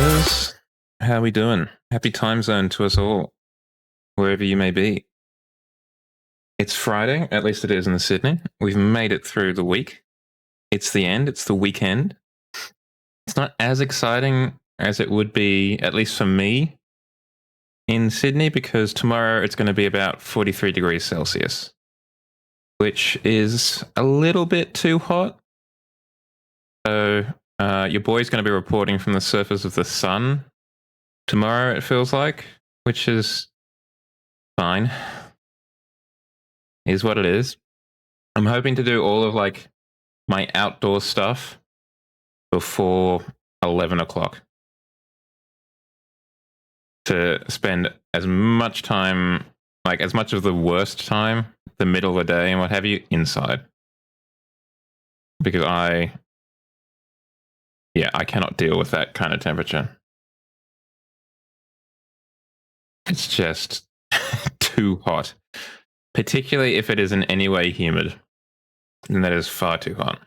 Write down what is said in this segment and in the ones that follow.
Listeners, how are we doing? Happy time zone to us all, wherever you may be. It's Friday, at least it is in Sydney. We've made it through the week. It's the end, it's the weekend. It's not as exciting as it would be, at least for me, in Sydney, because tomorrow it's going to be about 43 degrees Celsius, which is a little bit too hot. So your boy's going to be reporting from the surface of the sun tomorrow, it feels like, which is fine. Is what it is. I'm hoping to do all of like my outdoor stuff before 11 o'clock to spend as much time, like as much of the worst time, the middle of the day and what have you, inside. Because I cannot deal with that kind of temperature. It's just too hot. Particularly if it is in any way humid. And that is far too hot.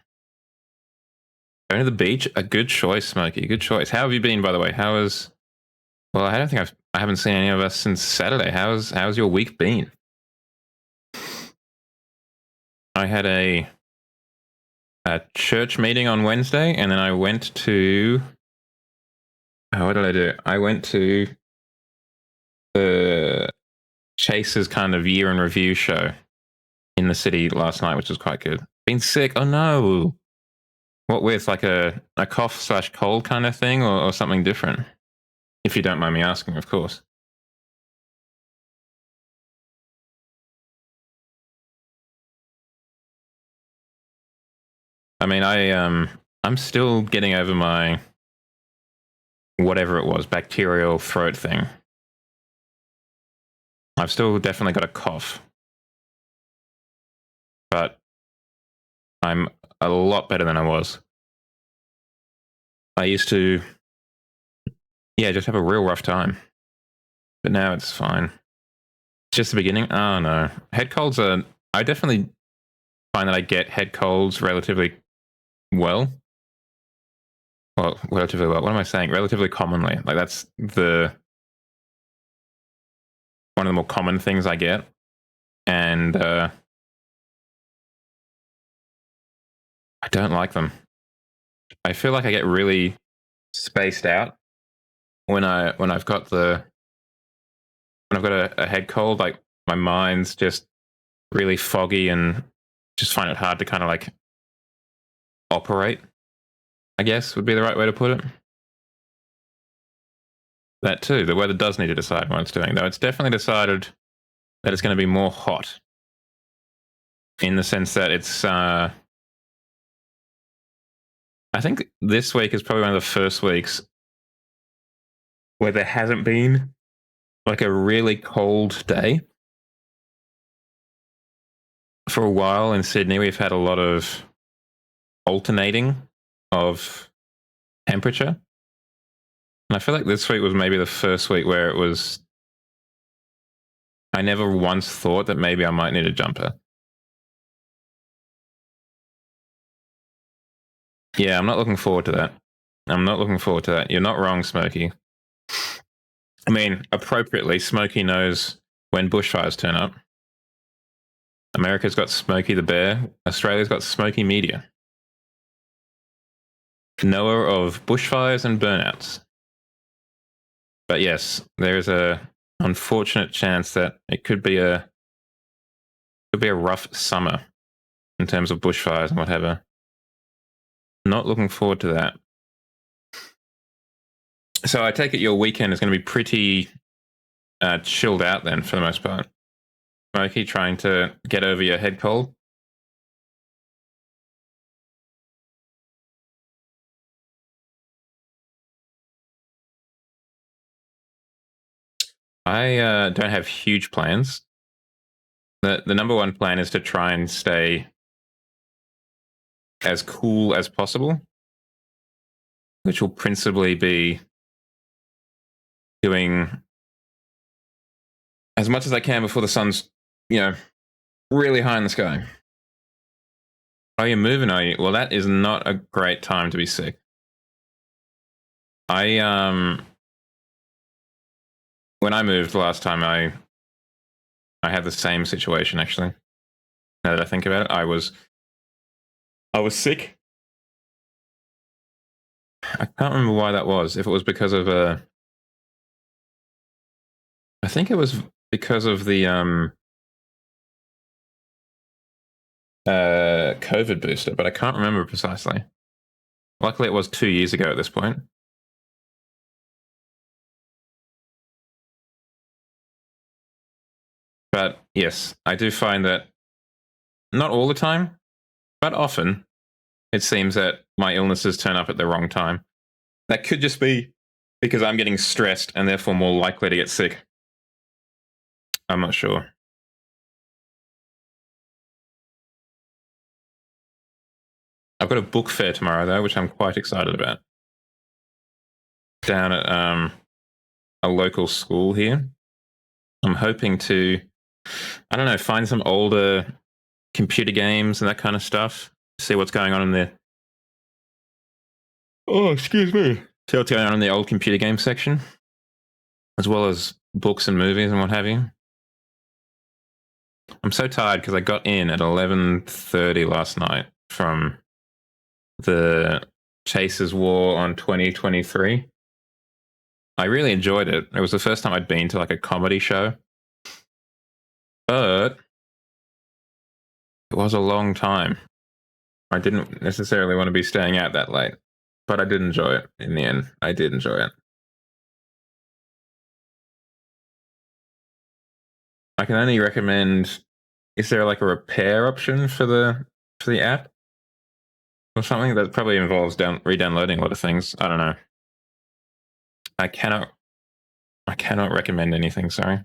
Going to the beach, a good choice, Smokey. Good choice. How have you been, by the way? Well, I don't think I haven't seen any of us since Saturday. How's your week been? I had a church meeting on Wednesday, and then I went to. What did I do? I went to the Chase's kind of year in review show in the city last night, which was quite good. Been sick? Oh no! What with, like a cough/cold kind of thing, or something different? If you don't mind me asking, of course. I mean, I'm still getting over my whatever it was, bacterial throat thing. I've still definitely got a cough, but I'm a lot better than I was. I used to, just have a real rough time, but now it's fine. It's just the beginning. Oh no, head colds are. I definitely find that I get head colds relatively well. Well, relatively well. What am I saying? Relatively commonly. Like that's one of the more common things I get, and I don't like them. I feel like I get really spaced out when I've got a head cold. Like my mind's just really foggy and just find it hard to kind of like operate, I guess would be the right way to put it. That too, the weather does need to decide what it's doing, though. It's definitely decided that it's going to be more hot in the sense that it's. I think this week is probably one of the first weeks where there hasn't been like a really cold day. For a while in Sydney, we've had a lot of alternating of temperature. And I feel like this week was maybe the first week where it was. I never once thought that maybe I might need a jumper. Yeah, I'm not looking forward to that. You're not wrong, Smokey. I mean, appropriately, Smokey knows when bushfires turn up. America's got Smokey the Bear. Australia's got Smokey Media. Knower of bushfires and burnouts. But yes, there is a unfortunate chance that it could be a rough summer in terms of bushfires and whatever. Not looking forward to that. So I take it your weekend is going to be pretty chilled out then, for the most part. Smokey, trying to get over your head cold. I don't have huge plans. The number one plan is to try and stay as cool as possible, which will principally be doing as much as I can before the sun's, really high in the sky. Oh, you're moving, are you? Well, that is not a great time to be sick. When I moved last time, I had the same situation actually. Now that I think about it, I was sick. I can't remember why that was. If it was because of I think it was because of the COVID booster, but I can't remember precisely. Luckily, it was 2 years ago at this point. But yes, I do find that not all the time, but often it seems that my illnesses turn up at the wrong time. That could just be because I'm getting stressed and therefore more likely to get sick. I'm not sure. I've got a book fair tomorrow, though, which I'm quite excited about. Down at a local school here. I'm hoping to, I don't know, find some older computer games and that kind of stuff. See what's going on in there. Oh, excuse me. See what's going on in the old computer game section, as well as books and movies and what have you. I'm so tired because I got in at 11:30 last night from the Chasers War on 2023. I really enjoyed it. It was the first time I'd been to like a comedy show, but it was a long time. I didn't necessarily want to be staying out that late, but I did enjoy it in the end. I did enjoy it. I can only recommend. Is there like a repair option for the app or something that probably involves re-downloading a lot of things? I don't know. I cannot recommend anything. Sorry.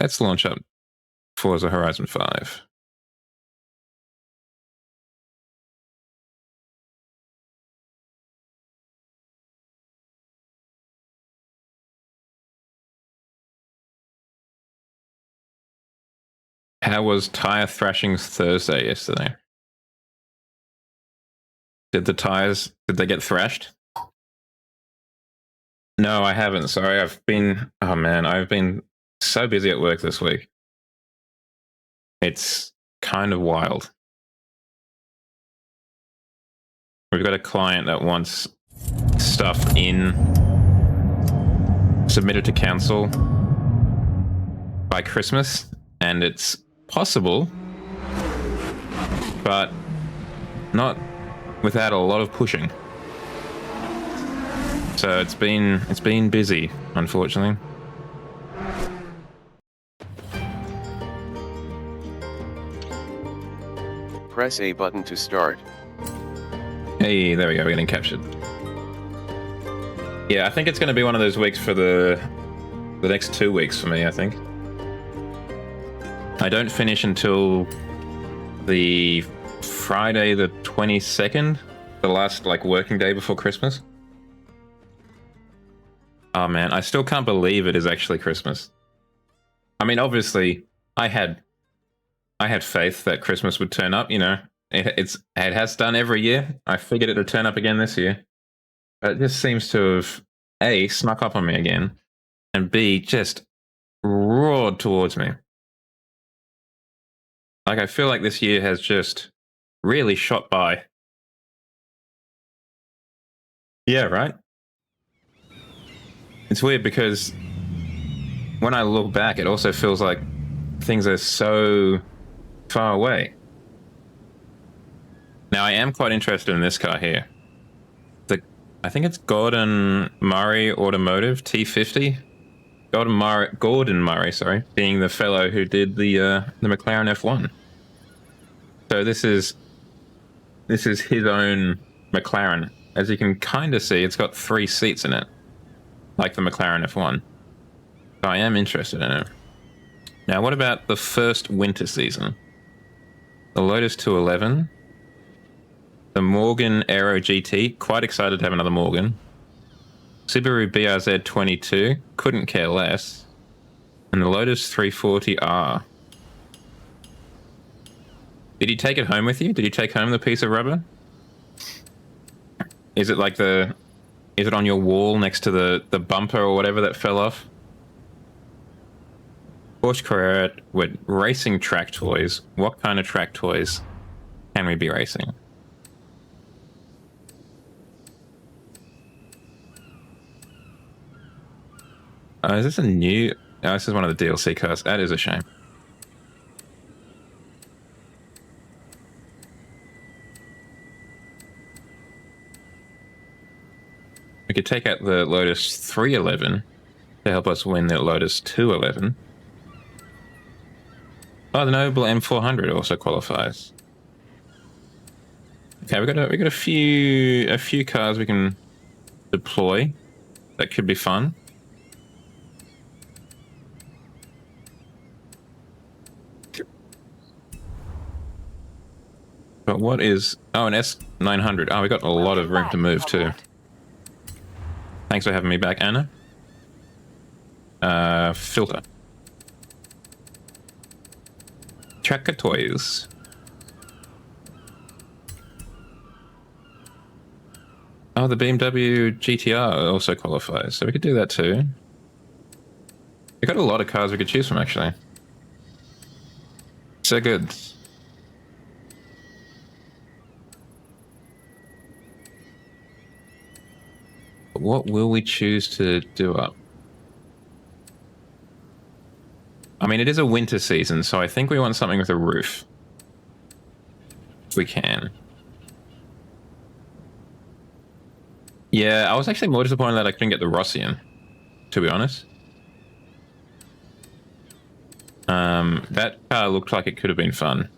Let's launch up Forza Horizon 5. How was Tire Thrashing's Thursday yesterday? Did they get thrashed? No, I haven't. Sorry, I've been so busy at work this week. It's kind of wild. We've got a client that wants stuff submitted to council by Christmas, and it's possible, but not without a lot of pushing. So it's been busy, unfortunately. Press A button to start. Hey, there we go, we're getting captured. Yeah, I think it's going to be one of those weeks for the next 2 weeks for me, I think. I don't finish until the Friday the 22nd, the last like working day before Christmas. Oh man, I still can't believe it is actually Christmas. I mean, obviously, I had faith that Christmas would turn up. You know, it has done every year. I figured it would turn up again this year, but it just seems to have A, snuck up on me again, and B, just roared towards me. Like I feel like this year has just really shot by. Yeah, right. It's weird because when I look back, it also feels like things are so far away. Now, I am quite interested in this car here. I think it's Gordon Murray Automotive T50. Gordon Murray, sorry, being the fellow who did the McLaren F1. So this is his own McLaren. As you can kind of see, it's got 3 seats in it, like the McLaren F1. So I am interested in it. Now, what about the first winter season? The Lotus 211, the Morgan Aero GT. Quite excited to have another Morgan. Subaru BRZ 22, couldn't care less. And the Lotus 340R. Did you take it home with you? Did you take home the piece of rubber? Is it like is it on your wall next to the bumper or whatever that fell off? Porsche Carrera with racing track toys. What kind of track toys can we be racing? Is this a new... Oh, this is one of the DLC cars. That is a shame. We could take out the Lotus 311 to help us win the Lotus 211. Oh, the Noble M400 also qualifies. Okay, we got a few cars we can deploy. That could be fun. But what is... Oh, an S900. Oh, we got a lot of room to move too. Thanks for having me back, Anna. Filter. Tracker toys. Oh, the BMW GTR also qualifies, so we could do that too. We got a lot of cars we could choose from, actually. So good. What will we choose to do up? I mean, it is a winter season, so I think we want something with a roof. If we can. Yeah, I was actually more disappointed that I couldn't get the Rossian, to be honest. That car looked like it could have been fun.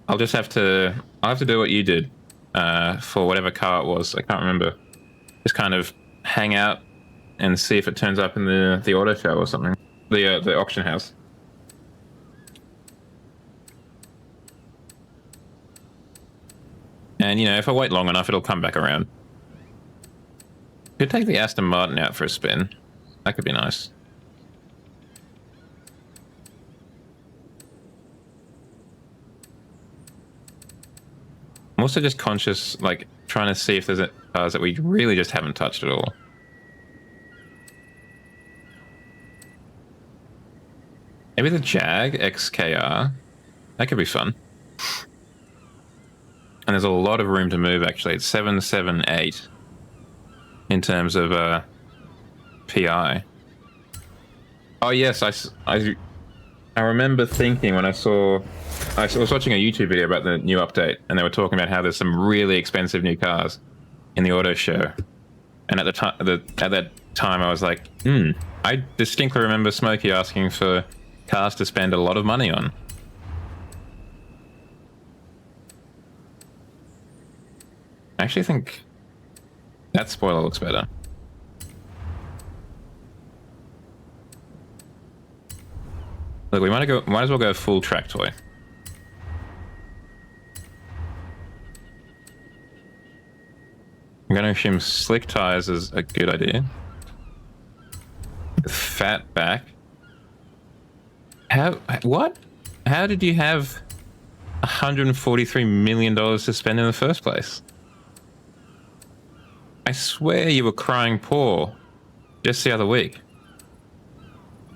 I'll have to do what you did for whatever car it was. I can't remember. Just kind of hang out and see if it turns up in the auto show or something. The auction house. And, you know, if I wait long enough, it'll come back around. Could take the Aston Martin out for a spin. That could be nice. I'm also just conscious, like, trying to see if there's cars that we really just haven't touched at all. Maybe the Jag XKR. That could be fun. And there's a lot of room to move, actually. It's 778 in terms of PI. Oh, yes. I remember thinking when I was watching a YouTube video about the new update, and they were talking about how there's some really expensive new cars in the auto show. And at that time, I was like, I distinctly remember Smokey asking for cars to spend a lot of money on. I actually think that spoiler looks better. Look, we might as well go full track toy. I'm going to assume slick tires is a good idea. Fat back. What? How did you have $143 million to spend in the first place? I swear you were crying poor just the other week.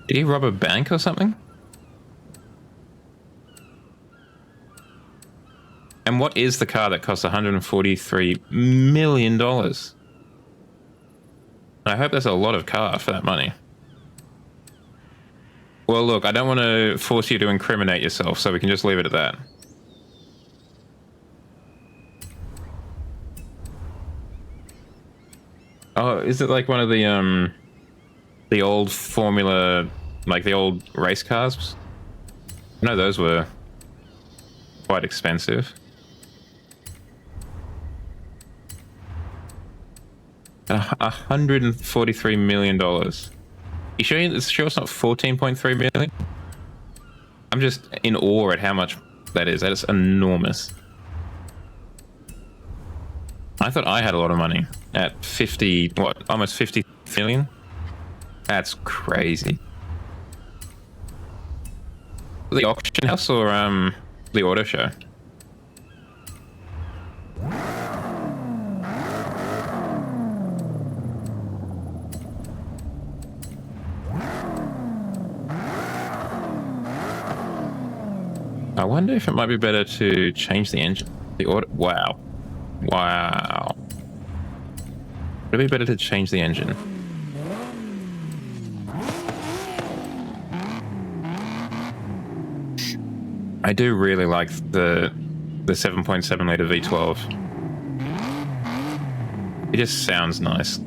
Did he rob a bank or something? And what is the car that costs $143 million? I hope that's a lot of car for that money. Well, look, I don't want to force you to incriminate yourself, so we can just leave it at that. Oh, is it like one of the old Formula, like the old race cars? I know those were quite expensive. $143 million. You sure it's not 14.3 million? I'm just in awe at how much that is. That is enormous. I thought I had a lot of money at 50, what, almost 50 million? That's crazy. The auction house or the auto show? I wonder if it might be better to change the engine. The auto. Wow. Wow. Would it be better to change the engine? I do really like the 7.7 liter V12. It just sounds nice.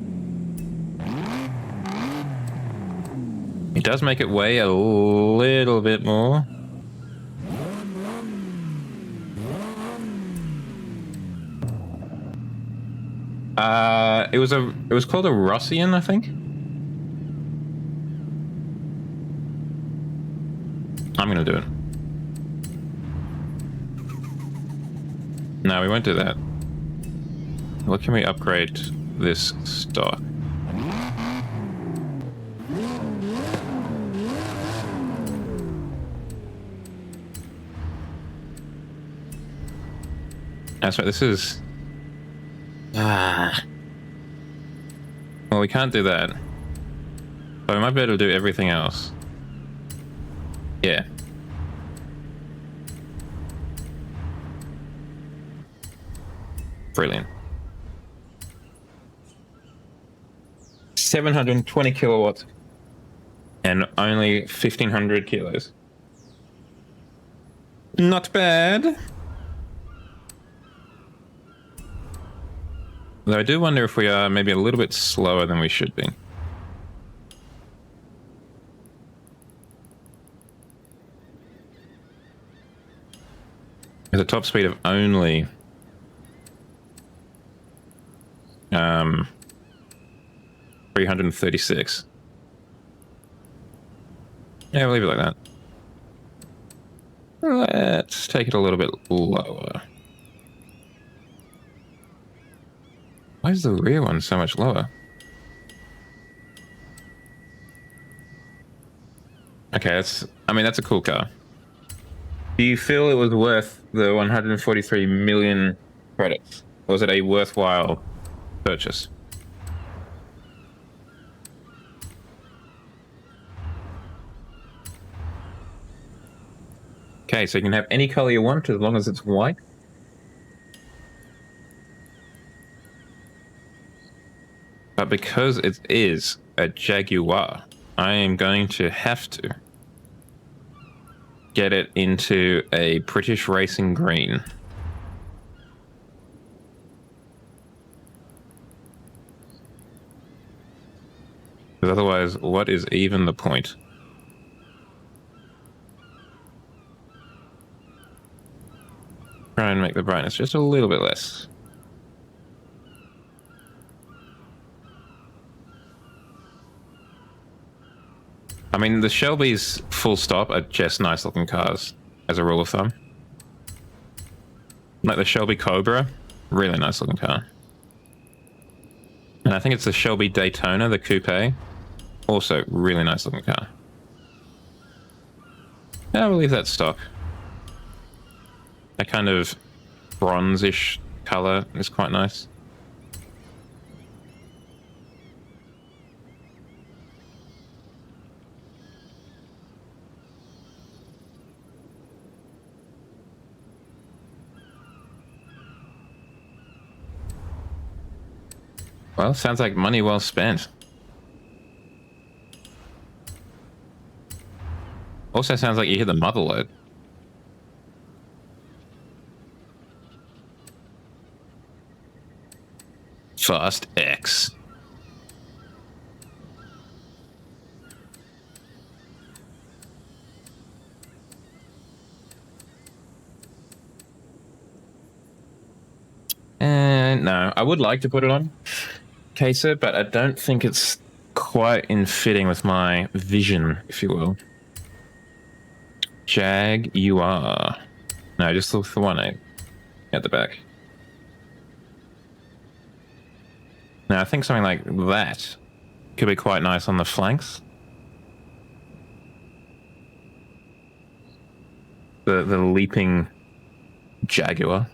It does make it weigh a little bit more. It was called a Rossian, I think. I'm gonna do it. No, we won't do that. What can we upgrade this stock? That's right, this is... Well, we can't do that. But we might be able to do everything else. Yeah. Brilliant. 720 kilowatts. And only 1,500 kilos. Not bad. Though I do wonder if we are maybe a little bit slower than we should be. With a top speed of only 336. Yeah, we'll leave it like that. Let's take it a little bit lower. Why is the rear one so much lower? Okay, that's a cool car. Do you feel it was worth the 143 million credits? Or was it a worthwhile purchase? Okay, so you can have any color you want as long as it's white. But because it is a Jaguar, I am going to have to get it into a British Racing Green. Because otherwise, what is even the point? Try and make the brightness just a little bit less. I mean, the Shelby's full stop are just nice looking cars, as a rule of thumb. Like the Shelby Cobra, really nice looking car. And I think it's the Shelby Daytona, the coupe, also really nice looking car. Yeah, we'll leave that stock. That kind of bronze-ish color is quite nice. Well, sounds like money well spent. Also sounds like you hit the mother lode. Fast X. And no, I would like to put it on Caser, but I don't think it's quite in fitting with my vision, if you will. Jag, you are. No, just look for the 1.8 at the back. Now, I think something like that could be quite nice on the flanks. The leaping Jaguar.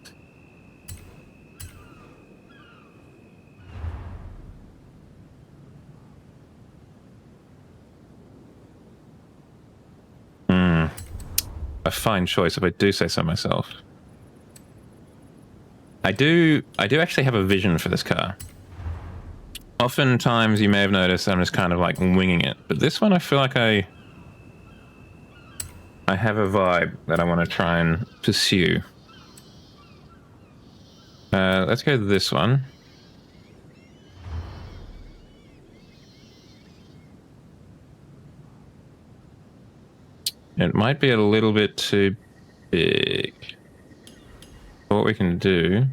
A fine choice, if I do say so myself. I do actually have a vision for this car. Oftentimes, you may have noticed I'm just kind of like winging it, but this one I feel like I have a vibe that I want to try and pursue. Let's go to this one. It might be a little bit too big. What we can do...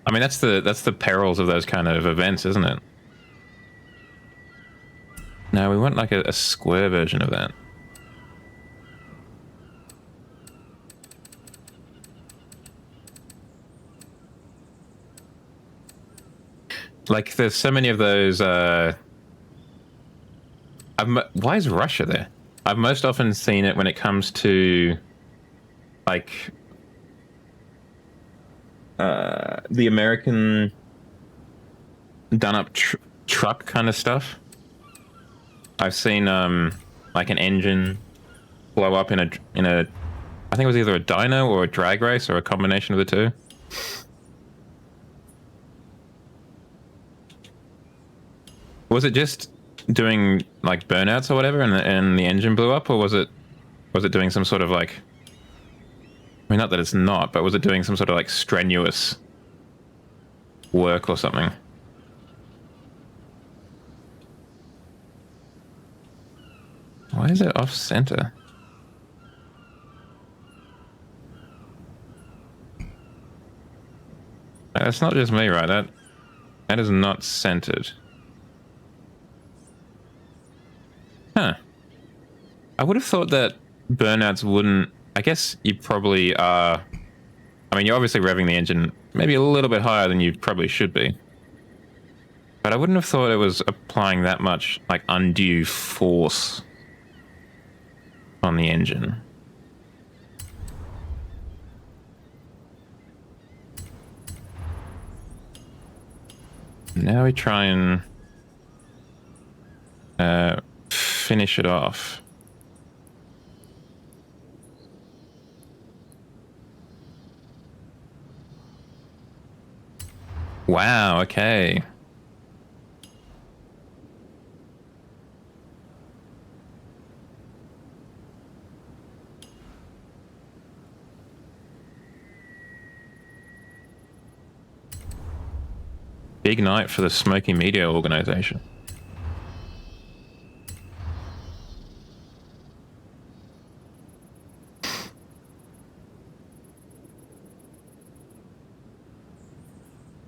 I mean, that's the perils of those kind of events, isn't it? No, we want like a square version of that. Like, there's so many of those... why is Russia there? I've most often seen it when it comes to, like, the American done-up truck kind of stuff. I've seen, like, an engine blow up in a... I think it was either a dyno or a drag race or a combination of the two. Was it just doing like burnouts or whatever, and the engine blew up, or was it doing some sort of like... I mean, not that it's not, but was it doing some sort of like strenuous work or something? Why is it off center? That's not just me, right? That is not centered. Huh. I would have thought that burnouts wouldn't... I guess you probably are... I mean, you're obviously revving the engine maybe a little bit higher than you probably should be. But I wouldn't have thought it was applying that much, like, undue force on the engine. Now we try and finish it off. Wow, okay. Big night for the Smoky Media organization.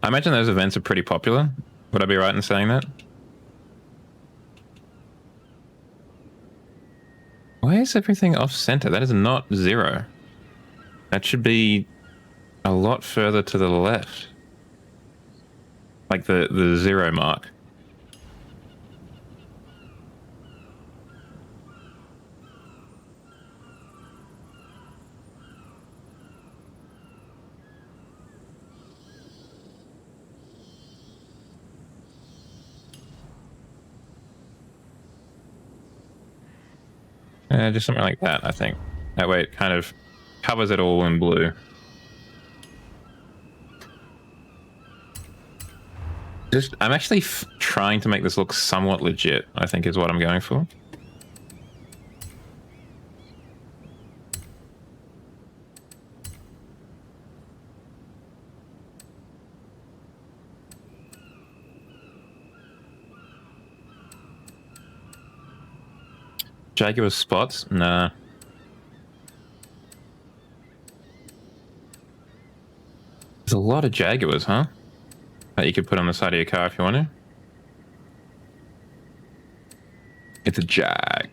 I imagine those events are pretty popular. Would I be right in saying that? Why is everything off center? That is not 0. That should be a lot further to the left. Like the 0 mark. Just something like that, I think. That way it kind of covers it all in blue. I'm actually trying to make this look somewhat legit, I think is what I'm going for. Jaguar spots? Nah. There's a lot of Jaguars, huh? That you could put on the side of your car if you want to. It's a Jag.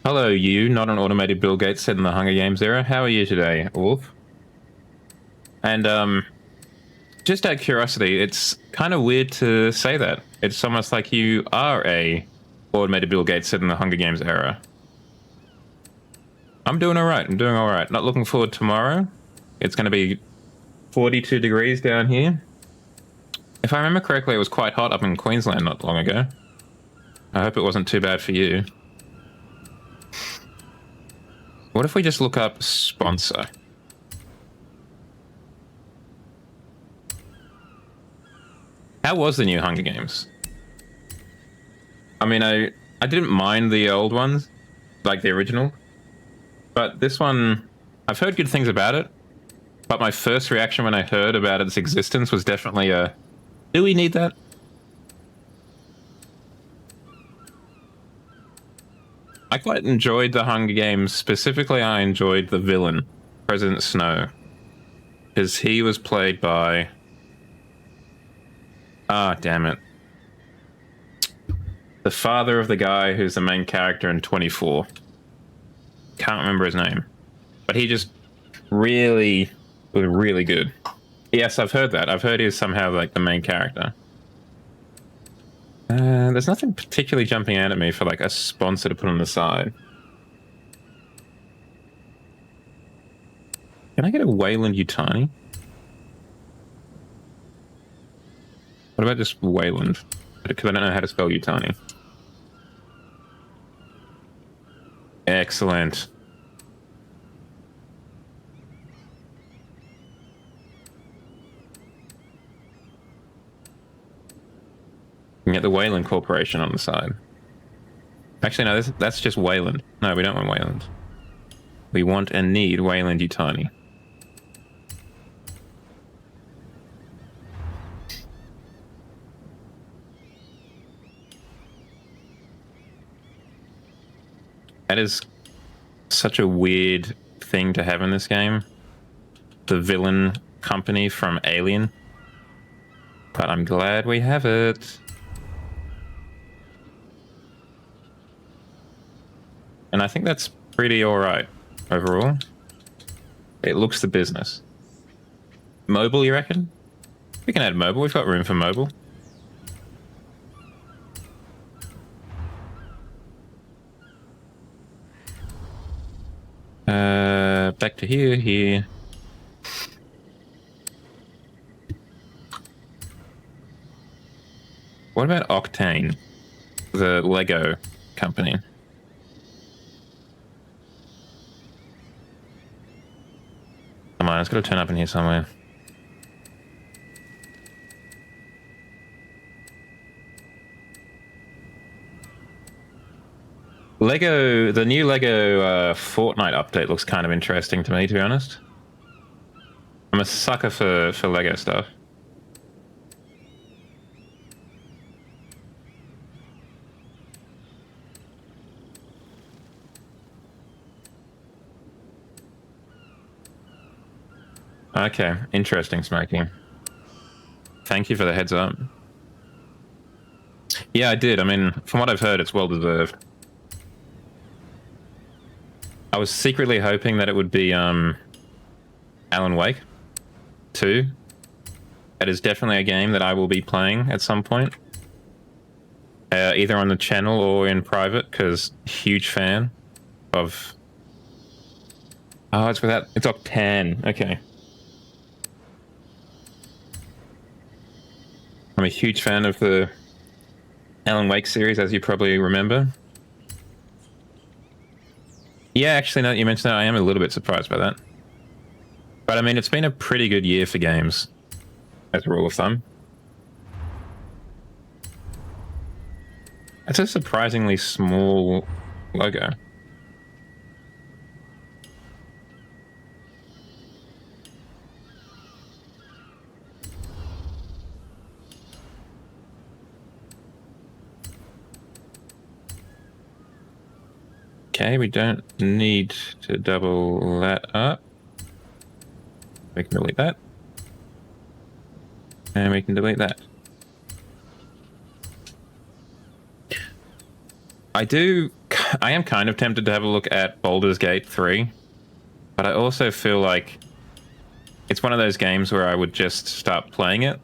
Hello, you, not an automated Bill Gates set in the Hunger Games era. How are you today, Wolf? And just out of curiosity, it's kind of weird to say that. It's almost like you are a automated Bill Gates set in the Hunger Games era. I'm doing all right. I'm doing all right. Not looking forward to tomorrow. It's going to be 42 degrees down here. If I remember correctly, it was quite hot up in Queensland not long ago. I hope it wasn't too bad for you. What if we just look up sponsor? How was the new Hunger Games? I mean, I didn't mind the old ones, like the original. But this one, I've heard good things about it. But my first reaction when I heard about its existence was definitely a, do we need that? I quite enjoyed the Hunger Games. Specifically, I enjoyed the villain, President Snow. Because he was played by... Ah, damn it. The father of the guy who's the main character in 24. Can't remember his name. But he just really was really good. Yes, I've heard that. I've heard he's somehow like the main character. There's nothing particularly jumping out at me for like a sponsor to put on the side. Can I get a Wayland Yutani? What about just Wayland? Because I don't know how to spell Yutani. Excellent. You can get the Wayland Corporation on the side. Actually, no, that's just Wayland. No, we don't want Wayland. We want and need Wayland Yutani. That is such a weird thing to have in this game. The villain company from Alien. But I'm glad we have it. And I think that's pretty alright overall. It looks the business. Mobile, you reckon? We can add mobile. We've got room for mobile. Back to here. What about Octane? The Lego company. Come on, it's got to turn up in here somewhere. Lego, the new Lego Fortnite update looks kind of interesting to me, to be honest. I'm a sucker for Lego stuff. Okay, interesting, Smokey. Thank you for the heads up. Yeah, I did. I mean, from what I've heard, it's well deserved. I was secretly hoping that it would be Alan Wake 2. That is definitely a game that I will be playing at some point. Either on the channel or in private, because huge fan of... Oh, it's without... It's Octane. Okay. I'm a huge fan of the Alan Wake series, as you probably remember. Yeah, actually, now that you mentioned that, I am a little bit surprised by that. But I mean, it's been a pretty good year for games, as a rule of thumb. It's a surprisingly small logo. Okay, we don't need to double that up. We can delete that. And we can delete that. I do I am kind of tempted to have a look at Baldur's Gate 3, but I also feel like it's one of those games where I would just start playing it,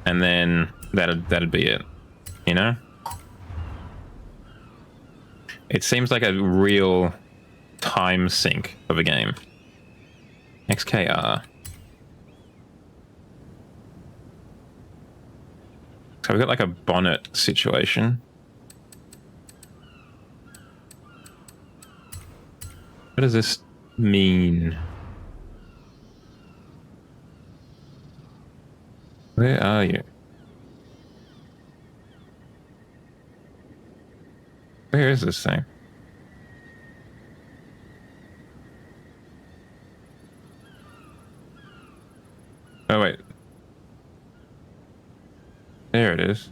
and then that'd be it, you know? It seems like a real time sink of a game. XKR. So we've got like a bonnet situation. What does this mean? Where are you? Where is this thing? Oh, wait. There it is.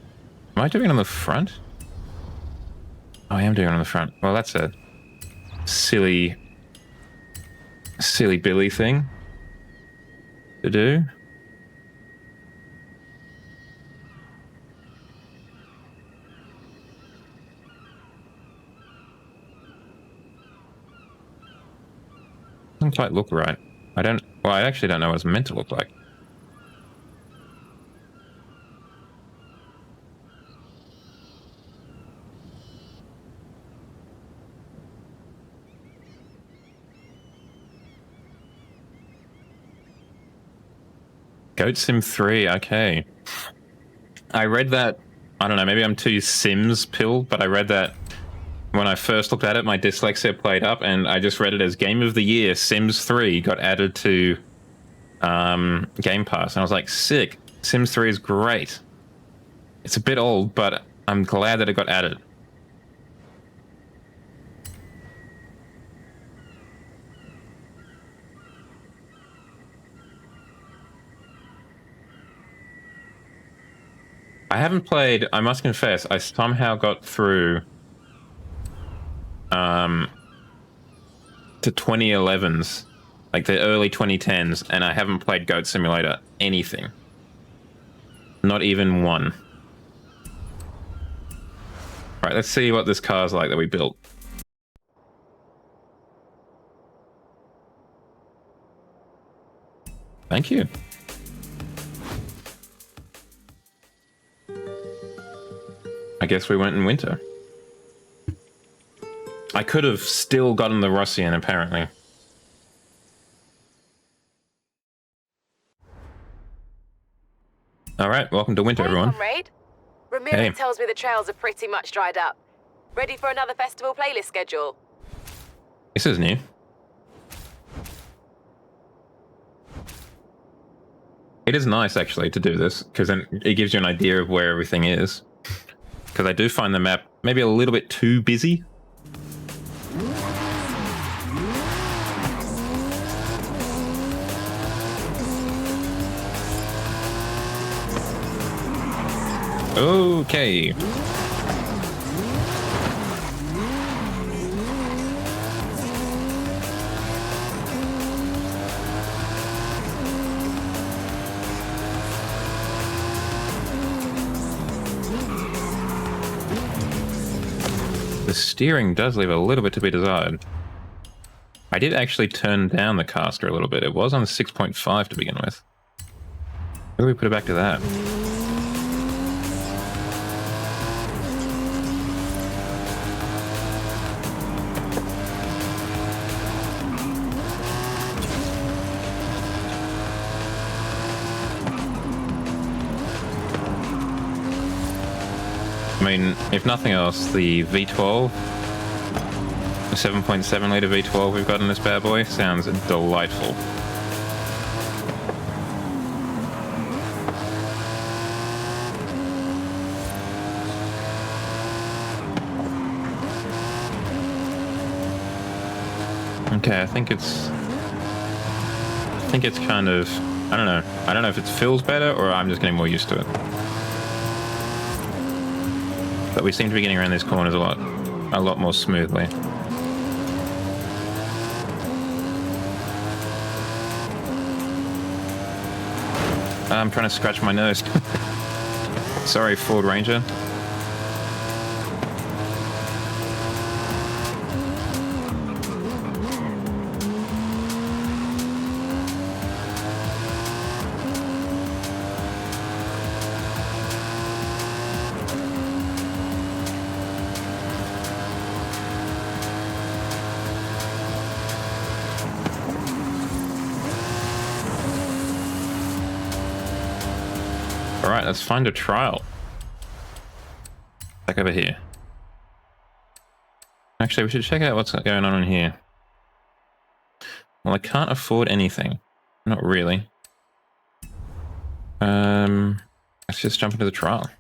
Am I doing it on the front? Oh, I am doing it on the front. Well, that's a silly Billy thing to do. Doesn't quite look right. Well, I actually don't know what it's meant to look like. Goat Sim 3, okay. I read that, I don't know, maybe I'm too Sims pilled, but I read that when I first looked at it, my dyslexia played up, and I just read it as Game of the Year, Sims 3 got added to Game Pass, and I was like, sick. Sims 3 is great. It's a bit old, but I'm glad that it got added. I haven't played, I must confess, I somehow got through to 2011s, like the early 2010s, and I haven't played Goat Simulator anything. Not even one. Alright, let's see what this car's like that we built. Thank you. I guess we went in winter. I could have still gotten the Rossian, apparently. Alright, welcome to winter, everyone. Comrade. Ramiro tells me the trails are pretty much dried up. Ready for another festival playlist schedule? This is new. It is nice, actually, to do this, because then it gives you an idea of where everything is. Because I do find the map maybe a little bit too busy. Okay. The steering does leave a little bit to be desired. I did actually turn down the caster a little bit. It was on 6.5 to begin with. Maybe we put it back to that. I mean, if nothing else, the V12, the 7.7 litre V12 we've got in this bad boy sounds delightful. Okay, I think it's kind of, I don't know. I don't know if it feels better or I'm just getting more used to it. But we seem to be getting around these corners a lot more smoothly. I'm trying to scratch my nose. Sorry, Ford Ranger. Alright, let's find a trial. Back over here. Actually, we should check out what's going on in here. Well, I can't afford anything. Not really. Let's just jump into the trial.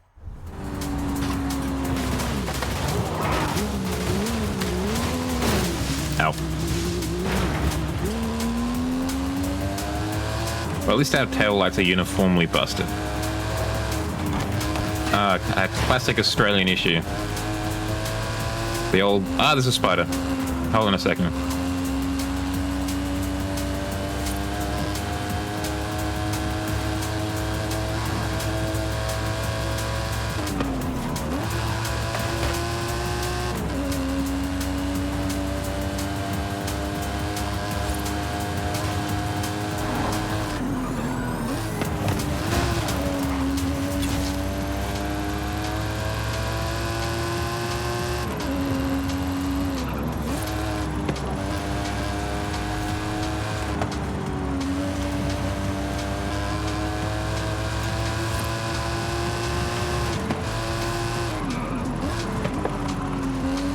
Ow. Well, at least our tail lights are uniformly busted. A classic Australian issue. The old... Ah, there's a spider. Hold on a second.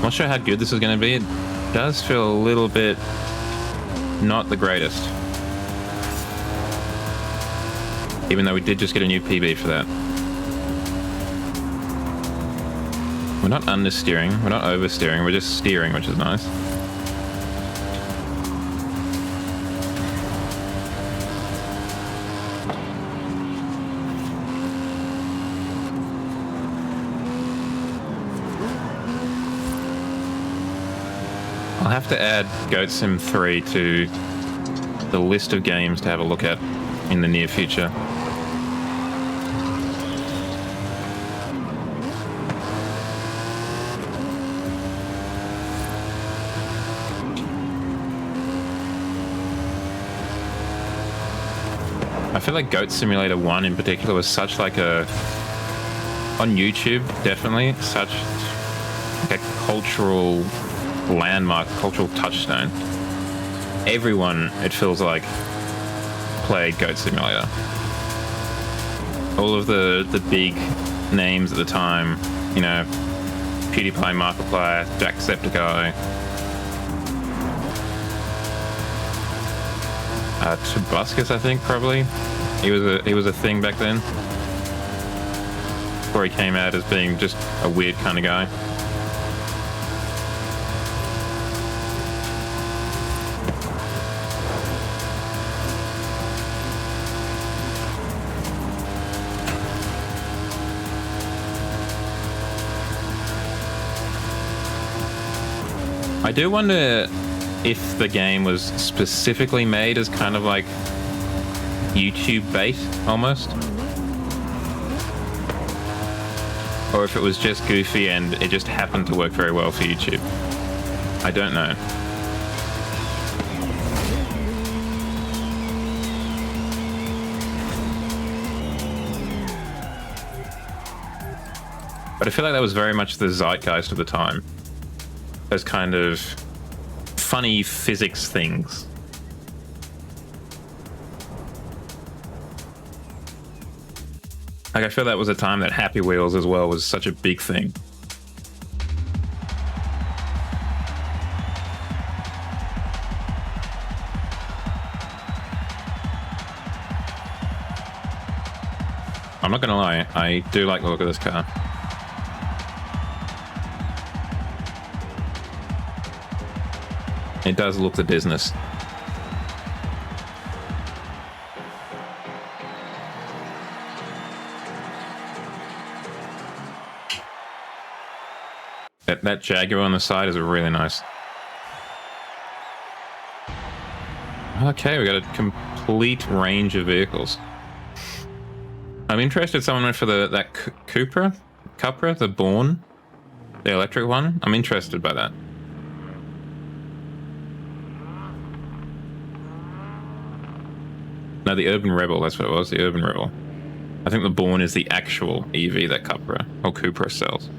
Not sure how good this is going to be. It does feel a little bit not the greatest. Even though we did just get a new PB for that. We're not understeering, we're not oversteering, we're just steering, which is nice. I'll have to add Goat Sim 3 to the list of games to have a look at in the near future. I feel like Goat Simulator 1 in particular was such like a... on YouTube, definitely, such like a cultural landmark, cultural touchstone. Everyone, it feels like, played Goat Simulator. All of the big names at the time, you know, PewDiePie, Markiplier, Jacksepticeye, Tobuscus, I think, probably. He was a thing back then. Before he came out as being just a weird kind of guy. I do wonder if the game was specifically made as kind of like YouTube bait, almost. Or if it was just goofy and it just happened to work very well for YouTube. I don't know. But I feel like that was very much the zeitgeist of the time. Those kind of funny physics things. Like, I feel that was a time that Happy Wheels as well was such a big thing. I'm not gonna lie, I do like the look of this car. It does look the business. That Jaguar on the side is really nice. Okay, we got a complete range of vehicles. I'm interested someone went for that Cupra, the Born, the electric one. I'm interested by that. No, the Urban Rebel, that's what it was, the Urban Rebel. I think the Born is the actual EV that Cupra sells.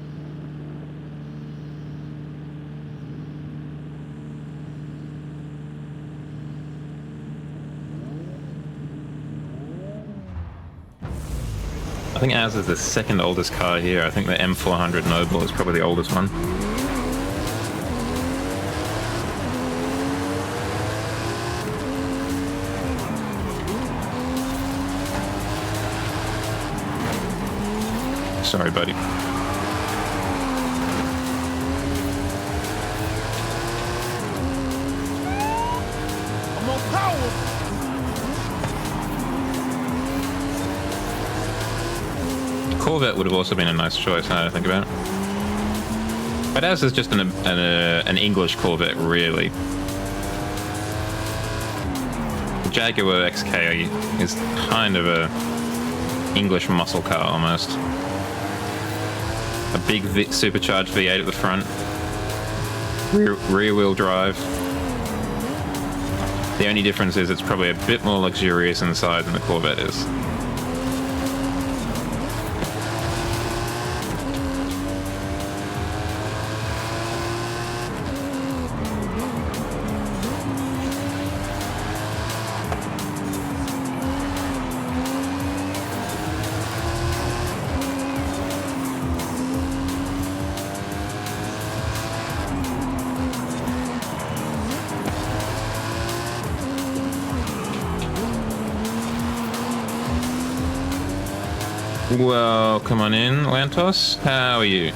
I think ours is the second oldest car here. I think the M400 Noble is probably the oldest one. Sorry, buddy. I'm on power. Corvette would have also been a nice choice, now that I think about it. But ours is just an English Corvette, really. The Jaguar XK is kind of a English muscle car, almost. A big supercharged V8 at the front. Rear-wheel drive. The only difference is it's probably a bit more luxurious inside than the Corvette is. Well, come on in, Lantos. How are you?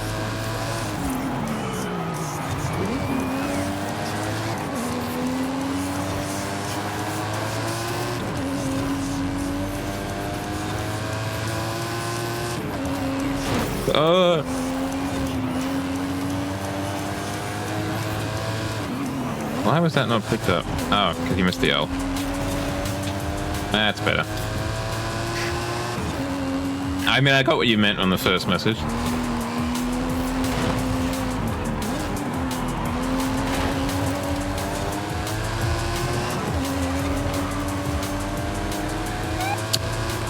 Why was that not picked up? Oh, because you missed the L. That's better. I mean, I got what you meant on the first message.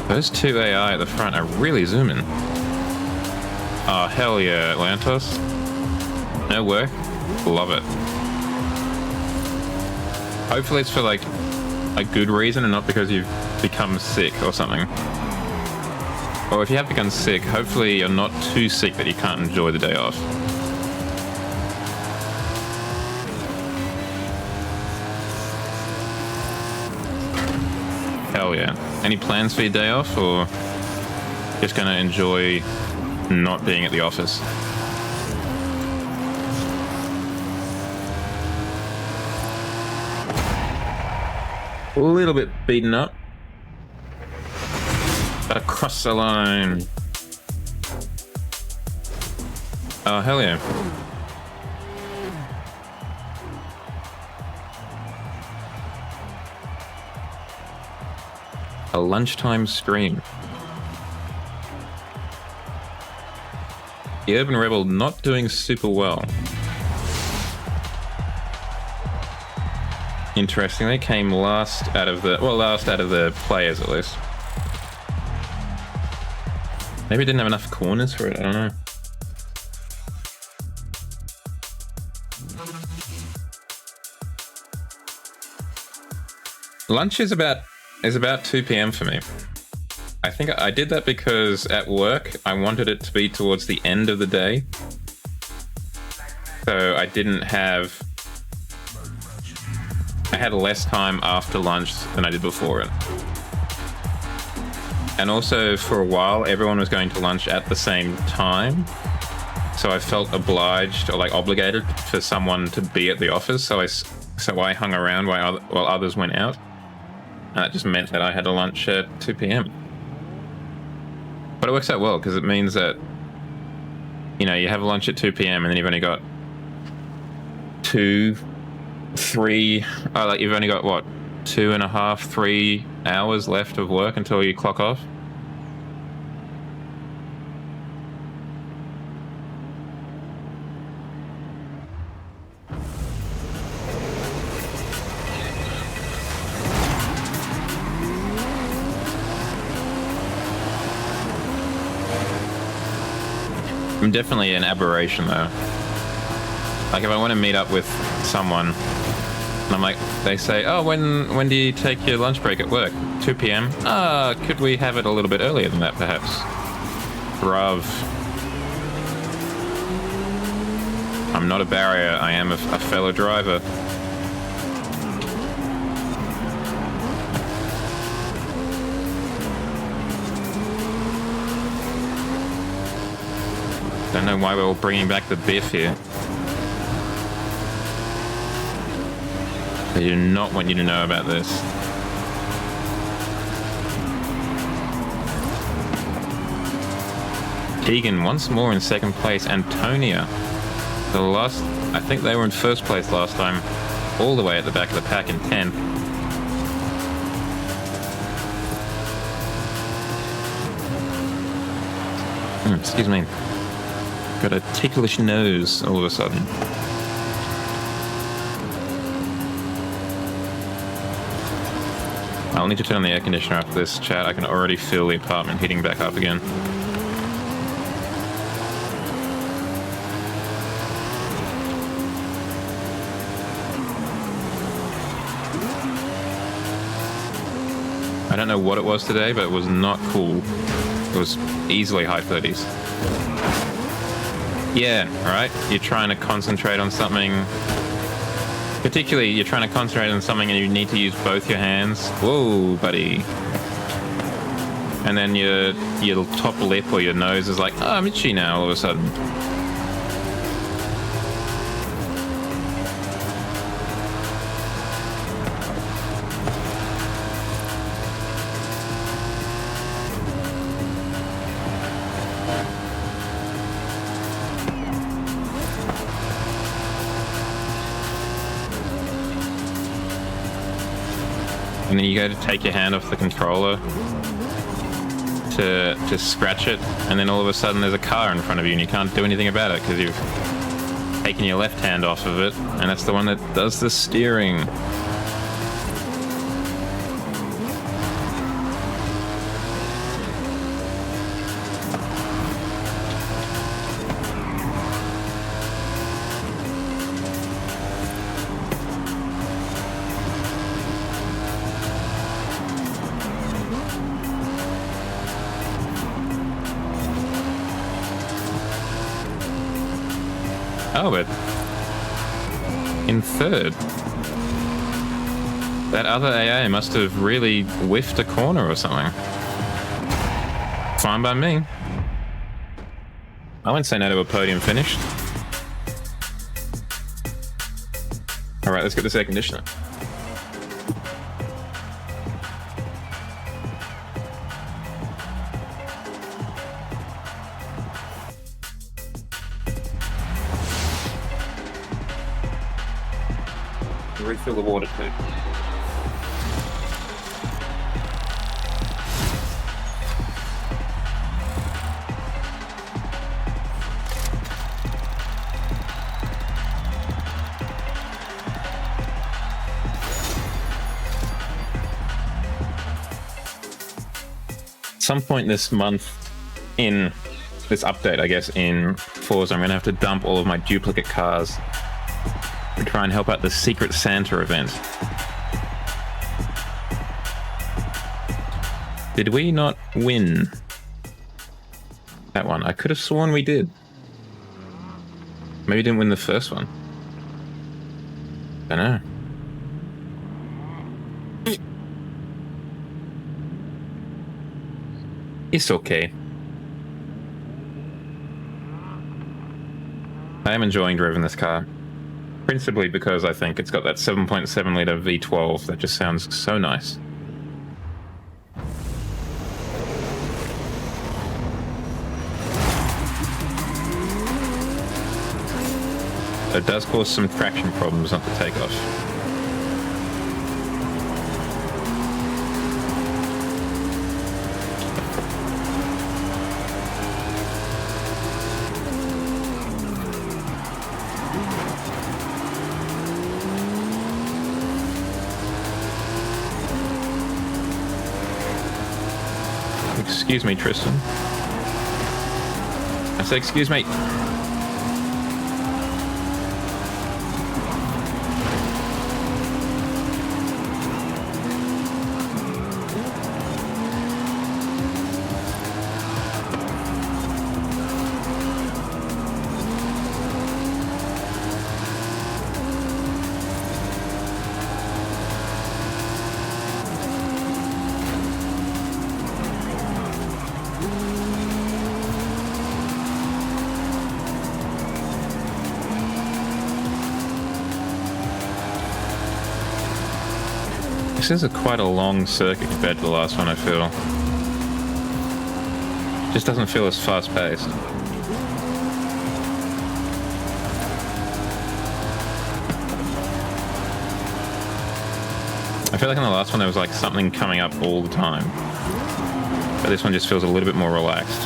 Those two AI at the front are really zooming. Oh, hell yeah, Atlantis. No work. Love it. Hopefully it's for, like, a good reason and not because you've become sick or something. Or if you have become sick, hopefully you're not too sick that you can't enjoy the day off. Hell yeah. Any plans for your day off, or just gonna enjoy not being at the office? A little bit beaten up. Gotta cross the line. Oh, hell yeah. A lunchtime stream. The Urban Rebel not doing super well. Interestingly, came last out of the players at least. Maybe it didn't have enough corners for it, I don't know. Lunch is about 2 p.m. for me. I think I did that because at work I wanted it to be towards the end of the day. So I had less time after lunch than I did before it. And also for a while everyone was going to lunch at the same time. So I felt obliged or like obligated for someone to be at the office. So I hung around while others went out. And that just meant that I had a lunch at 2 p.m. But it works out well because it means that, you know, you have a lunch at 2 p.m. and then you've only got you've only got what, 2.5, 3 hours left of work until you clock off. I'm definitely an aberration though. Like if I want to meet up with someone and I'm like, they say, oh, when do you take your lunch break at work? 2 p.m. Could we have it a little bit earlier than that perhaps? Bruv. I'm not a barrier, I am a fellow driver. Don't know why we're all bringing back the biff here. I do not want you to know about this. Keegan once more in second place. Antonia, I think they were in first place last time, all the way at the back of the pack in 10th. Excuse me. Got a ticklish nose all of a sudden. I'll need to turn on the air conditioner after this chat. I can already feel the apartment heating back up again. I don't know what it was today, but it was not cool. It was easily high 30s. Yeah, right? You're trying to concentrate on something. Particularly, you're trying to concentrate on something and you need to use both your hands. Whoa, buddy. And then your top lip or your nose is like, oh, I'm itchy now all of a sudden. And then you go to take your hand off the controller to scratch it, and then all of a sudden there's a car in front of you and you can't do anything about it because you've taken your left hand off of it, and that's the one that does the steering. Oh, but in third. That other AA must have really whiffed a corner or something. Fine by me. I won't say no to a podium finish. All right, let's get this air conditioner. Refill the water too. At some point this month, in this update, I guess, in Forza, I'm going to have to dump all of my duplicate cars to try and help out the Secret Santa event. Did we not win that one? I could have sworn we did. Maybe we didn't win the first one. Don't know. It's okay. I am enjoying driving this car. Principally because I think it's got that 7.7 litre V12 that just sounds so nice. It does cause some traction problems not to take off. Excuse me, Tristan. I said, excuse me. This is quite a long circuit compared to the last one, I feel. Just doesn't feel as fast-paced. I feel like in the last one there was like something coming up all the time. But this one just feels a little bit more relaxed.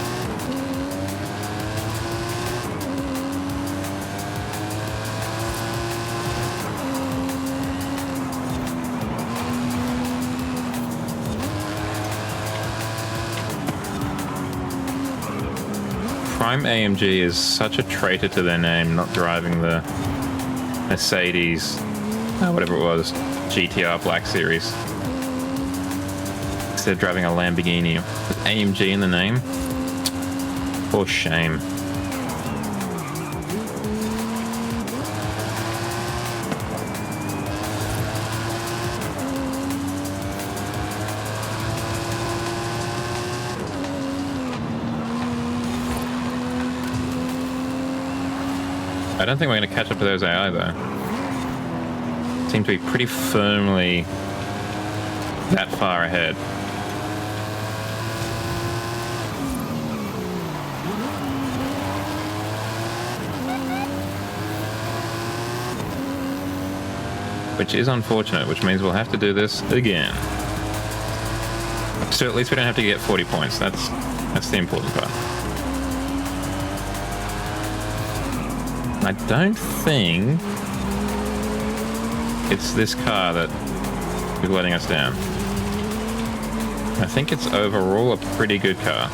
Prime AMG is such a traitor to their name, not driving the Mercedes, whatever it was, GTR Black Series. Instead of driving a Lamborghini with AMG in the name. For shame. I don't think we're going to catch up to those AI though. Seem to be pretty firmly that far ahead. Which is unfortunate, which means we'll have to do this again. So at least we don't have to get 40 points. That's the important part. I don't think it's this car that is letting us down. I think it's overall a pretty good car.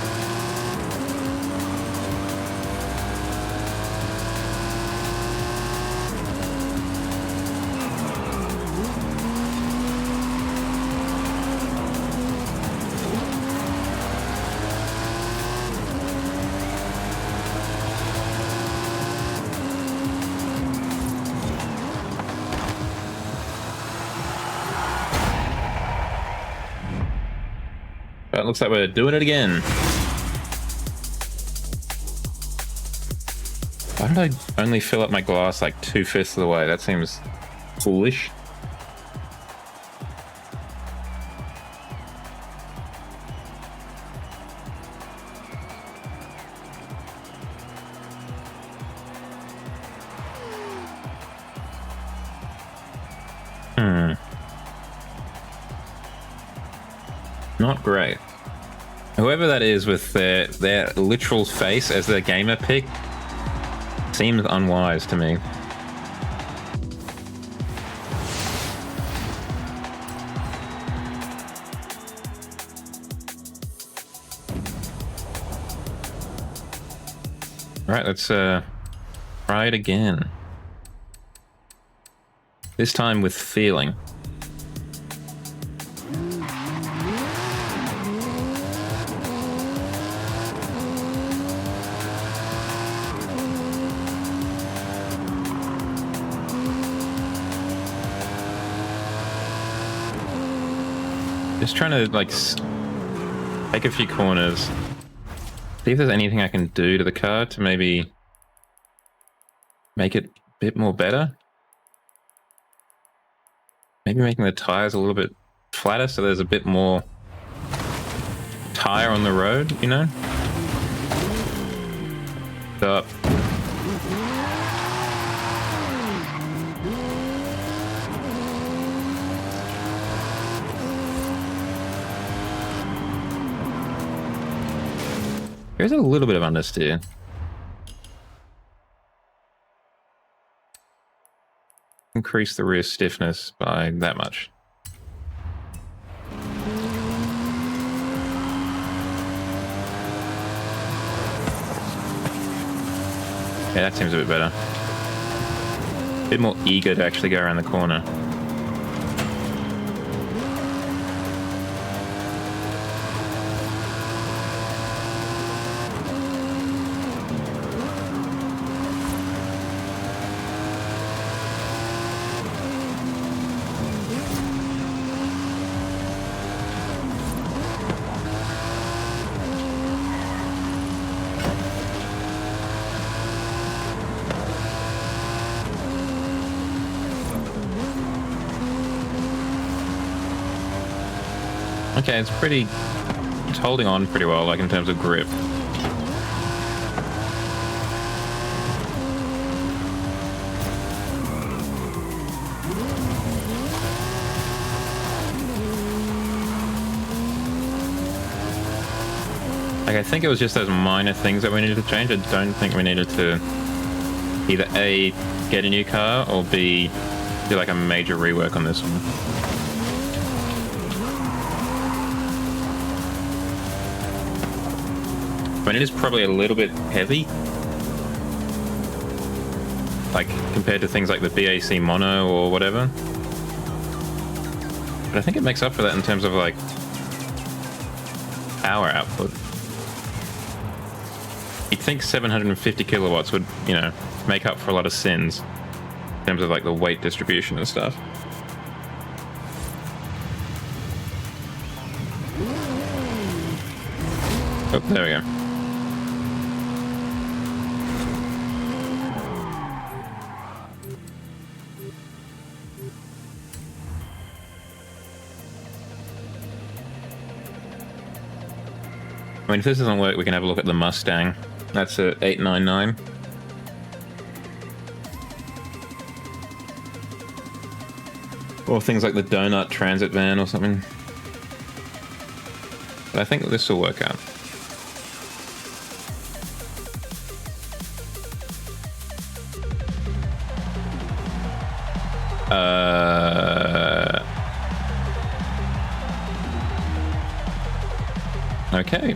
But it looks like we're doing it again. Why did I only fill up my glass like 2/5 of the way? That seems foolish. Not great. Whoever that is with their literal face as their gamer pick seems unwise to me. Alright, let's try it again. This time with feeling. Just trying to like take a few corners, see if there's anything I can do to the car to maybe make it a bit more better. Maybe making the tires a little bit flatter so there's a bit more tire on the road, you know? Up. Here's a little bit of understeer. Increase the rear stiffness by that much. Yeah, that seems a bit better. A bit more eager to actually go around the corner. Okay, it's holding on pretty well, like in terms of grip. Like, I think it was just those minor things that we needed to change. I don't think we needed to either A, get a new car, or B, do like a major rework on this one. I mean, it is probably a little bit heavy, like compared to things like the BAC Mono or whatever. But I think it makes up for that in terms of like power output. You'd think 750 kilowatts would, you know, make up for a lot of sins in terms of like the weight distribution and stuff. Oh, there we go. I mean, if this doesn't work, we can have a look at the Mustang. That's a 899. Or things like the Donut Transit Van or something. But I think this will work out. Okay.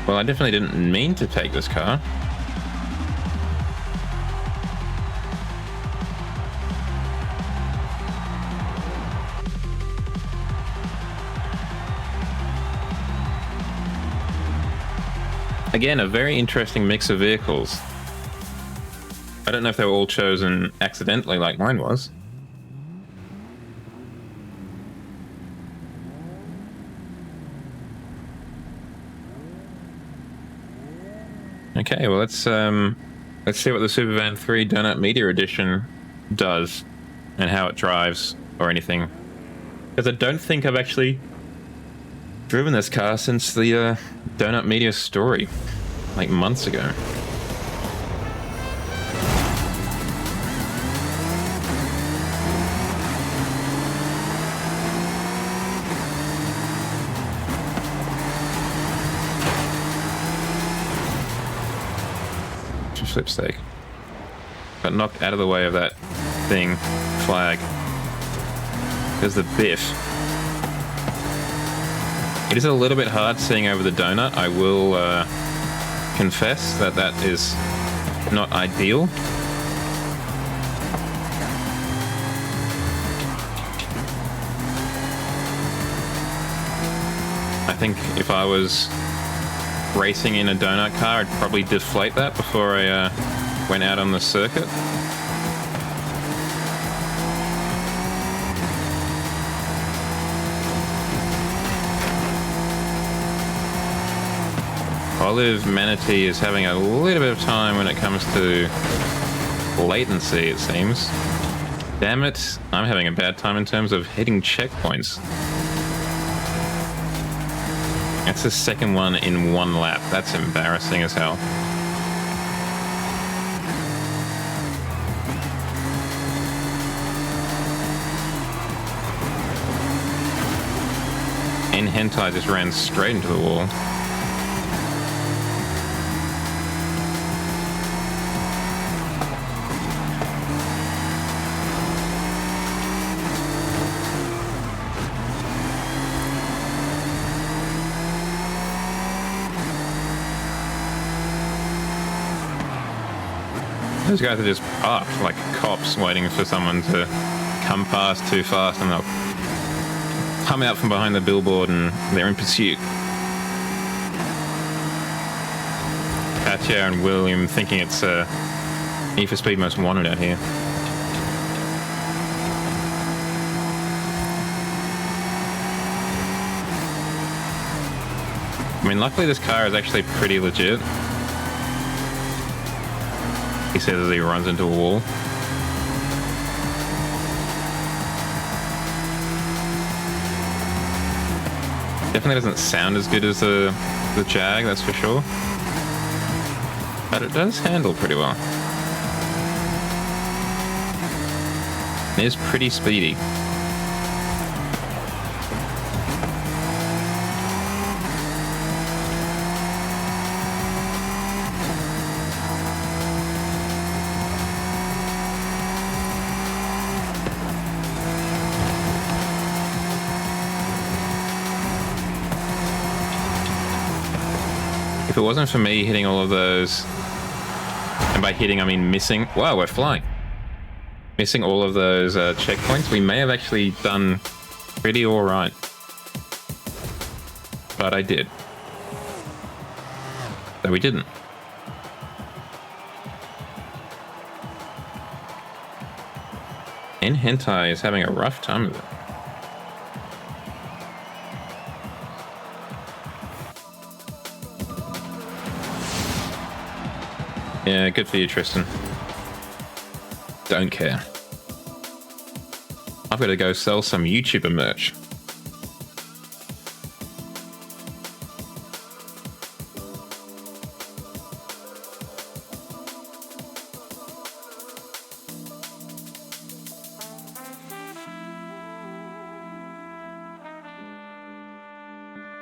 Well, I definitely didn't mean to take this car. Again, a very interesting mix of vehicles. I don't know if they were all chosen accidentally like mine was. Okay, well let's see what the Supervan 3 Donut Media Edition does and how it drives or anything. Because I don't think I've actually driven this car since the Donut Media story, like months ago. Slipstake. Got knocked out of the way of that thing. Flag. There's the Biff. It is a little bit hard seeing over the donut. I will confess that that is not ideal. I think if I was racing in a donut car, I'd probably deflate that before I went out on the circuit. Olive Manatee is having a little bit of time when it comes to latency, it seems. Damn it, I'm having a bad time in terms of hitting checkpoints. That's the second one in one lap. That's embarrassing as hell. In Hentai just ran straight into the wall. Those guys are just parked like cops waiting for someone to come past too fast, and they'll come out from behind the billboard and they're in pursuit. Katya and William thinking it's Need for Speed Most Wanted out here. I mean, luckily this car is actually pretty legit. He says as he runs into a wall. Definitely doesn't sound as good as the Jag, that's for sure. But it does handle pretty well. It is pretty speedy. If it wasn't for me hitting all of those, and by hitting I mean missing, wow, we're flying. Missing all of those checkpoints, we may have actually done pretty alright. But I did. So we didn't. And Hentai is having a rough time of it. Yeah, good for you, Tristan. Don't care. I've got to go sell some YouTuber merch.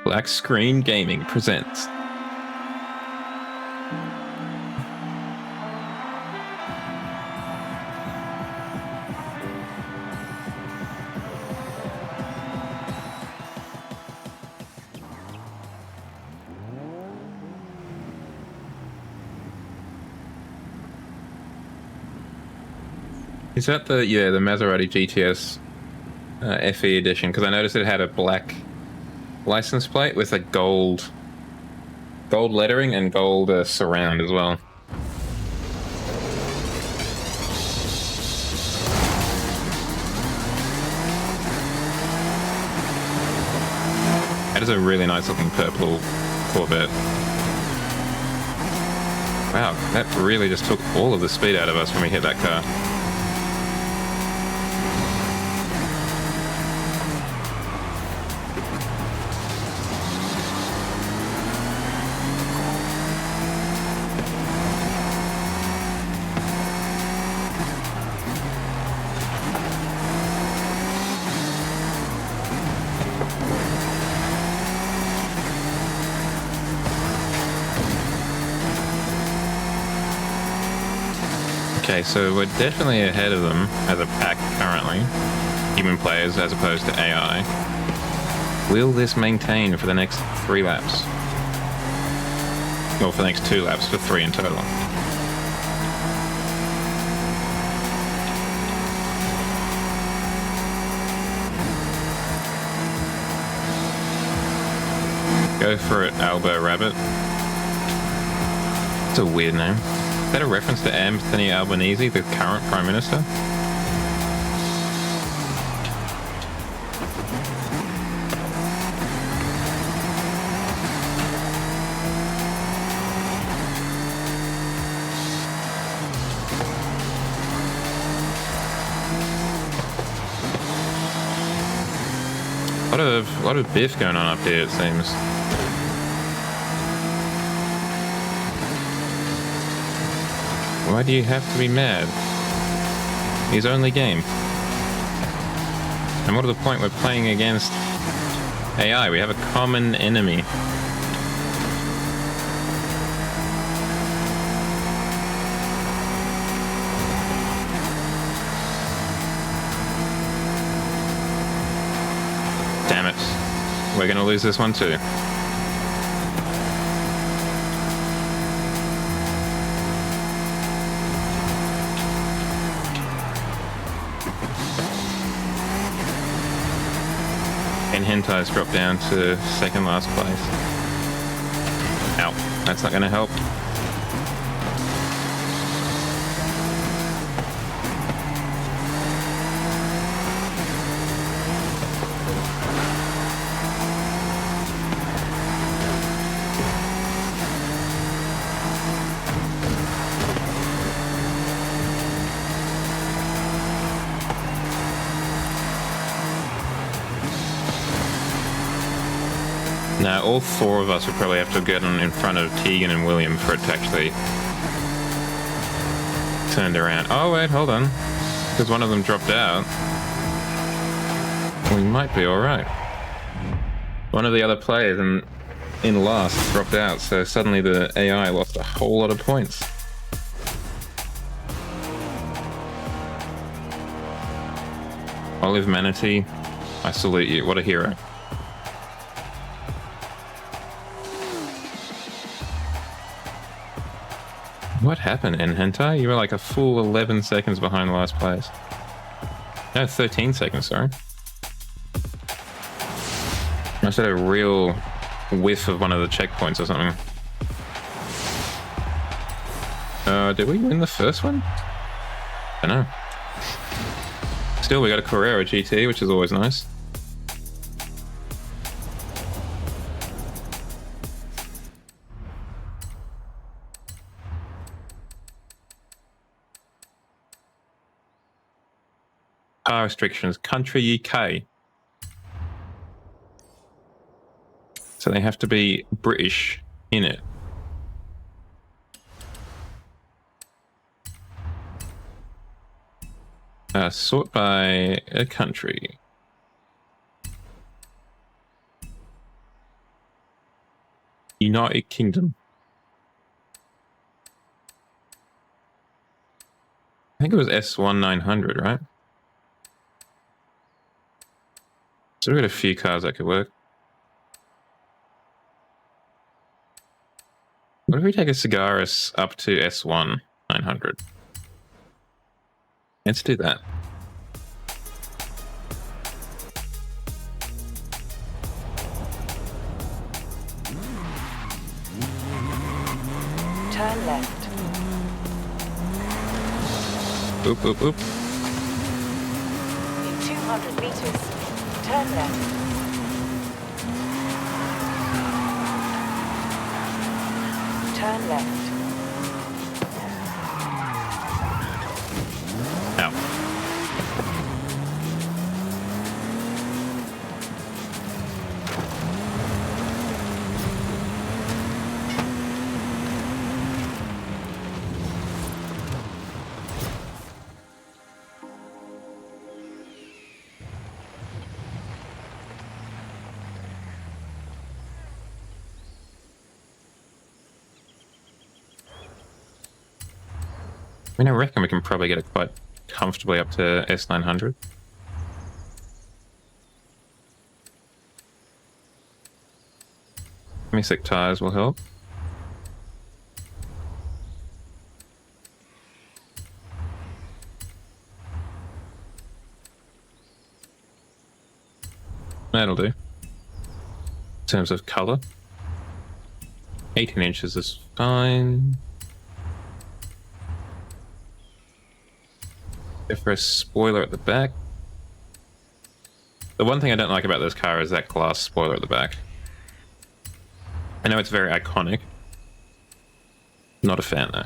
Black Screen Gaming presents. Is that the Maserati GTS FE edition? Because I noticed it had a black license plate with a gold lettering and gold surround as well. That is a really nice looking purple Corvette. Wow, that really just took all of the speed out of us when we hit that car. Okay, so we're definitely ahead of them as a pack currently, human players as opposed to AI. Will this maintain for the next 3 laps? Or for the next 2 laps, for 3 in total. Go for it, Albo Rabbit. It's a weird name. Is that a reference to Anthony Albanese, the current Prime Minister? A lot of biff going on up here, it seems. Why do you have to be mad? His only game. And what are the point we're playing against AI? We have a common enemy. Damn it. We're gonna lose this one too. And Hentai's dropped down to second last place. Ow, that's not going to help. Now, all four of us would probably have to get in front of Tegan and William for it to actually turned around. Oh, wait, hold on. Because one of them dropped out. We might be alright. One of the other players in last dropped out, so suddenly the AI lost a whole lot of points. Olive Manatee, I salute you. What a hero. What happened, Hentai? You were like a full 11 seconds behind last place. No, 13 seconds, sorry. Must have had a real whiff of one of the checkpoints or something. Did we win the first one? I don't know. Still, we got a Carrera GT, which is always nice. Car restrictions, country UK. So they have to be British in it. Sort by a country. United Kingdom. I think it was S1900, right? So we got a few cars that could work. What if we take a Cigaris up to S1 900? Let's do that. Turn left. Oop, oop, oop. In 200 meters, turn left. Turn left. Now. I mean, I reckon we can probably get it quite comfortably up to S900. Semi-slick tires will help. That'll do. In terms of colour, 18 inches is fine. Go for a spoiler at the back. The one thing I don't like about this car is that glass spoiler at the back. I know it's very iconic. Not a fan though.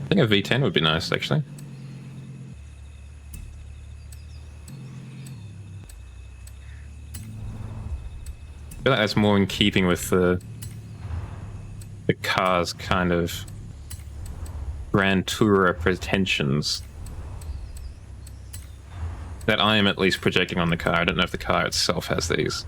I think a V10 would be nice, actually. I feel like that's more in keeping with the car's kind of Grand Tourer pretensions that I am at least projecting on the car. I don't know if the car itself has these.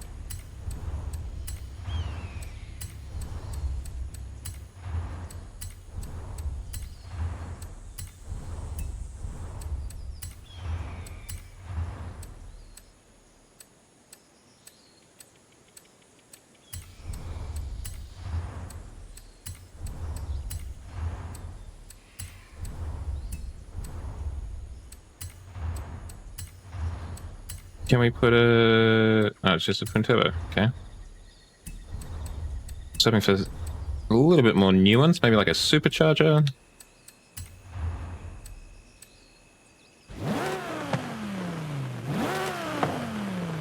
Can we put a... Oh, it's just a twin turbo. Okay. Just hoping for a little bit more nuanced, maybe like a supercharger.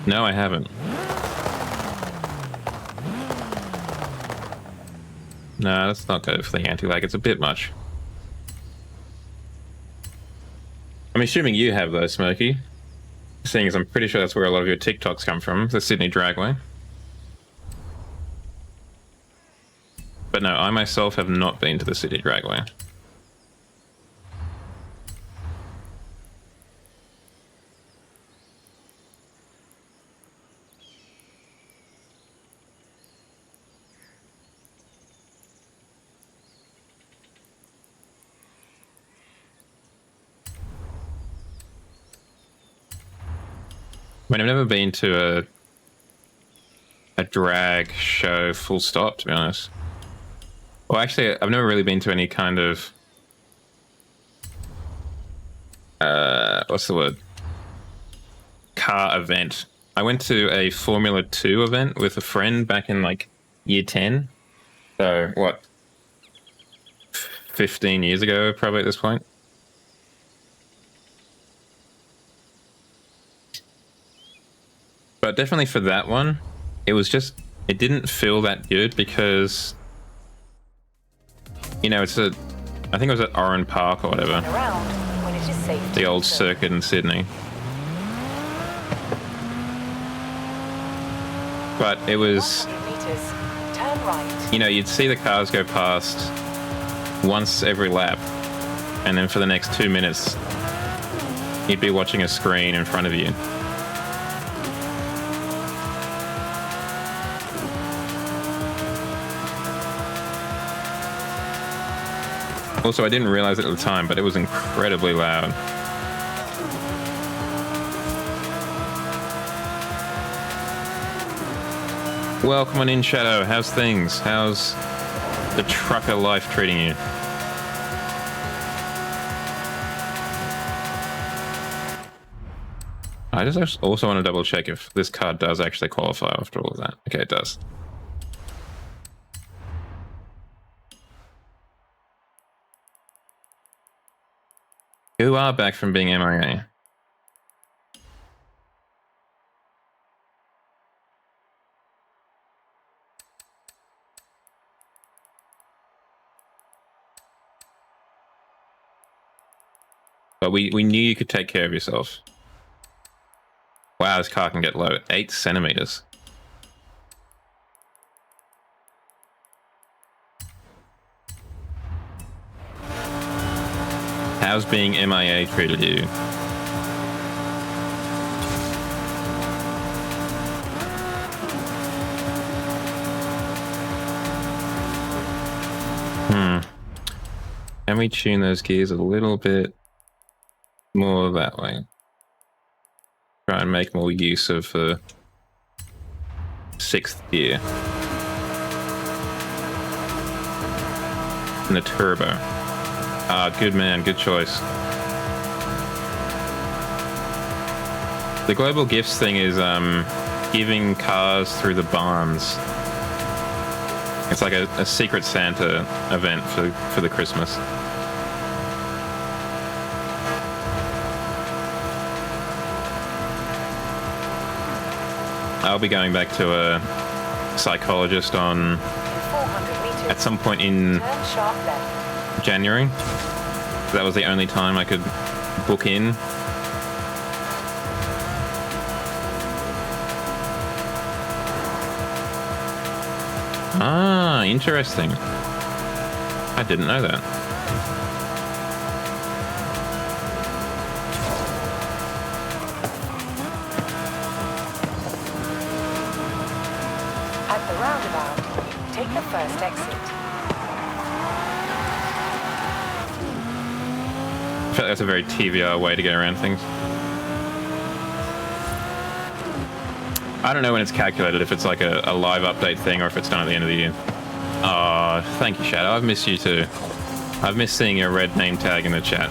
No, I haven't. No, let's not go for the anti-lag. It's a bit much. I'm assuming you have though, Smokey. Seeing as I'm pretty sure that's where a lot of your TikToks come from, the Sydney Dragway. But no, I myself have not been to the Sydney Dragway. I mean, I've never been to a drag show full stop, to be honest. Well, actually, I've never really been to any kind of what's the word? Car event. I went to a Formula 2 event with a friend back in like year 10. So what? 15 years ago, probably at this point. But definitely for that one, it was just, it didn't feel that good because, you know, it's a, I think it was at Oran Park or whatever. When it is safe the old circuit in Sydney. But it was, meters, turn right. you know, you'd see the cars go past once every lap, and then for the next 2 minutes, you'd be watching a screen in front of you. Also, I didn't realize it at the time, but it was incredibly loud. Welcome on in, Shadow. How's things? How's the trucker life treating you? I just also want to double check if this car does actually qualify after all of that. Okay, it does. Who are back from being MIA? But we knew you could take care of yourself. Wow, this car can get low. 8 centimeters. How's being MIA treated you? Can we tune those gears a little bit more that way? Try and make more use of the 6th gear. And the turbo. Ah, good man, good choice. The global gifts thing is giving cars through the barns. It's like a Secret Santa event for the Christmas. I'll be going back to a psychologist on at some point in January. That was the only time I could book in. Ah, interesting. I didn't know that. At the roundabout, take the first exit. I feel like that's a very TVR way to get around things. I don't know when it's calculated, if it's like a live update thing or if it's done at the end of the year. Oh, thank you, Shadow. I've missed you too. I've missed seeing your red name tag in the chat.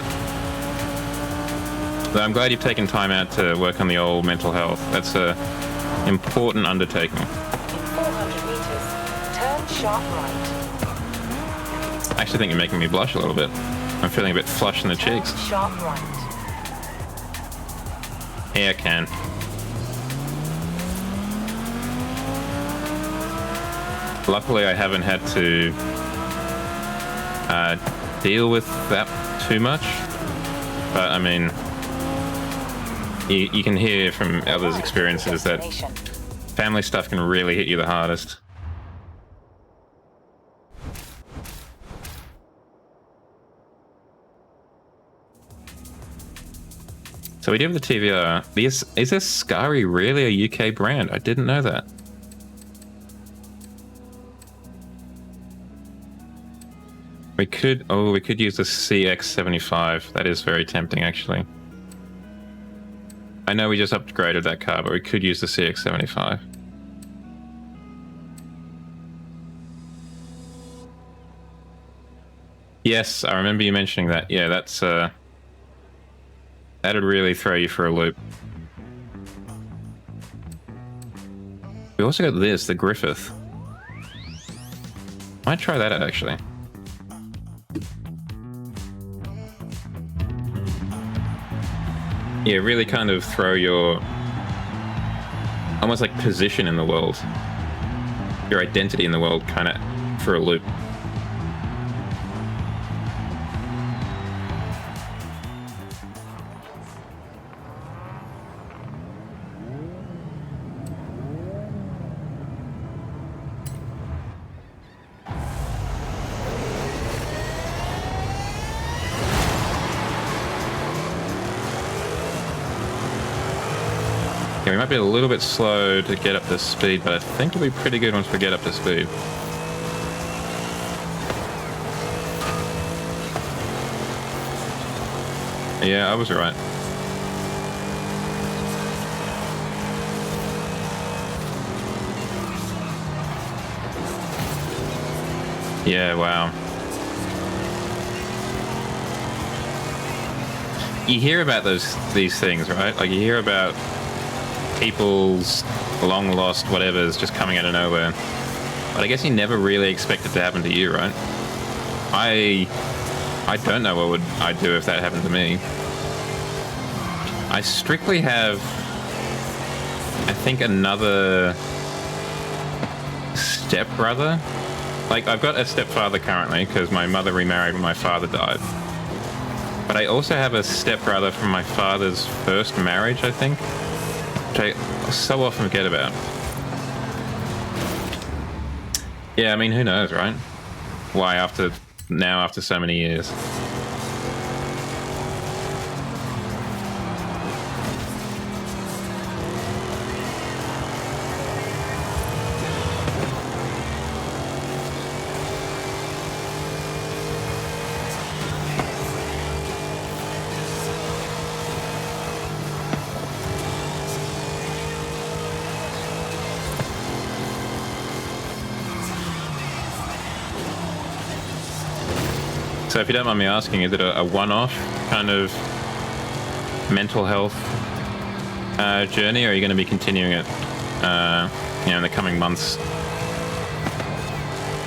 But I'm glad you've taken time out to work on the old mental health. That's a important undertaking. In 400 meters, turn sharp right. I actually think you're making me blush a little bit. I'm feeling a bit flush in the cheeks. Sharp right. Yeah, I can. Luckily, I haven't had to deal with that too much. But, I mean, you can hear from others' experiences that family stuff can really hit you the hardest. So we do have the TVR. Is this Scary really a UK brand? I didn't know that. We could use the CX-75. That is very tempting, actually. I know we just upgraded that car, but we could use the CX-75. Yes, I remember you mentioning that. Yeah, that's that'd really throw you for a loop. We also got this, the Griffith. Might try that out, actually. Yeah, really kind of throw your almost like position in the world, your identity in the world kind of for a loop. Yeah, we might be a little bit slow to get up to speed, but I think we'll be pretty good once we get up to speed. Yeah, I was right. Yeah, wow. You hear about these things, right? Like you hear about people's long lost whatever's just coming out of nowhere. But I guess you never really expect it to happen to you, right? I don't know what would I do if that happened to me. I strictly have, I think, another stepbrother. Like, I've got a stepfather currently because my mother remarried when my father died. But I also have a stepbrother from my father's first marriage, I think, which I so often forget about. Yeah, I mean, who knows, right? Why after so many years? So if you don't mind me asking, is it a one-off kind of mental health journey, or are you going to be continuing it in the coming months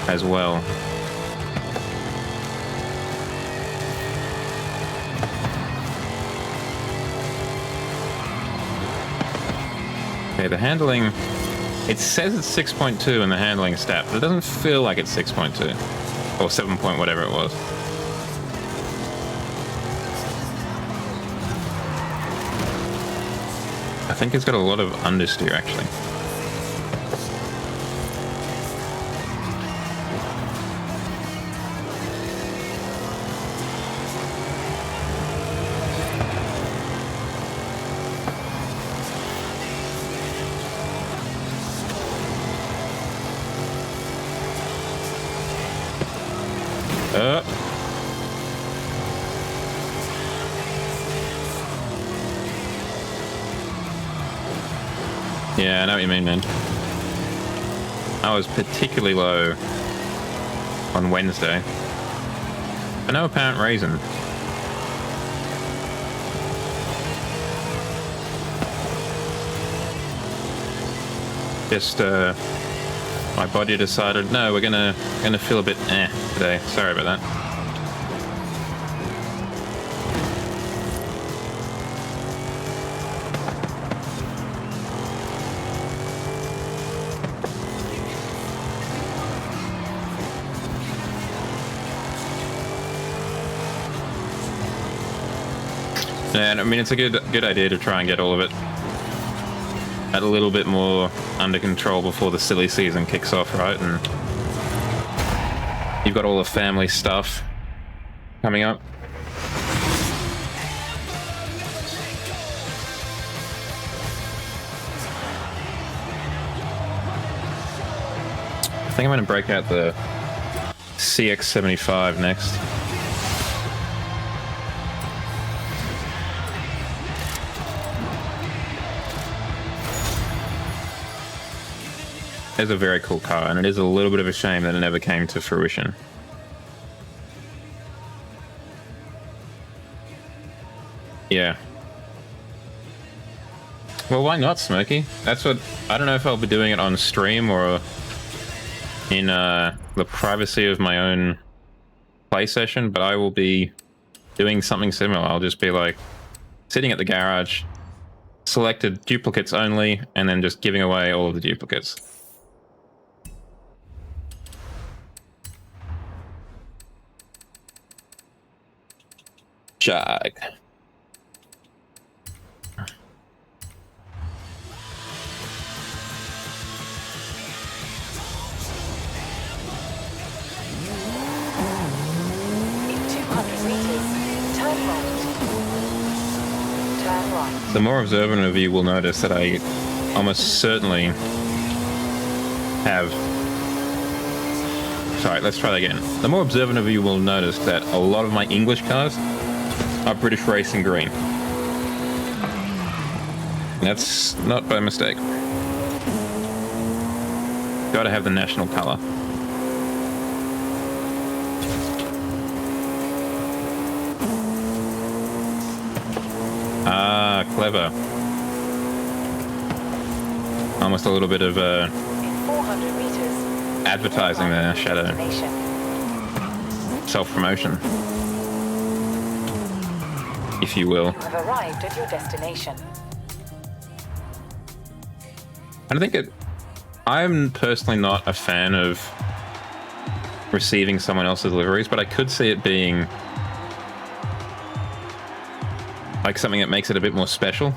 as well? Okay, the handling, it says it's 6.2 in the handling stat, but it doesn't feel like it's 6.2 or 7 point whatever it was. I think it's got a lot of understeer, actually. Yeah, I know what you mean, man. I was particularly low on Wednesday. For no apparent reason. Just My body decided, no, we're gonna feel a bit today. Sorry about that. Yeah, and I mean, it's a good idea to try and get all of it a little bit more under control before the silly season kicks off, right? And you've got all the family stuff coming up. I think I'm going to break out the CX-75 next. It's a very cool car, and it is a little bit of a shame that it never came to fruition. Yeah. Well, why not, Smokey? That's what... I don't know if I'll be doing it on stream or in the privacy of my own play session, but I will be doing something similar. I'll just be like sitting at the garage, selected duplicates only, and then just giving away all of the duplicates. Jag. The more observant of you will notice that I almost certainly have... Sorry, let's try that again. The more observant of you will notice that a lot of my English cars are British Racing Green. That's not by mistake. Gotta have the national colour. Ah, clever. Almost a little bit of 400 meters. Advertising there, Shadow. Self-promotion, if you will. You have arrived at your destination. I think I'm personally not a fan of receiving someone else's deliveries, but I could see it being like something that makes it a bit more special.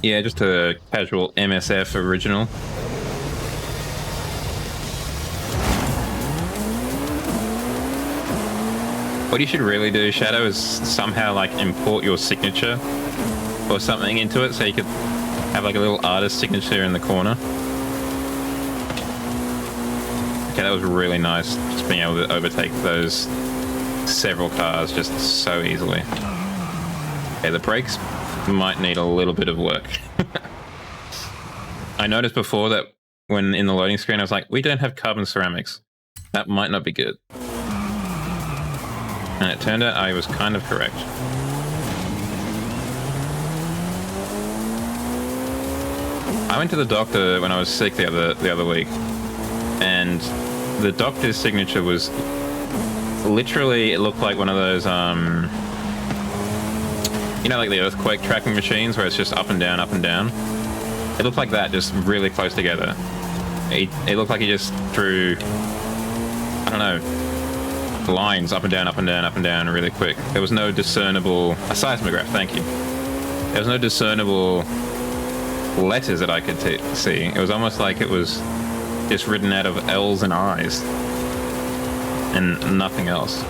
Yeah, just a casual MSF original. What you should really do, Shadow, is somehow like import your signature or something into it so you could have like a little artist signature in the corner. Okay, that was really nice, just being able to overtake those several cars just so easily. Okay, the brakes might need a little bit of work. I noticed before that when in the loading screen I was like, we don't have carbon ceramics. That might not be good. And it turned out I was kind of correct. I went to the doctor when I was sick the other week, and the doctor's signature was literally, it looked like one of those you know, like the earthquake tracking machines where it's just up and down, up and down. It looked like that, just really close together. It looked like he just drew, I don't know, lines up and down, up and down, up and down really quick. There was no discernible... A seismograph, thank you. There was no discernible letters that I could see. It was almost like it was just written out of L's and I's. And nothing else.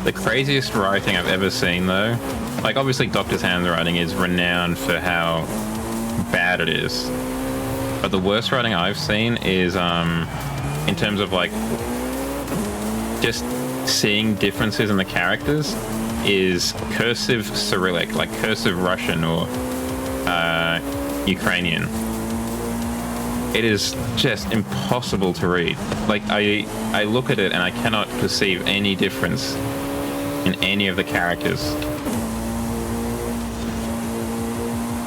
The craziest writing I've ever seen, though, like obviously Doctor's handwriting is renowned for how bad it is, but the worst writing I've seen is in terms of like just seeing differences in the characters. is cursive Cyrillic, like cursive Russian or Ukrainian. It is just impossible to read. Like, I look at it and I cannot perceive any difference in any of the characters.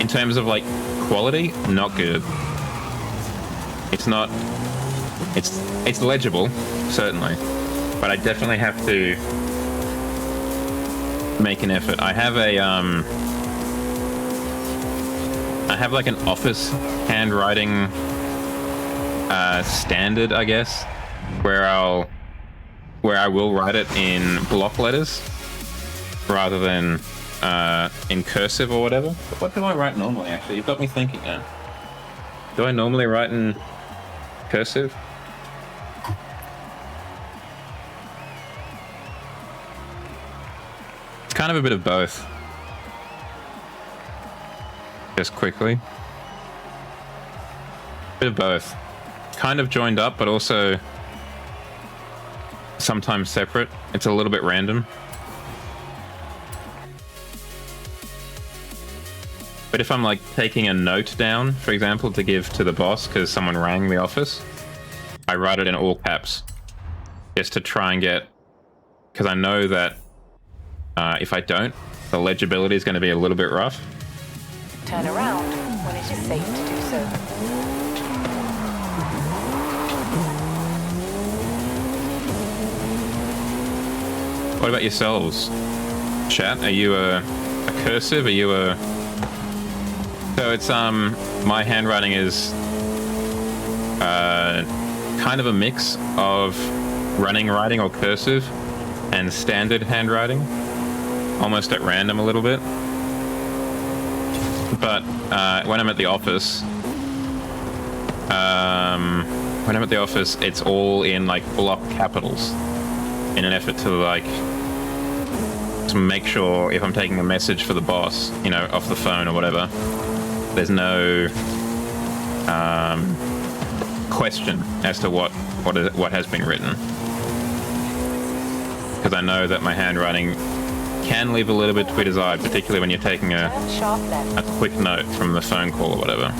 In terms of, like, quality, not good. It's not... It's legible, certainly. But I definitely have to make an effort. I have a, I have, like, an office handwriting standard, I guess, where I will write it in block letters rather than in cursive or whatever. But what do I write normally, actually? You've got me thinking now. Do I normally write in cursive? It's kind of a bit of both. Just quickly. Bit of both. Kind of joined up, but also sometimes separate. It's a little bit random. But if I'm like taking a note down, for example, to give to the boss because someone rang the office, I write it in all caps just to try and get, because I know that if I don't, the legibility is going to be a little bit rough. Turn around when it is safe to do so. What about yourselves? Chat, are you a cursive? Are you a... So it's, my handwriting is kind of a mix of running writing or cursive and standard handwriting, almost at random a little bit. But when I'm at the office, it's all in like block capitals in an effort to like to make sure if I'm taking a message for the boss, you know, off the phone or whatever, there's no question as to what has been written, because I know that my handwriting can leave a little bit to be desired, particularly when you're taking a quick note from the phone call or whatever.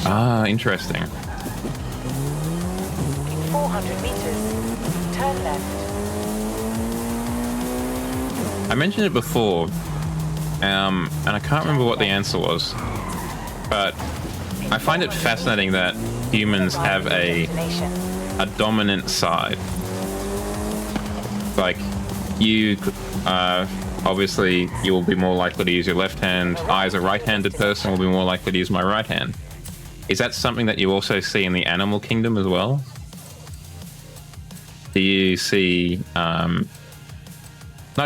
Ah, interesting. 400 meters. Turn left. I mentioned it before, and I can't remember what the answer was, but I find it fascinating that humans have a dominant side. Like, you obviously you will be more likely to use your left hand. I, as a right-handed person, will be more likely to use my right hand. Is that something that you also see in the animal kingdom as well? Do you see, not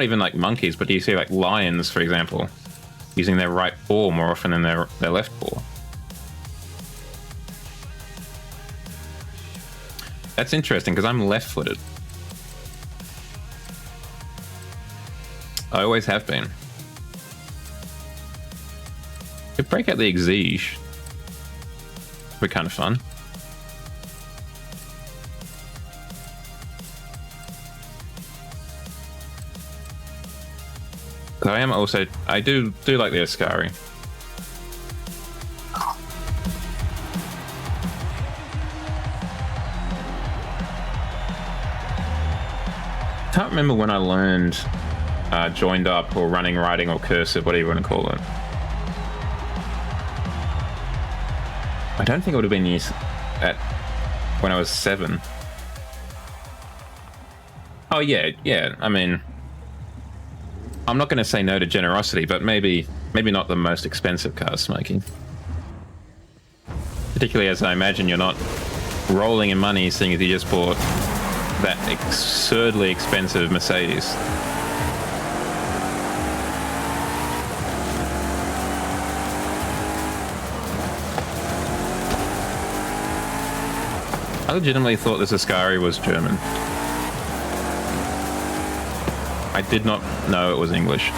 even like monkeys, but do you see like lions, for example, using their right paw more often than their left paw? That's interesting, because I'm left-footed. I always have been. Could break out the exige. Be kind of fun. But I am also, I do like the Ascari. Can't remember when I learned joined up or running, writing, or cursive, whatever you want to call it. I don't think it would have been when I was 7. Oh yeah. I mean, I'm not going to say no to generosity, but maybe not the most expensive car smoking. Particularly as I imagine you're not rolling in money, seeing as you just bought that absurdly expensive Mercedes. I legitimately thought this Ascari was German. I did not know it was English.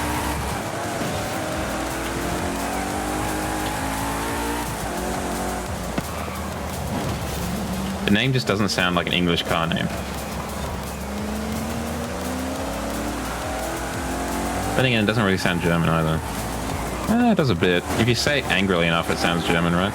The name just doesn't sound like an English car name. Then again, it doesn't really sound German either. It does a bit. If you say it angrily enough, it sounds German, right?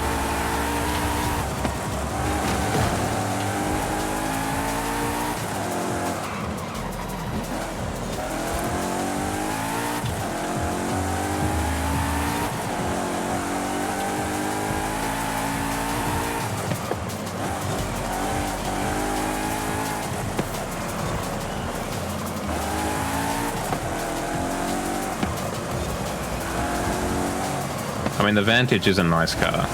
I mean, the Vantage is a nice car.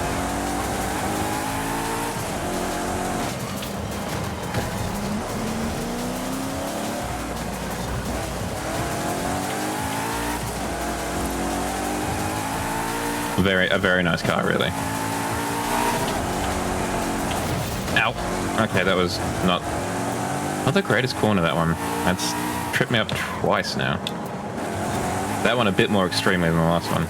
A very nice car, really. Ow. Okay, that was not the greatest corner, that one. That's tripped me up twice now. That one a bit more extremely than the last one.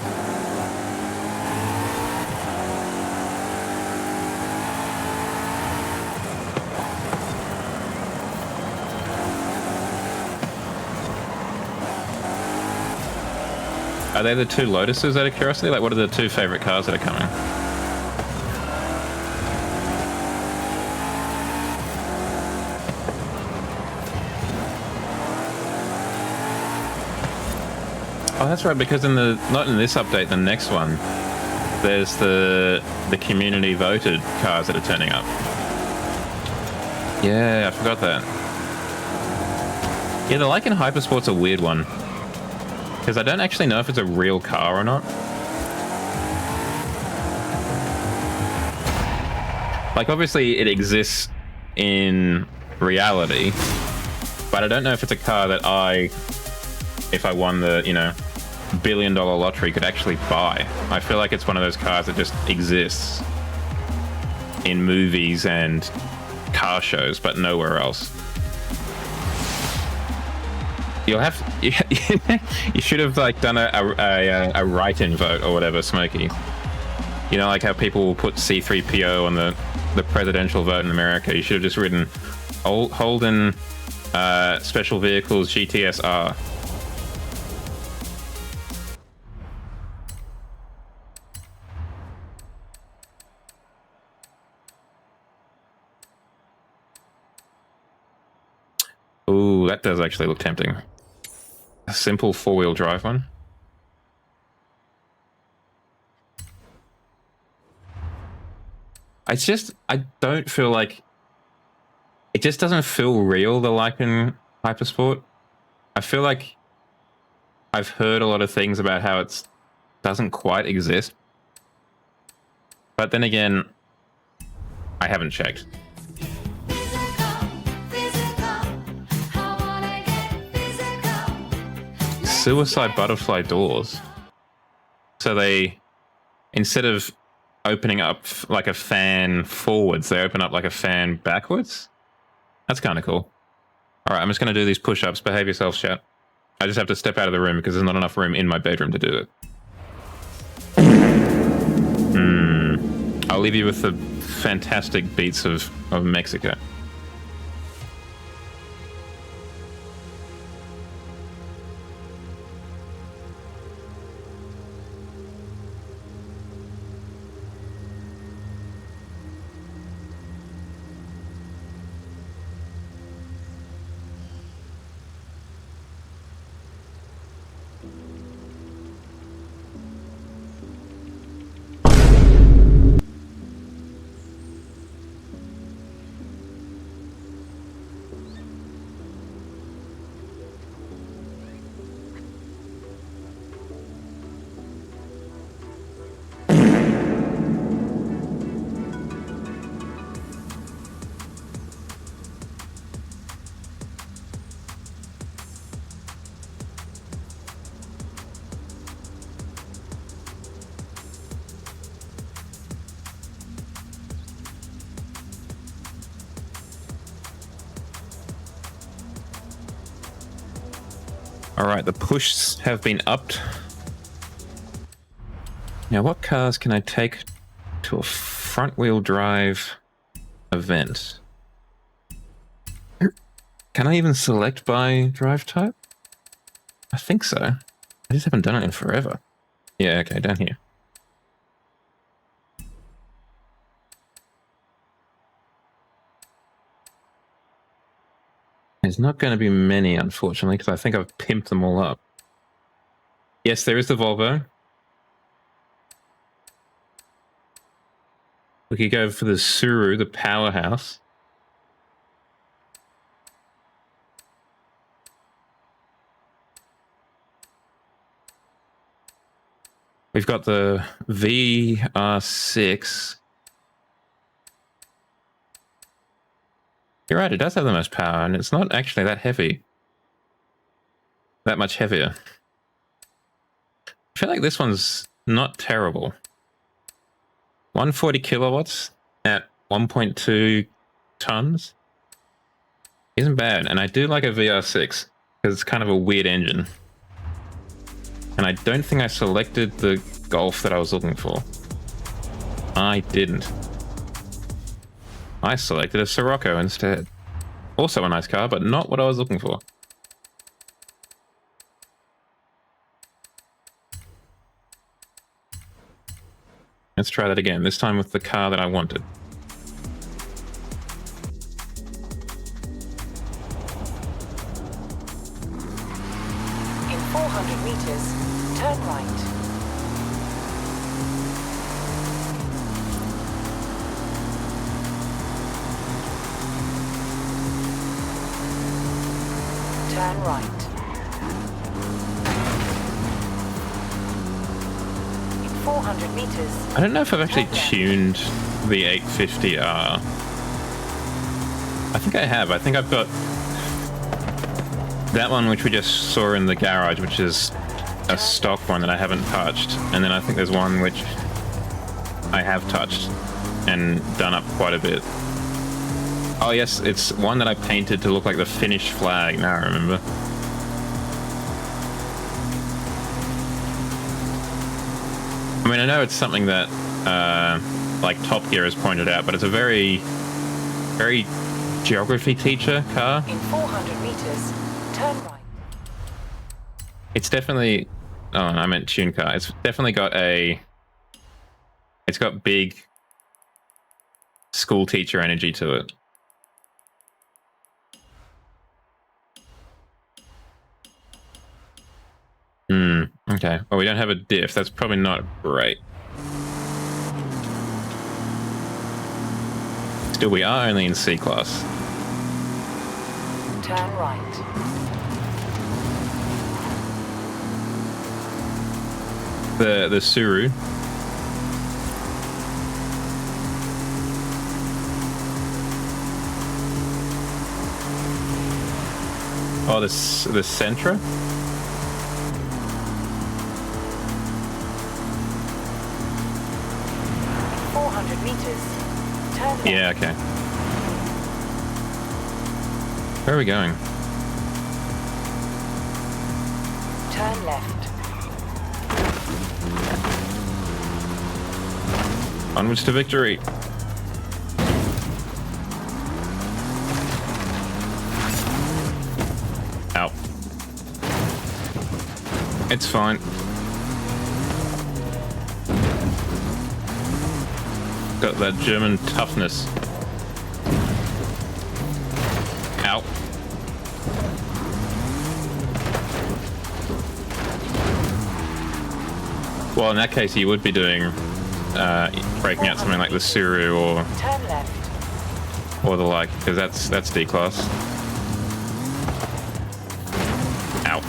Are they the two Lotuses out of curiosity? Like, what are the two favorite cars that are coming? Oh, that's right, because not in this update, the next one, there's the community voted cars that are turning up. Yeah, I forgot that. Yeah, the Lycan Hypersport's a weird one. Because I don't actually know if it's a real car or not. Like, obviously it exists in reality, but I don't know if it's a car that if I won the, $1 billion lottery, could actually buy. I feel like it's one of those cars that just exists in movies and car shows, but nowhere else. You'll have you should have like done a write-in vote or whatever, Smokey. You know, like how people will put C-3PO on the presidential vote in America. You should have just written Holden Special Vehicles GTSR. Ooh, that does actually look tempting. A simple four-wheel drive one. It's just, I don't feel like... It just doesn't feel real, the Lycan Hypersport. I feel like I've heard a lot of things about how it doesn't quite exist. But then again, I haven't checked. Suicide butterfly doors. So they, instead of opening up like a fan forwards, they open up like a fan backwards. That's kind of cool. All right, I'm just going to do these push-ups. Behave yourself, chat. I just have to step out of the room because there's not enough room in my bedroom to do it. I'll leave you with the fantastic beats of Mexico. All right, the pushs have been upped. Now, what cars can I take to a front-wheel drive event? Can I even select by drive type? I think so. I just haven't done it in forever. Yeah, okay, down here. There's not going to be many, unfortunately, because I think I've pimped them all up. Yes, there is the Volvo. We could go for the Suru, the powerhouse. We've got the VR6. You're right, it does have the most power, and it's not actually that heavy. That much heavier. I feel like this one's not terrible. 140 kilowatts at 1.2 tons isn't bad, and I do like a VR6 because it's kind of a weird engine. And I don't think I selected the Golf that I was looking for. I didn't. I selected a Sirocco instead. Also a nice car, but not what I was looking for. Let's try that again, this time with the car that I wanted. In 400 meters, turn right. Turn right. In 400 meters. I don't know if I've actually tuned the 850R. I think I have. I think I've got that one which we just saw in the garage, which is a stock one that I haven't touched. And then I think there's one which I have touched and done up quite a bit. Oh yes, it's one that I painted to look like the Finnish flag. Now I remember. I mean, I know it's something that like Top Gear has pointed out, but it's a very geography teacher car. In 400 meters, turn right. It's definitely... Oh, I meant tune car. It's definitely got a... It's got big school teacher energy to it. Okay. Well, we don't have a diff. That's probably not great. Still, we are only in C-Class. Turn right. The Suru. Oh, the Sentra? 400 meters, turn left. Yeah, okay. Where are we going? Turn left. Onwards to victory. Ow. It's fine. Got that German toughness. Ow. Well, in that case, you would be doing breaking out something like the Suru or Turn left. the like, because that's D-Class. Ow.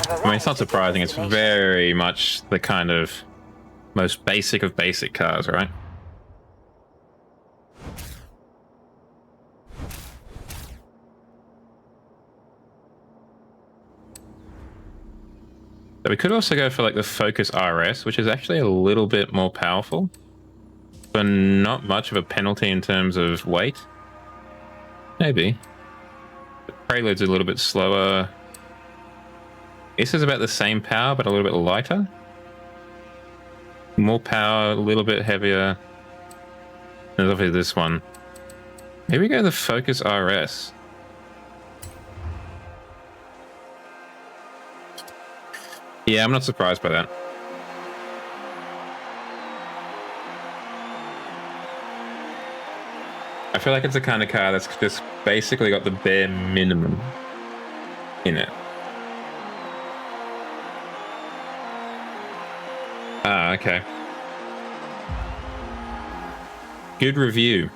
I mean, it's not surprising. It's very much the kind of most basic of basic cars, right? So we could also go for like the Focus RS, which is actually a little bit more powerful, but not much of a penalty in terms of weight. Maybe. The Prelude's a little bit slower. This is about the same power, but a little bit lighter. More power, a little bit heavier. There's obviously this one. Maybe we go the Focus RS. Yeah, I'm not surprised by that. I feel like it's the kind of car that's just basically got the bare minimum in it. Ah, okay. Good review.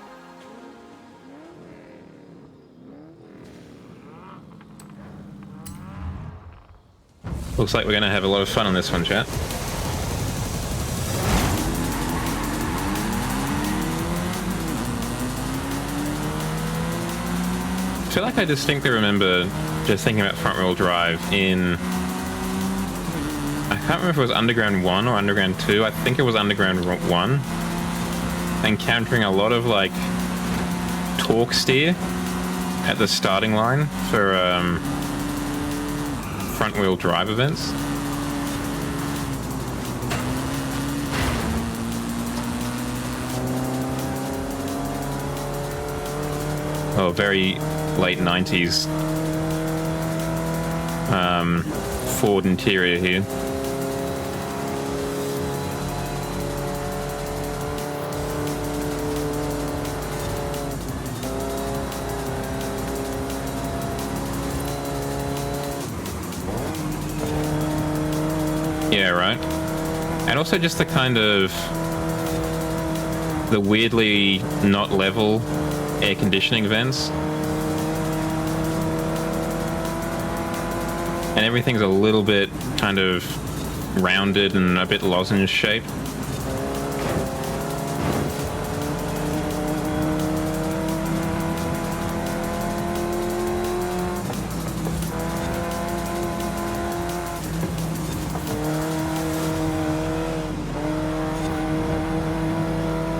Looks like we're going to have a lot of fun on this one, chat. I feel like I distinctly remember just thinking about front-wheel drive in... I can't remember if it was Underground 1 or Underground 2. I think it was Underground 1. Encountering a lot of, like, torque steer at the starting line for front-wheel drive events. Oh, very late 90s Ford interior here. Yeah, right. And also just the kind of the weirdly not level air conditioning vents. And everything's a little bit kind of rounded and a bit lozenge shaped.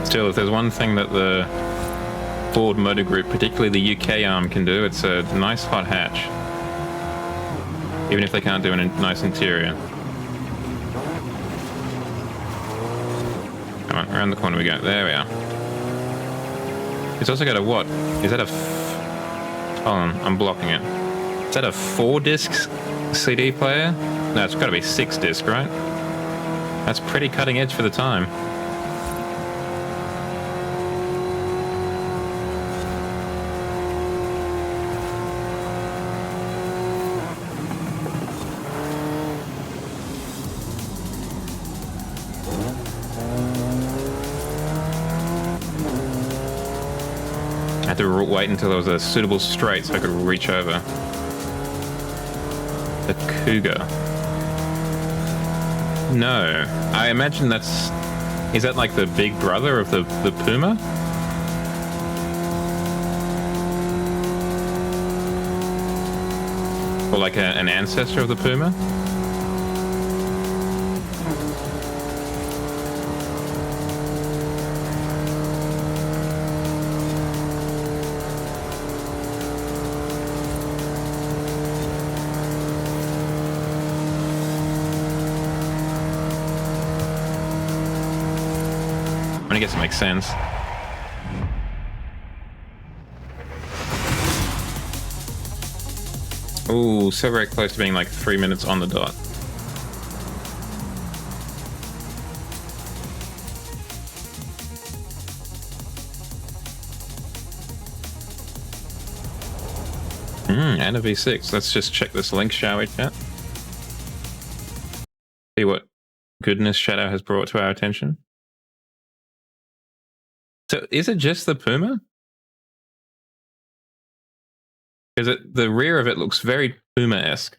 Still, if there's one thing that the Ford Motor Group, particularly the UK arm, can do, it's a nice hot hatch. Even if they can't do a nice interior. Come on, around the corner we go. There we are. It's also got a what? Is that a... Hold on, I'm blocking it. Is that a 4-disc CD player? No, it's got to be 6-disc, right? That's pretty cutting edge for the time. I had to wait until there was a suitable straight so I could reach over. The Cougar. No. I imagine that's... Is that like the big brother of the Puma? Or like an ancestor of the Puma? I guess it makes sense. Ooh, so very close to being like 3 minutes on the dot. And a V6. Let's just check this link, shall we, chat? See what goodness Shadow has brought to our attention. So is it just the Puma? Because the rear of it looks very Puma-esque.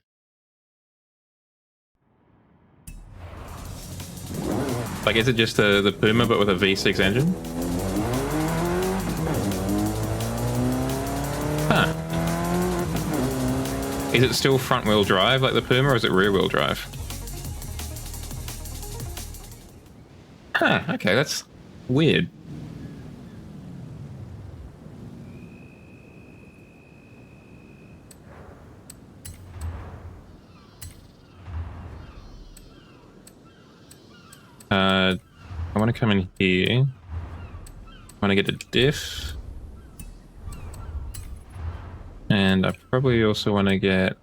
Like, is it just the Puma but with a V6 engine? Huh. Is it still front-wheel drive like the Puma, or is it rear-wheel drive? Huh, okay, that's weird. I want to come in here. I want to get a diff. And I probably also want to get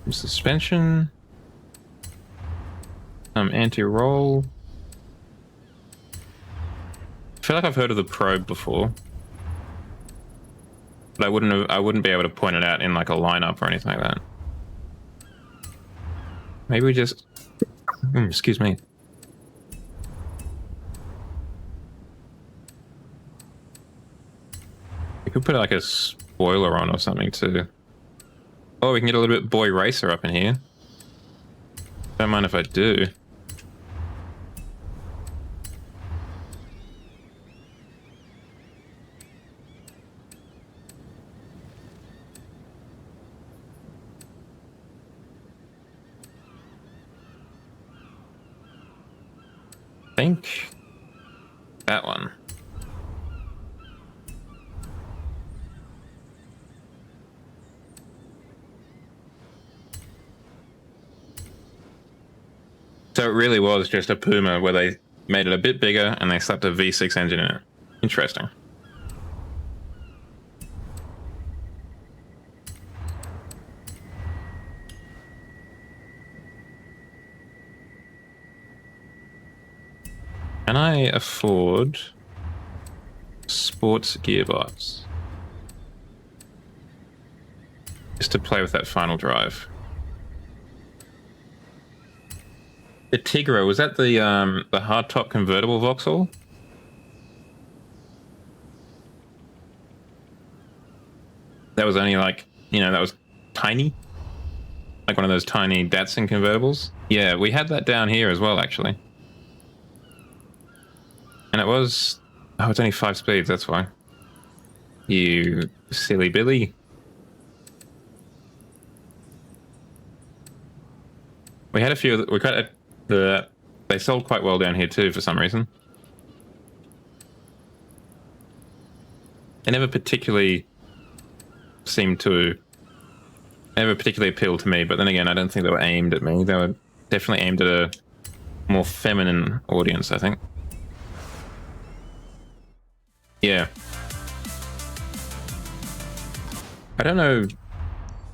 some suspension. Some anti-roll. I feel like I've heard of the probe before. But I wouldn't be able to point it out in like a lineup or anything like that. Maybe we just excuse me. We could put like a spoiler on or something too. Oh, we can get a little bit boy racer up in here. Don't mind if I do. I think that one. So it really was just a Puma where they made it a bit bigger and they slapped a V6 engine in it. Interesting. Can I afford sports gearbox? Just to play with that final drive. The Tigra, was that the hardtop convertible Vauxhall? That was only like, you know, that was tiny. Like one of those tiny Datsun convertibles. Yeah, we had that down here as well, actually. And it was... Oh, it's only 5 speeds, that's why. You silly Billy. We had a few... We got they sold quite well down here too, for some reason. They never particularly seemed to... Never particularly appealed to me, but then again, I don't think they were aimed at me. They were definitely aimed at a more feminine audience, I think. Yeah. I don't know.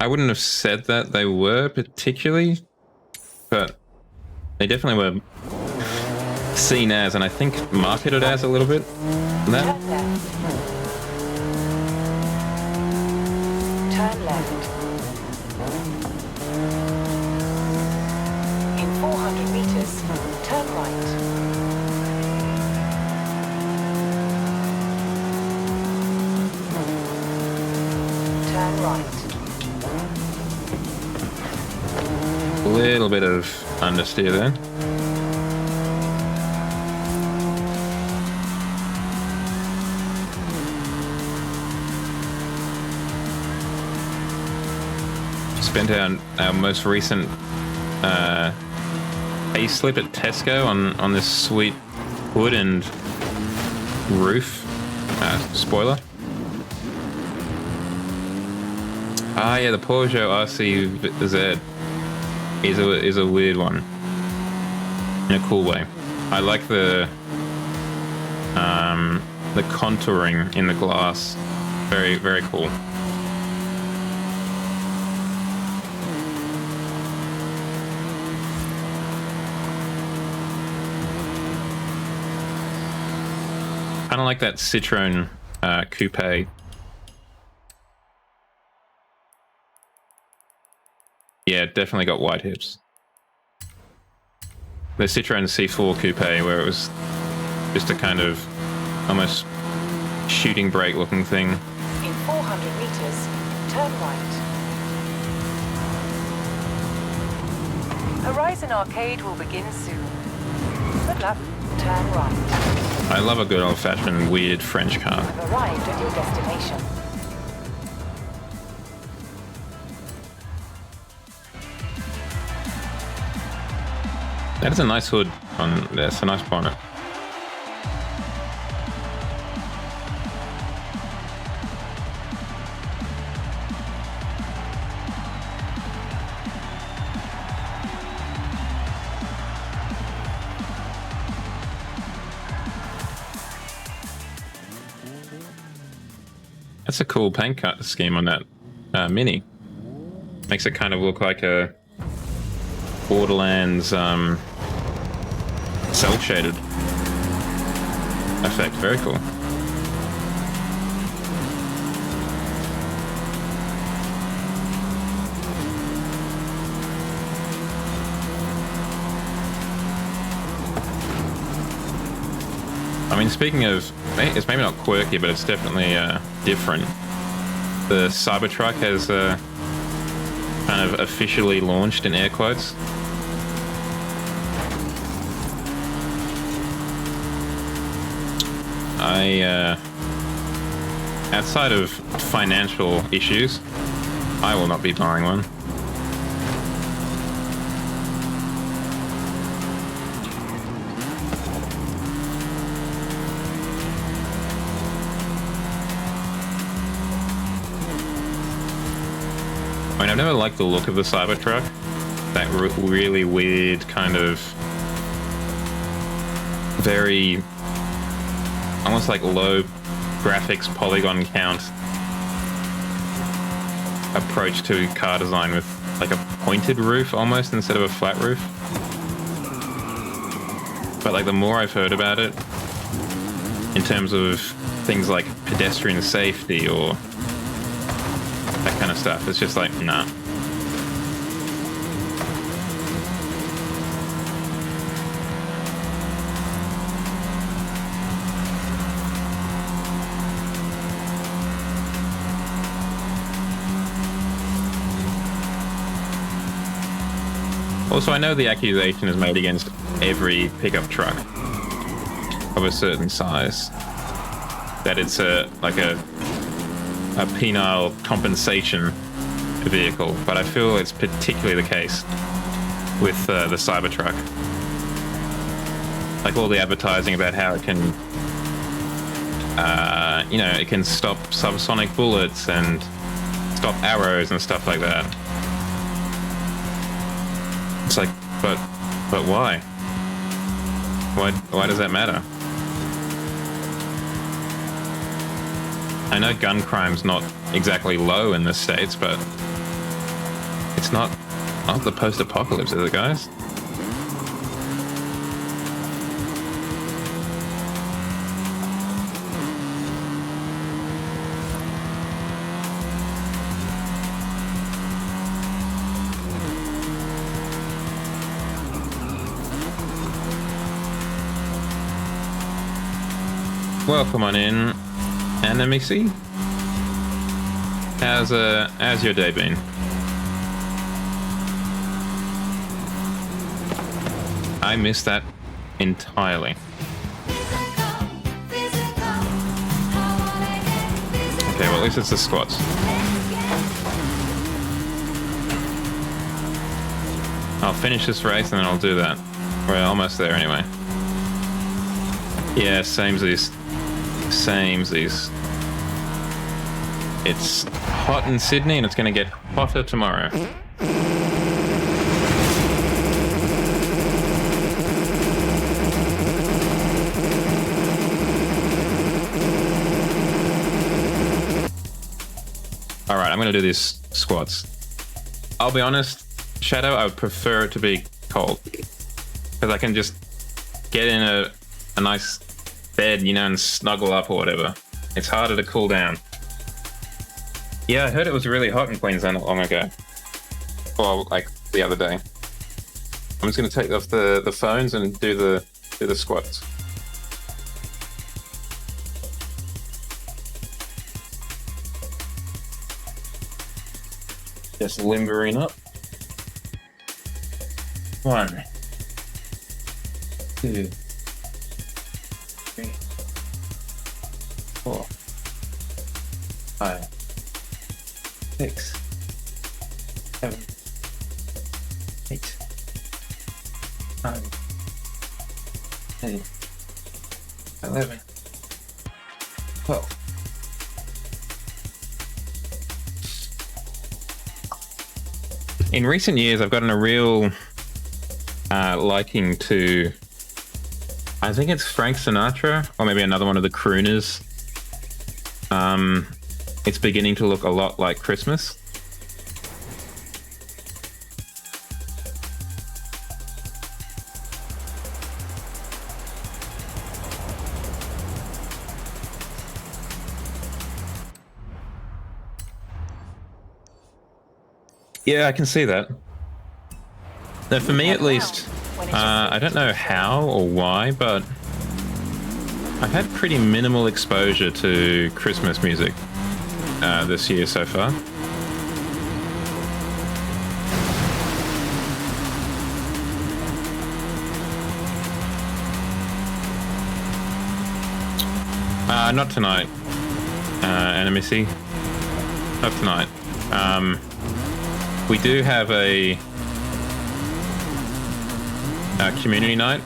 I wouldn't have said that they were particularly, but they definitely were seen as, and I think marketed as a little bit. That. Turn left. In 400 meters, turn right. Turn right. A little bit of understeer there. Spent our most recent payslip at Tesco on this sweet hood and roof spoiler. Ah, yeah, the Peugeot RCZ is a weird one in a cool way. I like the contouring in the glass. Very, very cool. Kind of like that Citroen coupe. Yeah, definitely got wide hips. The Citroen C4 coupe, where it was just a kind of almost shooting brake looking thing. In 400 meters, turn right. Horizon Arcade will begin soon. Good luck. Turn right. I love a good old-fashioned weird French car. You've arrived at your destination. That is a nice hood on there. It's a nice bonnet. That's a cool paint cut scheme on that Mini. Makes it kind of look like a Borderlands cel-shaded effect. Very cool. I mean, speaking of, it's maybe not quirky, but it's definitely different. The Cybertruck has kind of officially launched, in air quotes. Outside of financial issues, I will not be buying one. I mean, I've never liked the look of the Cybertruck. That really weird kind of very almost like low graphics polygon count approach to car design with like a pointed roof almost instead of a flat roof. But like the more I've heard about it in terms of things like pedestrian safety or that kind of stuff, it's just like, nah. Also, I know the accusation is made against every pickup truck of a certain size that it's a penile compensation vehicle, but I feel it's particularly the case with the Cybertruck. Like all the advertising about how it can, it can stop subsonic bullets and stop arrows and stuff like that. It's like, but why? Why does that matter? I know gun crime's not exactly low in the States, but it's not the post-apocalypse, is it, guys? Welcome on in, Anamisi. How's your day been? I missed that entirely. Okay, well at least it's the squats. I'll finish this race and then I'll do that. We're almost there anyway. Yeah, samesies. Samesies. It's hot in Sydney and it's going to get hotter tomorrow. Alright, I'm going to do these squats. I'll be honest, Shadow, I would prefer it to be cold. Because I can just get in a nice bed, and snuggle up or whatever. It's harder to cool down. Yeah, I heard it was really hot in Queensland not long ago. Or like the other day. I'm just going to take off the phones and do the squats. Just limbering up. 1, 2, 3, 4, 5, 6, 7, 8, 9, 10, 11, 12. In recent years, I've gotten a real liking to, I think it's Frank Sinatra, or maybe another one of the crooners. it's beginning to look a lot like Christmas. Yeah, I can see that. Now, for me at least, I don't know how or why, but I've had pretty minimal exposure to Christmas music this year so far. Not tonight, Animacy. Not tonight. We do have a community night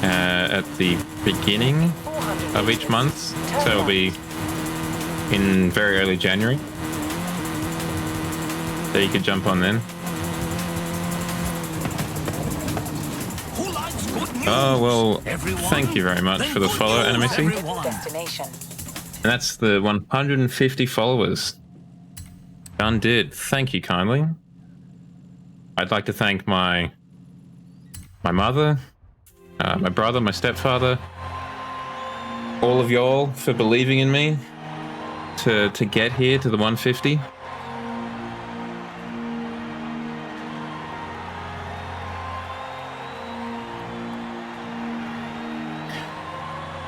at the beginning of each month, so it'll be in very early January. So you could jump on then. Oh, well, thank you very much for the follow, Animacy. And that's the 150 followers. Done did. Thank you kindly. I'd like to thank my mother, my brother, my stepfather, all of y'all for believing in me to get here to the 150.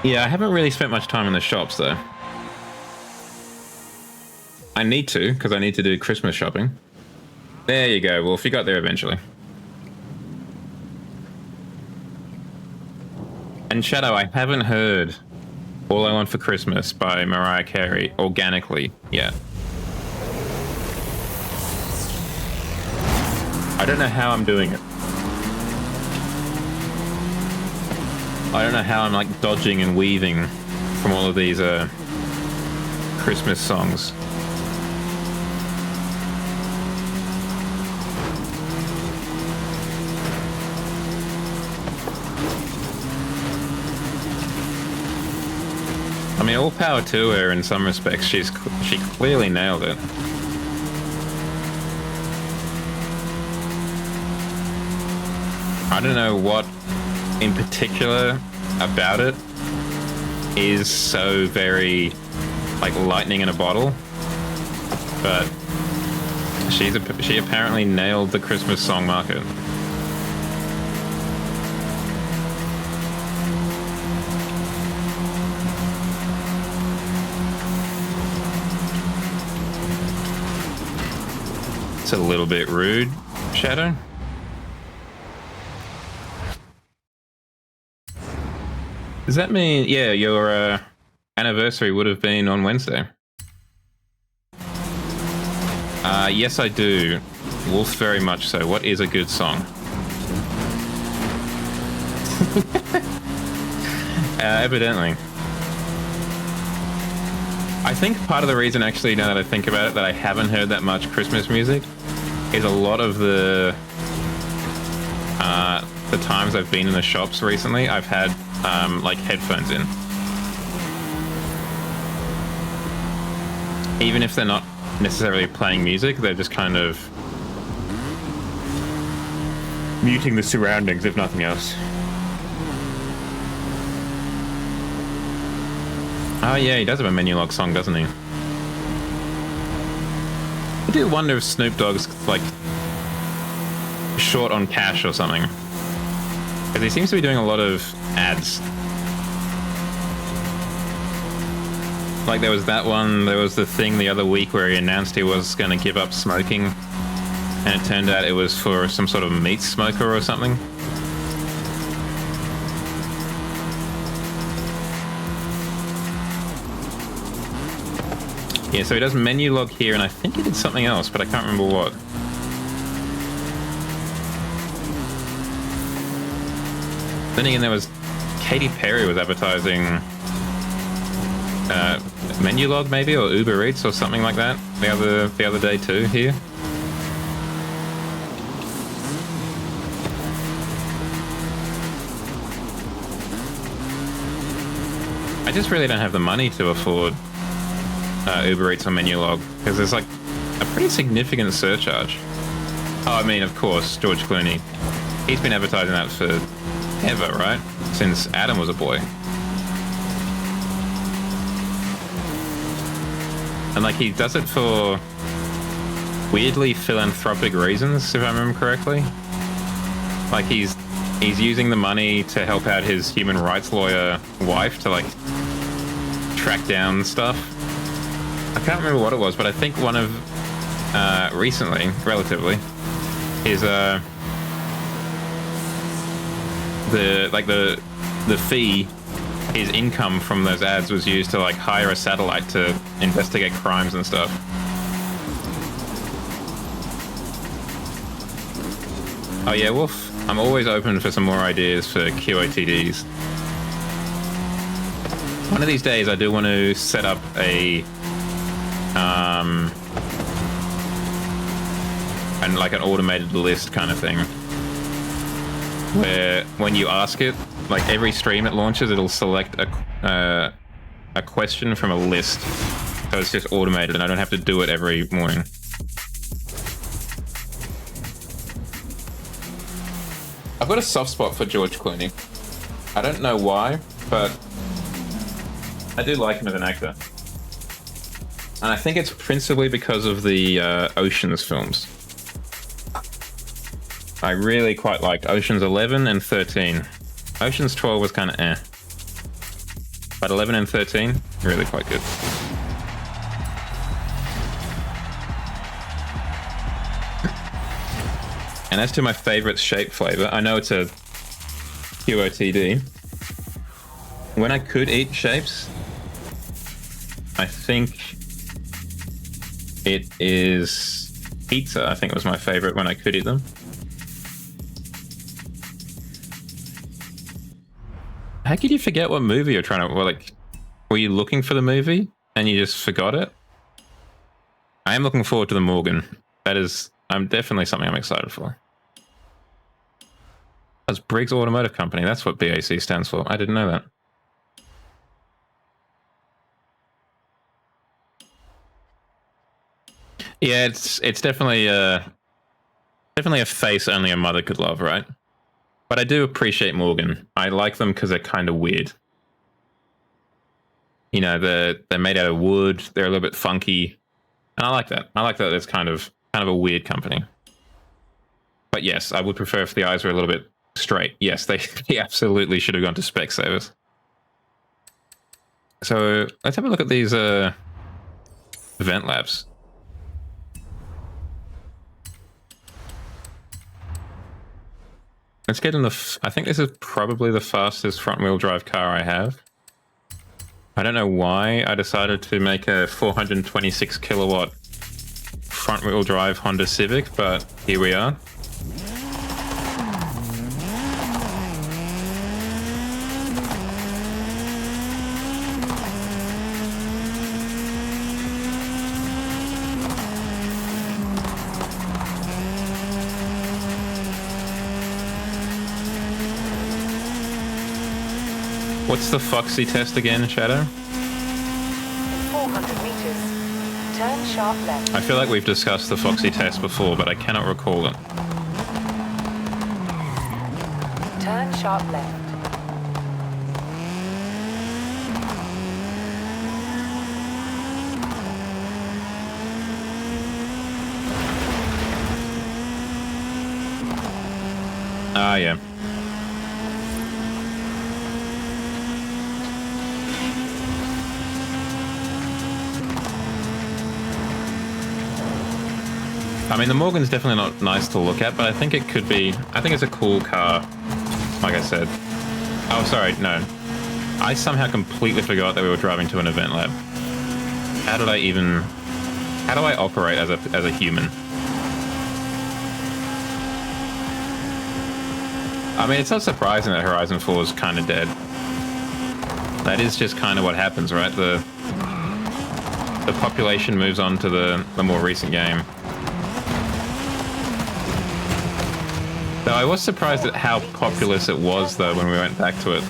Yeah, I haven't really spent much time in the shops though. I need to, because I need to do Christmas shopping. There you go, Wolf, you got there eventually. And Shadow, I haven't heard All I Want for Christmas by Mariah Carey organically yet. I don't know how I'm doing it. I don't know how I'm like dodging and weaving from all of these Christmas songs. I mean, all power to her in some respects. She clearly nailed it. I don't know what in particular about it is so very like lightning in a bottle, but she apparently nailed the Christmas song market. It's a little bit rude, Shadow. Does that mean, yeah, your anniversary would have been on Wednesday? Yes, I do. Wolf, very much so. What is a good song? Evidently. I think part of the reason, actually, now that I think about it, that I haven't heard that much Christmas music is a lot of the times I've been in the shops recently, I've had like headphones in. Even if they're not necessarily playing music, they're just kind of muting the surroundings, if nothing else. Oh yeah, he does have a Menulog song, doesn't he? I do wonder if Snoop Dogg's like short on cash or something, because he seems to be doing a lot of ads. Like there was that one, there was the thing the other week where he announced he was going to give up smoking, and it turned out it was for some sort of meat smoker or something. Yeah, so he does Menulog here, and I think he did something else, but I can't remember what. Then again, there was Katy Perry was advertising Menulog maybe, or Uber Eats or something like that the other day too here. I just really don't have the money to afford Uber Eats or Menulog, because there's like a pretty significant surcharge. Oh, I mean, of course, George Clooney. He's been advertising that for ever, right? Since Adam was a boy. And like he does it for weirdly philanthropic reasons, if I remember correctly. Like he's using the money to help out his human rights lawyer wife to like track down stuff. I can't remember what it was, but I think one of recently, relatively, is the fee, his income from those ads was used to like hire a satellite to investigate crimes and stuff. Oh yeah, Wolf, I'm always open for some more ideas for QOTDs. One of these days I do want to set up a and like an automated list kind of thing, where when you ask it, like every stream it launches, it'll select a question from a list, so it's just automated and I don't have to do it every morning. I've got a soft spot for George Clooney. I don't know why, but I do like him as an actor. And I think it's principally because of the Oceans films. I really quite liked Oceans 11 and 13. Oceans 12 was kind of eh. But 11 and 13, really quite good. And as to my favorite shape flavor, I know it's a QOTD. When I could eat shapes, I think it is pizza. I think it was my favorite when I could eat them. How could you forget what movie you're trying to... Well, like, were you looking for the movie and you just forgot it? I am looking forward to the Morgan. That is... I'm definitely something I'm excited for. That's Briggs Automotive Company. That's what BAC stands for. I didn't know that. Yeah, it's definitely a face only a mother could love, right? But I do appreciate Morgan. I like them because they're kind of weird. You know, they're made out of wood. They're a little bit funky, and I like that. I like that it's kind of a weird company. But yes, I would prefer if the eyes were a little bit straight. Yes, they absolutely should have gone to Specsavers. So let's have a look at these event labs. Let's get in the... I think this is probably the fastest front-wheel drive car I have. I don't know why I decided to make a 426 kilowatt front-wheel drive Honda Civic, but here we are. What's the Foxy test again, Shadow? 400 meters. Turn sharp left. I feel like we've discussed the Foxy test before, but I cannot recall it. Turn sharp left. Ah, yeah. I mean, the Morgan's definitely not nice to look at, but I think it could be... I think it's a cool car, like I said. Oh, sorry, no. I somehow completely forgot that we were driving to an event lab. How did I even... How do I operate as a human? I mean, it's not surprising that Horizon 4 is kind of dead. That is just kind of what happens, right? The population moves on to the more recent game. Though I was surprised at how populous it was, though, when we went back to it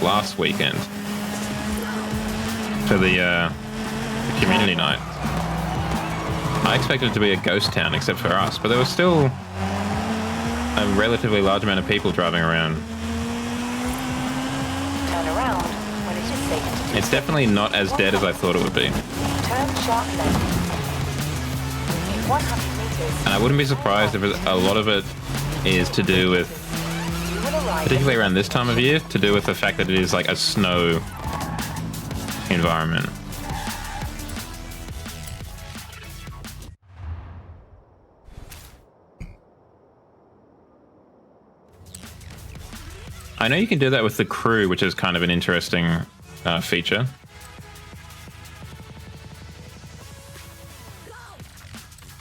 last weekend. For the community night. I expected it to be a ghost town except for us, but there was still a relatively large amount of people driving around. Turn around when it is safe to do It's so. definitely not as dead as I thought it would be. Turn sharp left. In 100 meters. And I wouldn't be surprised if a lot of it is to do with, You will arrive. particularly around this time of year, to do with the fact that it is like a snow environment. I know you can do that with the crew, which is kind of an interesting feature.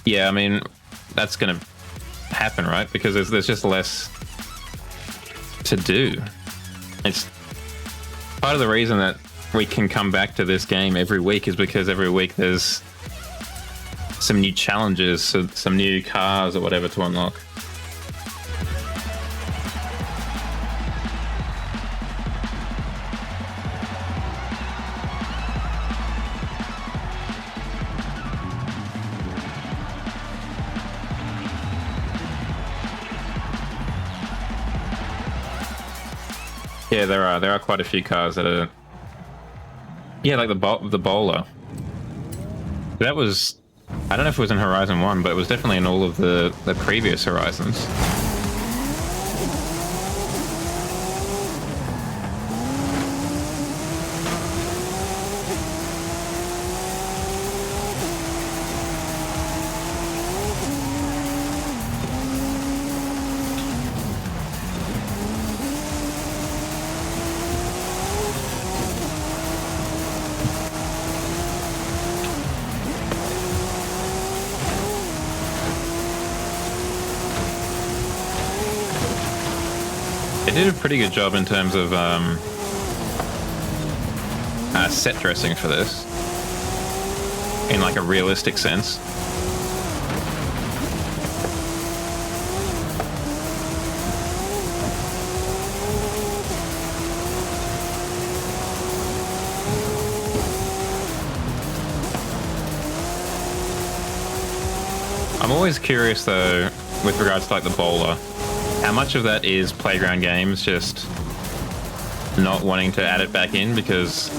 Yeah, I mean, that's going to happen, right? Because there's just less to do. It's part of the reason that we can come back to this game every week is because every week there's some new challenges, some new cars or whatever to unlock. Yeah, there are quite a few cars that are. Yeah, like the bowler. That was, I don't know if it was in Horizon 1, but it was definitely in all of the previous Horizons. They did a pretty good job in terms of set dressing for this, in like a realistic sense. I'm always curious though, with regards to like the bowler, how much of that is Playground Games just not wanting to add it back in because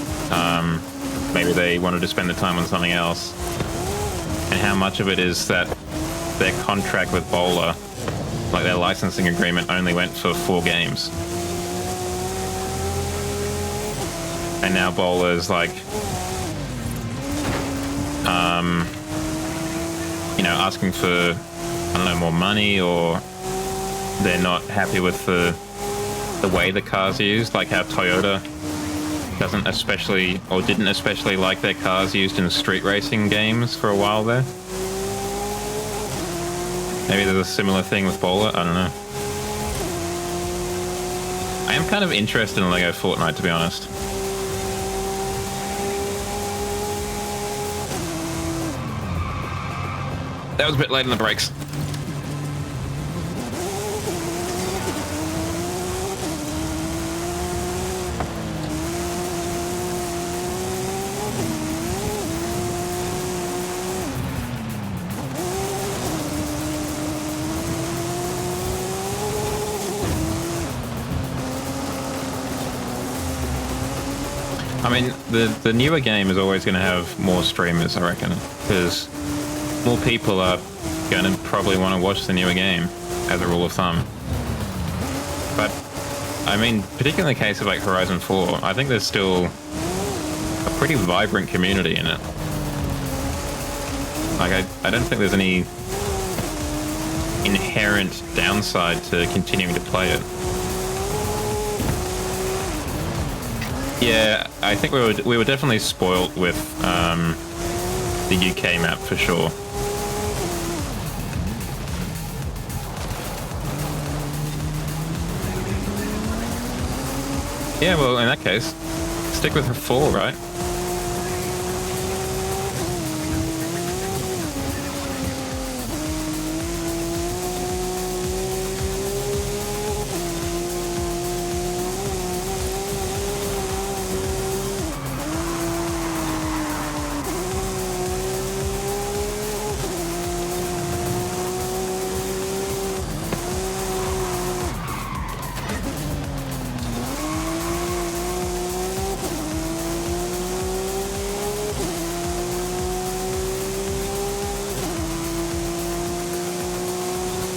maybe they wanted to spend the time on something else, and how much of it is that their contract with Bowler, like their licensing agreement, only went for 4 games, and now Bowler's like you know, asking for, I don't know, more money, or they're not happy with the way the car's used, like how Toyota doesn't especially, or didn't especially like their cars used in street racing games for a while there. Maybe there's a similar thing with Bowler, I don't know. I am kind of interested in Lego Fortnite, to be honest. That was a bit late on the brakes. I mean, the newer game is always going to have more streamers, I reckon, because more people are going to probably want to watch the newer game, as a rule of thumb. But, I mean, particularly in the case of like Horizon 4, I think there's still a pretty vibrant community in it. Like, I don't think there's any inherent downside to continuing to play it. Yeah, I think we were definitely spoilt with the UK map for sure. Yeah, well, in that case, stick with 4, right?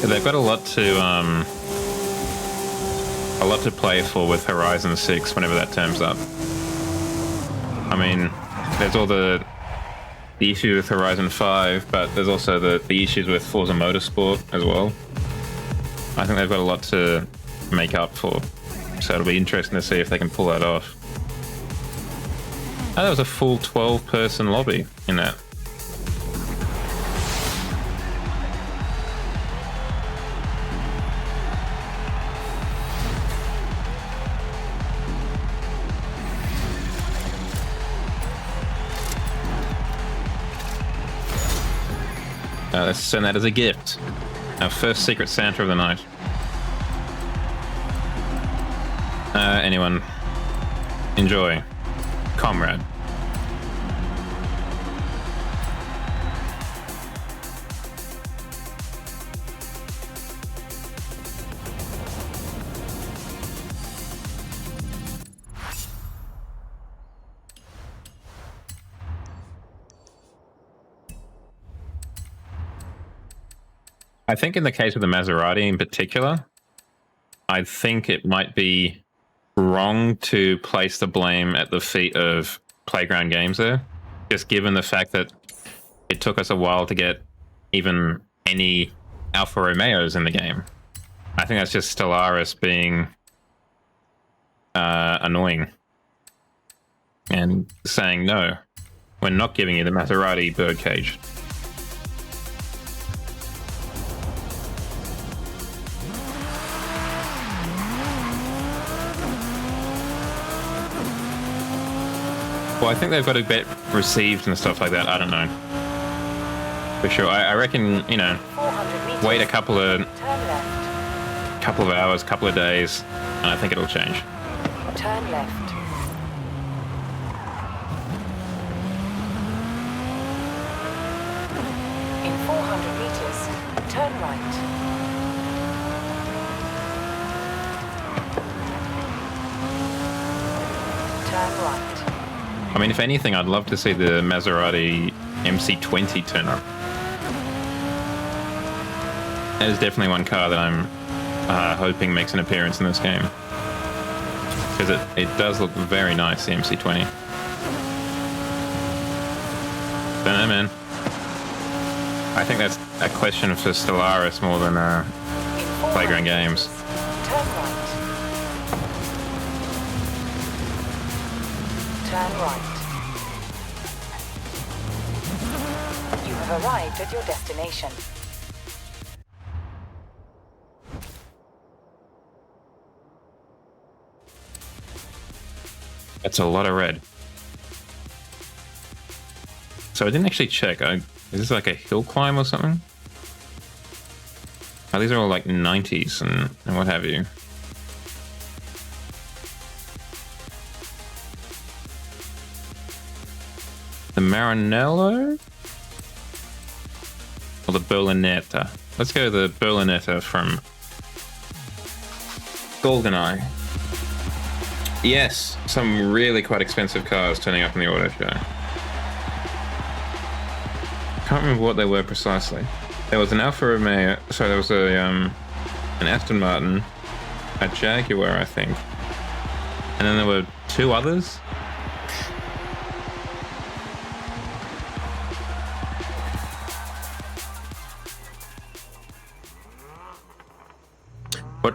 They've got a lot to play for with Horizon 6 whenever that turns up. I mean, there's all the issue with Horizon 5, but there's also the issues with Forza Motorsport as well. I think they've got a lot to make up for, so it'll be interesting to see if they can pull that off. Oh, there was a full 12-person lobby in that. Let's send that as a gift. Our first Secret Santa of the night. Anyone? Enjoy. Comrade. I think in the case of the Maserati in particular, I think it might be wrong to place the blame at the feet of Playground Games there, just given the fact that it took us a while to get even any Alfa Romeos in the game. I think that's just Stellaris being annoying and saying, no, we're not giving you the Maserati birdcage. Well, I think they've got a bit received and stuff like that. I don't know. For sure. I reckon, you know, wait a couple of hours, couple of days, and I think it'll change. Turn left. In 400 meters, turn right. Turn right. I mean, if anything, I'd love to see the Maserati MC20 turn up. That is definitely one car that I'm hoping makes an appearance in this game. Because it does look very nice, the MC20. Don't know, man. I think that's a question for Stellaris more than Playground Games. Turn right. Turn right. You have arrived at your destination. That's a lot of red. So I didn't actually check. Is this like a hill climb or something? Oh, these are all like 90s and what have you. The Maranello? Or the Berlinetta? Let's go the Berlinetta from GoldenEye. Yes, some really quite expensive cars turning up in the auto show. Can't remember what they were precisely. There was an Alfa Romeo, sorry, there was an Aston Martin, a Jaguar, I think, and then there were two others.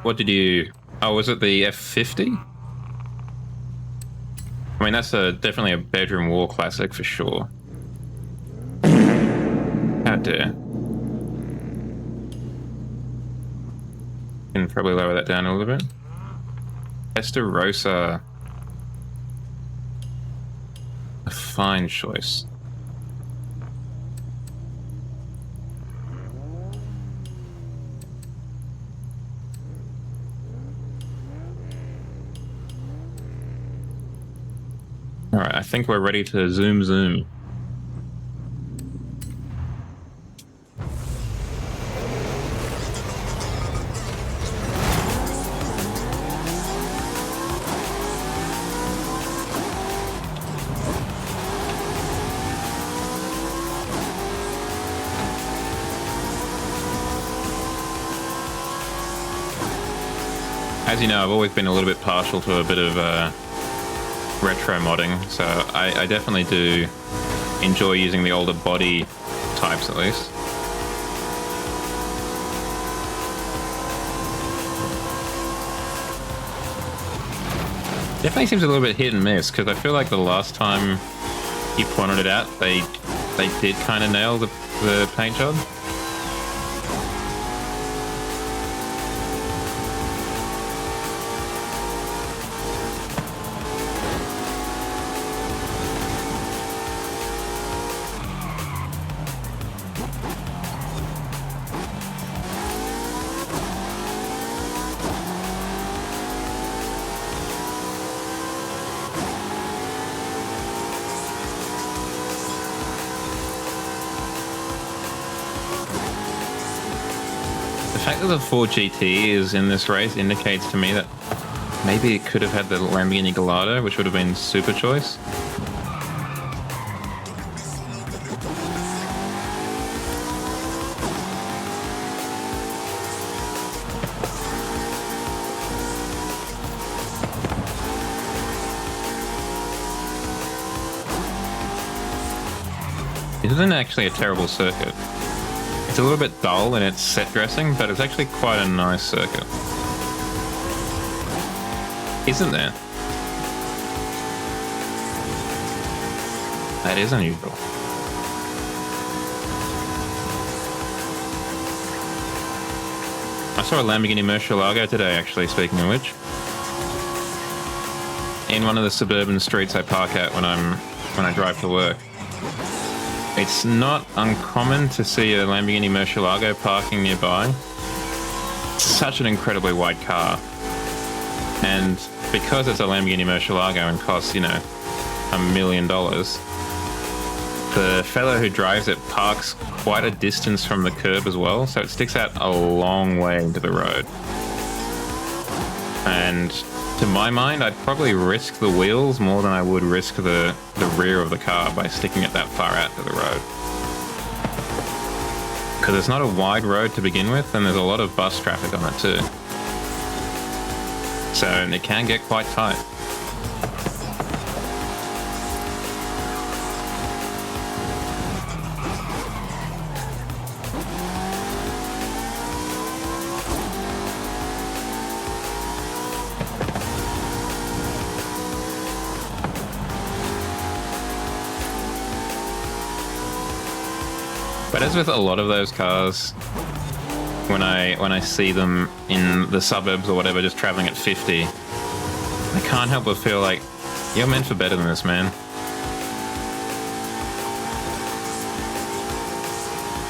What did you? Oh, was it the F50? I mean, that's definitely a bedroom wall classic for sure. How dare. Can probably lower that down a little bit. Testarossa. A fine choice. All right, I think we're ready to zoom. As you know, I've always been a little bit partial to a bit of retro modding, so I definitely do enjoy using the older body types at least. Definitely seems a little bit hit and miss, because I feel like the last time you pointed it out, they did kind of nail the paint job. The fact that the Ford GT is in this race indicates to me that maybe it could have had the Lamborghini Gallardo, which would have been super choice. It isn't actually a terrible circuit. It's a little bit dull in its set dressing, but it's actually quite a nice circuit. Isn't there? That is unusual. I saw a Lamborghini Murcielago today, actually, speaking of which. In one of the suburban streets I park at when I drive to work. It's not uncommon to see a Lamborghini Murcielago parking nearby. It's such an incredibly wide car. And because it's a Lamborghini Murcielago and costs, you know, $1 million, the fellow who drives it parks quite a distance from the curb as well, so it sticks out a long way into the road. And to my mind, I'd probably risk the wheels more than I would risk the rear of the car by sticking it that far out to the road. Because it's not a wide road to begin with, and there's a lot of bus traffic on it too. So it can get quite tight. But as with a lot of those cars, when I see them in the suburbs or whatever, just traveling at 50, I can't help but feel like you're meant for better than this, man.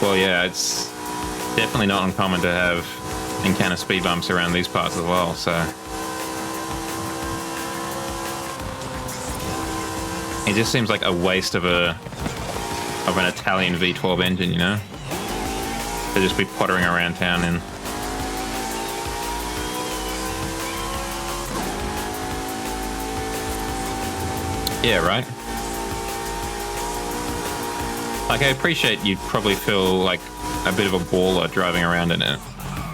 Well, yeah, it's definitely not uncommon to encounter speed bumps around these parts as well, so it just seems like a waste of an Italian V12 engine, you know? To just be pottering around town in. Yeah, right? Like, I appreciate you'd probably feel like a bit of a baller driving around in it,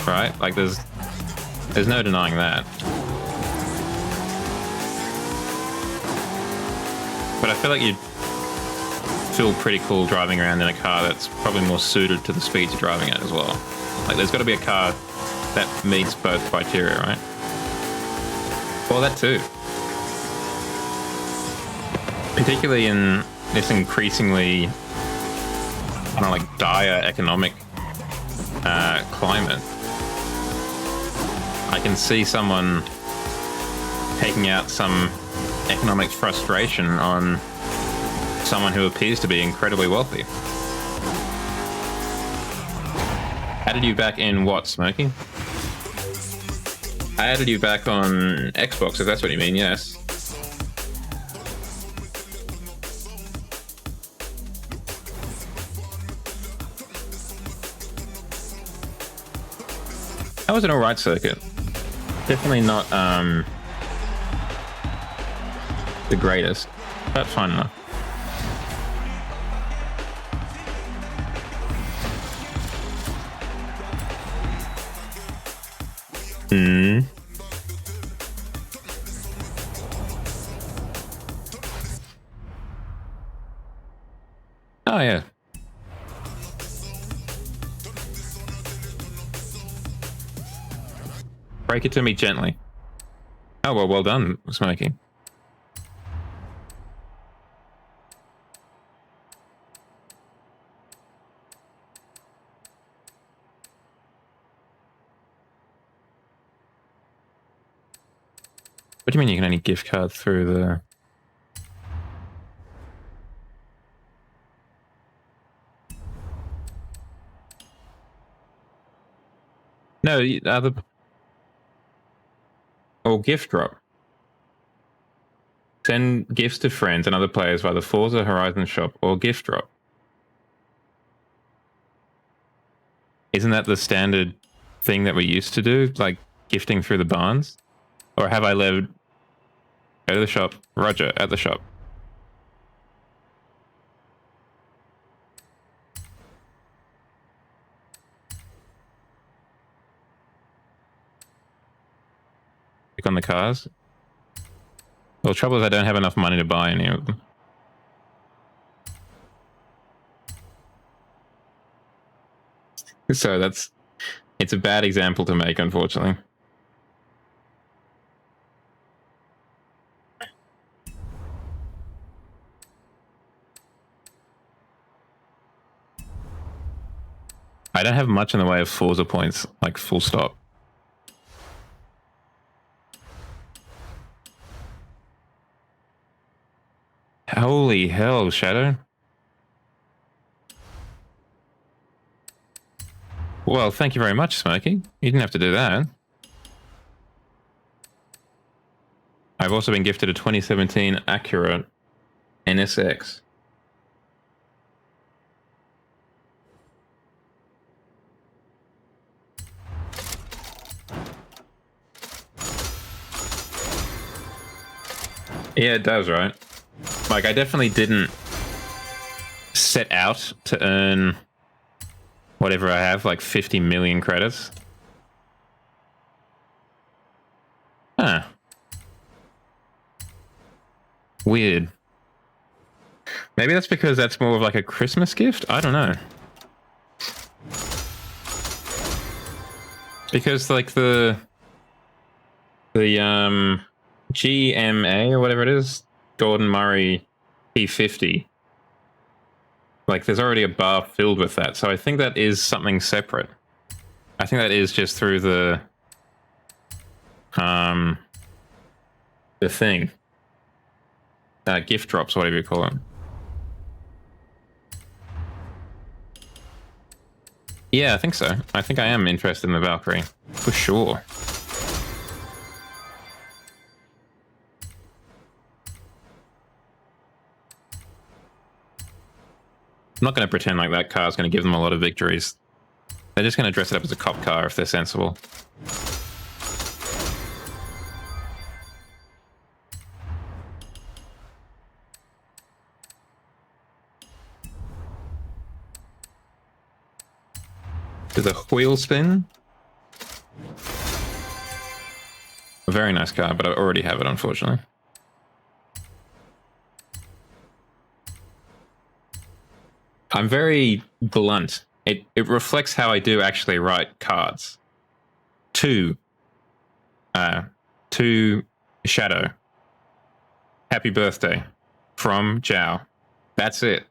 right? Like, there's no denying that. But I feel like you'd feel pretty cool driving around in a car that's probably more suited to the speeds you're driving at as well. Like, there's got to be a car that meets both criteria, right? Well, that too. Particularly in this increasingly kind of like dire economic climate. I can see someone taking out some economic frustration on someone who appears to be incredibly wealthy. Added you back in what, Smokey? I added you back on Xbox, if that's what you mean, yes. That was an alright circuit. Definitely not the greatest, but fine enough. Oh, yeah. Break it to me gently. Oh, well done, Smokey. What do you mean you can only gift card through the... No, other... Or gift drop. Send gifts to friends and other players via the Forza Horizon shop or gift drop. Isn't that the standard thing that we used to do? Like gifting through the barns? Or have I lived... Go to the shop. Roger, at the shop. Click on the cars. Well, the trouble is I don't have enough money to buy any of them. So that's... It's a bad example to make, unfortunately. I don't have much in the way of Forza points, like full stop. Holy hell, Shadow. Well, thank you very much, Smokey. You didn't have to do that. I've also been gifted a 2017 Acura NSX. Yeah, it does, right? Like, I definitely didn't set out to earn whatever I have, like 50 million credits. Huh. Weird. Maybe that's because that's more of like a Christmas gift? I don't know. Because like the GMA or whatever it is, Gordon Murray P50, like there's already a bar filled with that, so I think that is something separate. I think that is just through the thing, gift drops, whatever you call it. Yeah, I think so. I think I am interested in the Valkyrie for sure. I'm not going to pretend like that car is going to give them a lot of victories. They're just going to dress it up as a cop car if they're sensible. There's a wheel spin. A very nice car, but I already have it, unfortunately. I'm very blunt. It reflects how I do actually write cards. To Shadow. Happy birthday. From Zhao. That's it.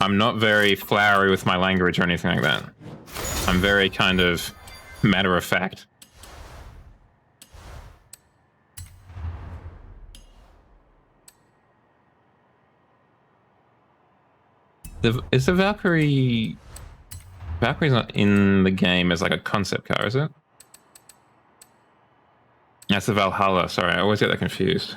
I'm not very flowery with my language or anything like that. I'm very kind of matter of fact. Is the Valkyrie... Valkyrie's not in the game as like a concept car, is it? That's the Valhalla. Sorry, I always get that confused.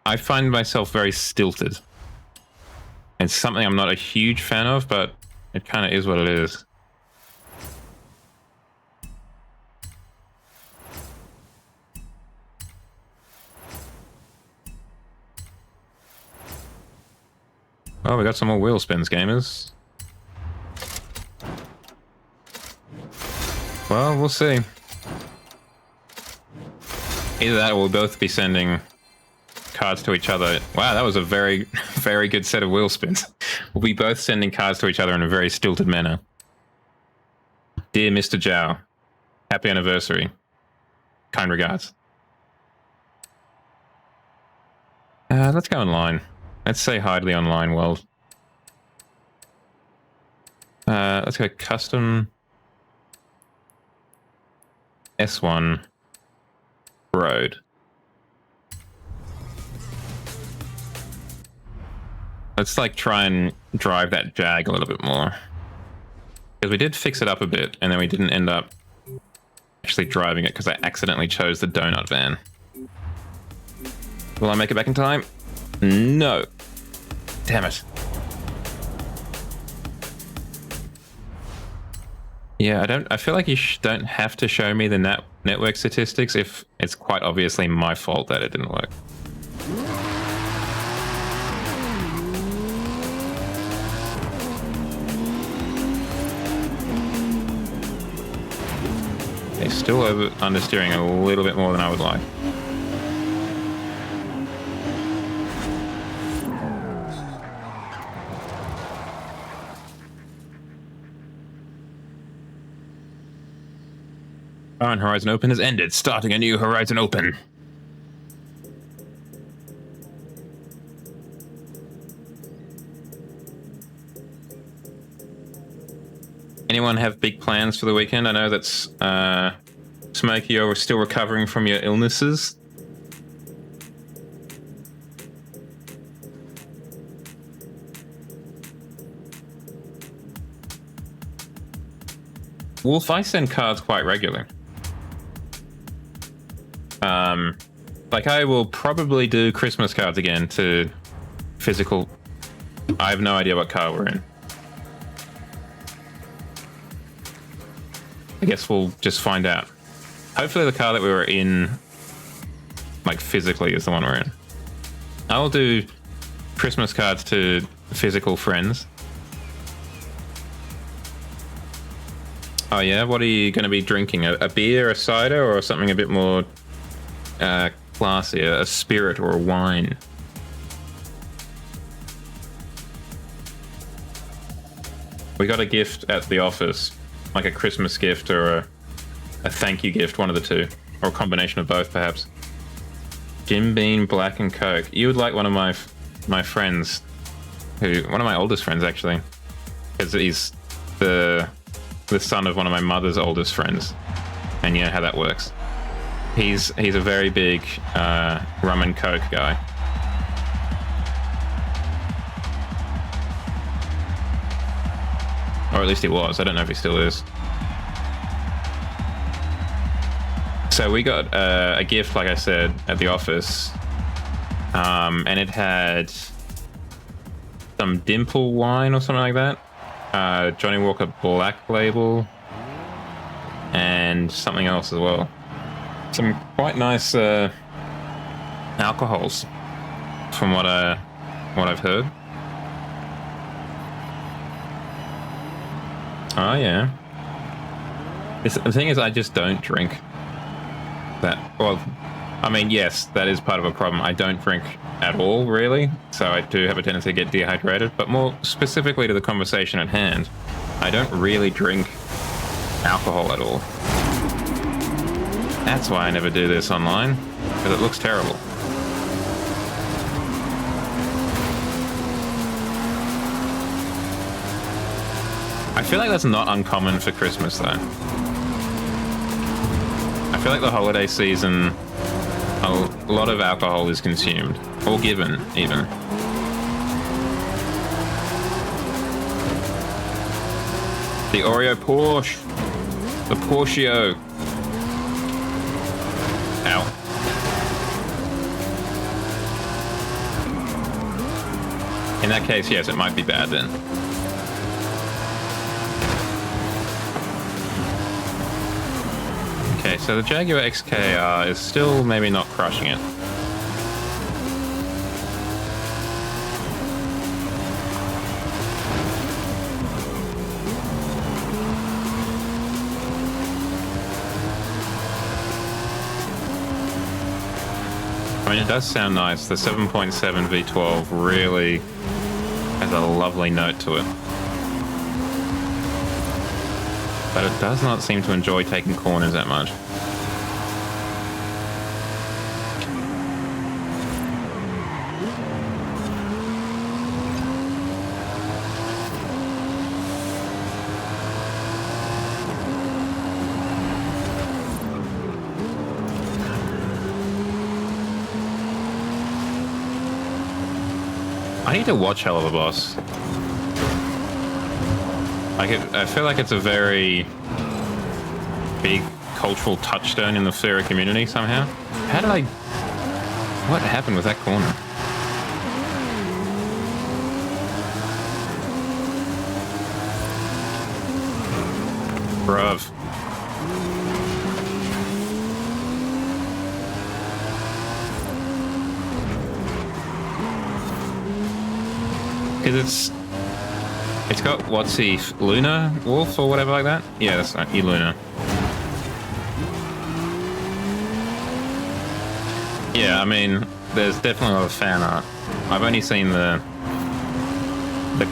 I find myself very stilted. It's something I'm not a huge fan of, but it kind of is what it is. Oh, we got some more wheel spins, gamers. Well, we'll see. Either that or we'll both be sending cards to each other. Wow, that was a very, very good set of wheel spins. We'll be both sending cards to each other in a very stilted manner. Dear Mr. Zhao, happy anniversary. Kind regards. Let's go online. Let's say hi to the online world. Let's go custom S1 road. Let's like try and drive that Jag a little bit more. Because we did fix it up a bit and then we didn't end up actually driving it because I accidentally chose the donut van. Will I make it back in time? No. Damn it. Yeah, I feel like you don't have to show me the network statistics if it's quite obviously my fault that it didn't work. Okay, still understeering a little bit more than I would like. Current Horizon Open has ended. Starting a new Horizon Open. Anyone have big plans for the weekend? I know that's Smokey, you're still recovering from your illnesses. Wolf, I send cards quite regularly. Like I will probably do Christmas cards again to physical. I have no idea what car we're in. I guess we'll just find out. Hopefully the car that we were in, like physically, is the one we're in. I will do Christmas cards to physical friends. Oh yeah, what are you going to be drinking? A beer, a cider, or something a bit more classy, a spirit or a wine? We got a gift at the office, like a Christmas gift or a thank you gift, one of the two, or a combination of both perhaps. Jim Beam, Black and Coke. You would like one of my friends, one of my oldest friends actually, because he's the son of one of my mother's oldest friends, and you know how that works. He's a very big rum and Coke guy. Or at least he was. I don't know if he still is. So we got a gift, like I said, at the office, and it had some Dimple wine or something like that. Johnny Walker Black Label, and something else as well. Some quite nice alcohols, from what I've heard. Oh yeah. The thing is, I just don't drink that. Well, I mean, yes, that is part of a problem. I don't drink at all, really, so I do have a tendency to get dehydrated. But more specifically to the conversation at hand, I don't really drink alcohol at all. That's why I never do this online, because it looks terrible. I feel like that's not uncommon for Christmas, though. I feel like the holiday season, a lot of alcohol is consumed, or given, even. The Oreo Porsche. The Porsche-o. Ow. In that case, yes, it might be bad then. Okay, so the Jaguar XKR is still maybe not crushing it. mean, it does sound nice. The 7.7 V12 really has a lovely note to it. But it does not seem to enjoy taking corners that much. I need to watch Hell of a Boss. I feel like it's a very big cultural touchstone in the Furry community somehow. What happened with that corner? Bruv. Because it's got, what's he, Luna Wolf or whatever like that? Yeah, that's right, Luna. Yeah, I mean, there's definitely a lot of fan art. I've only seen the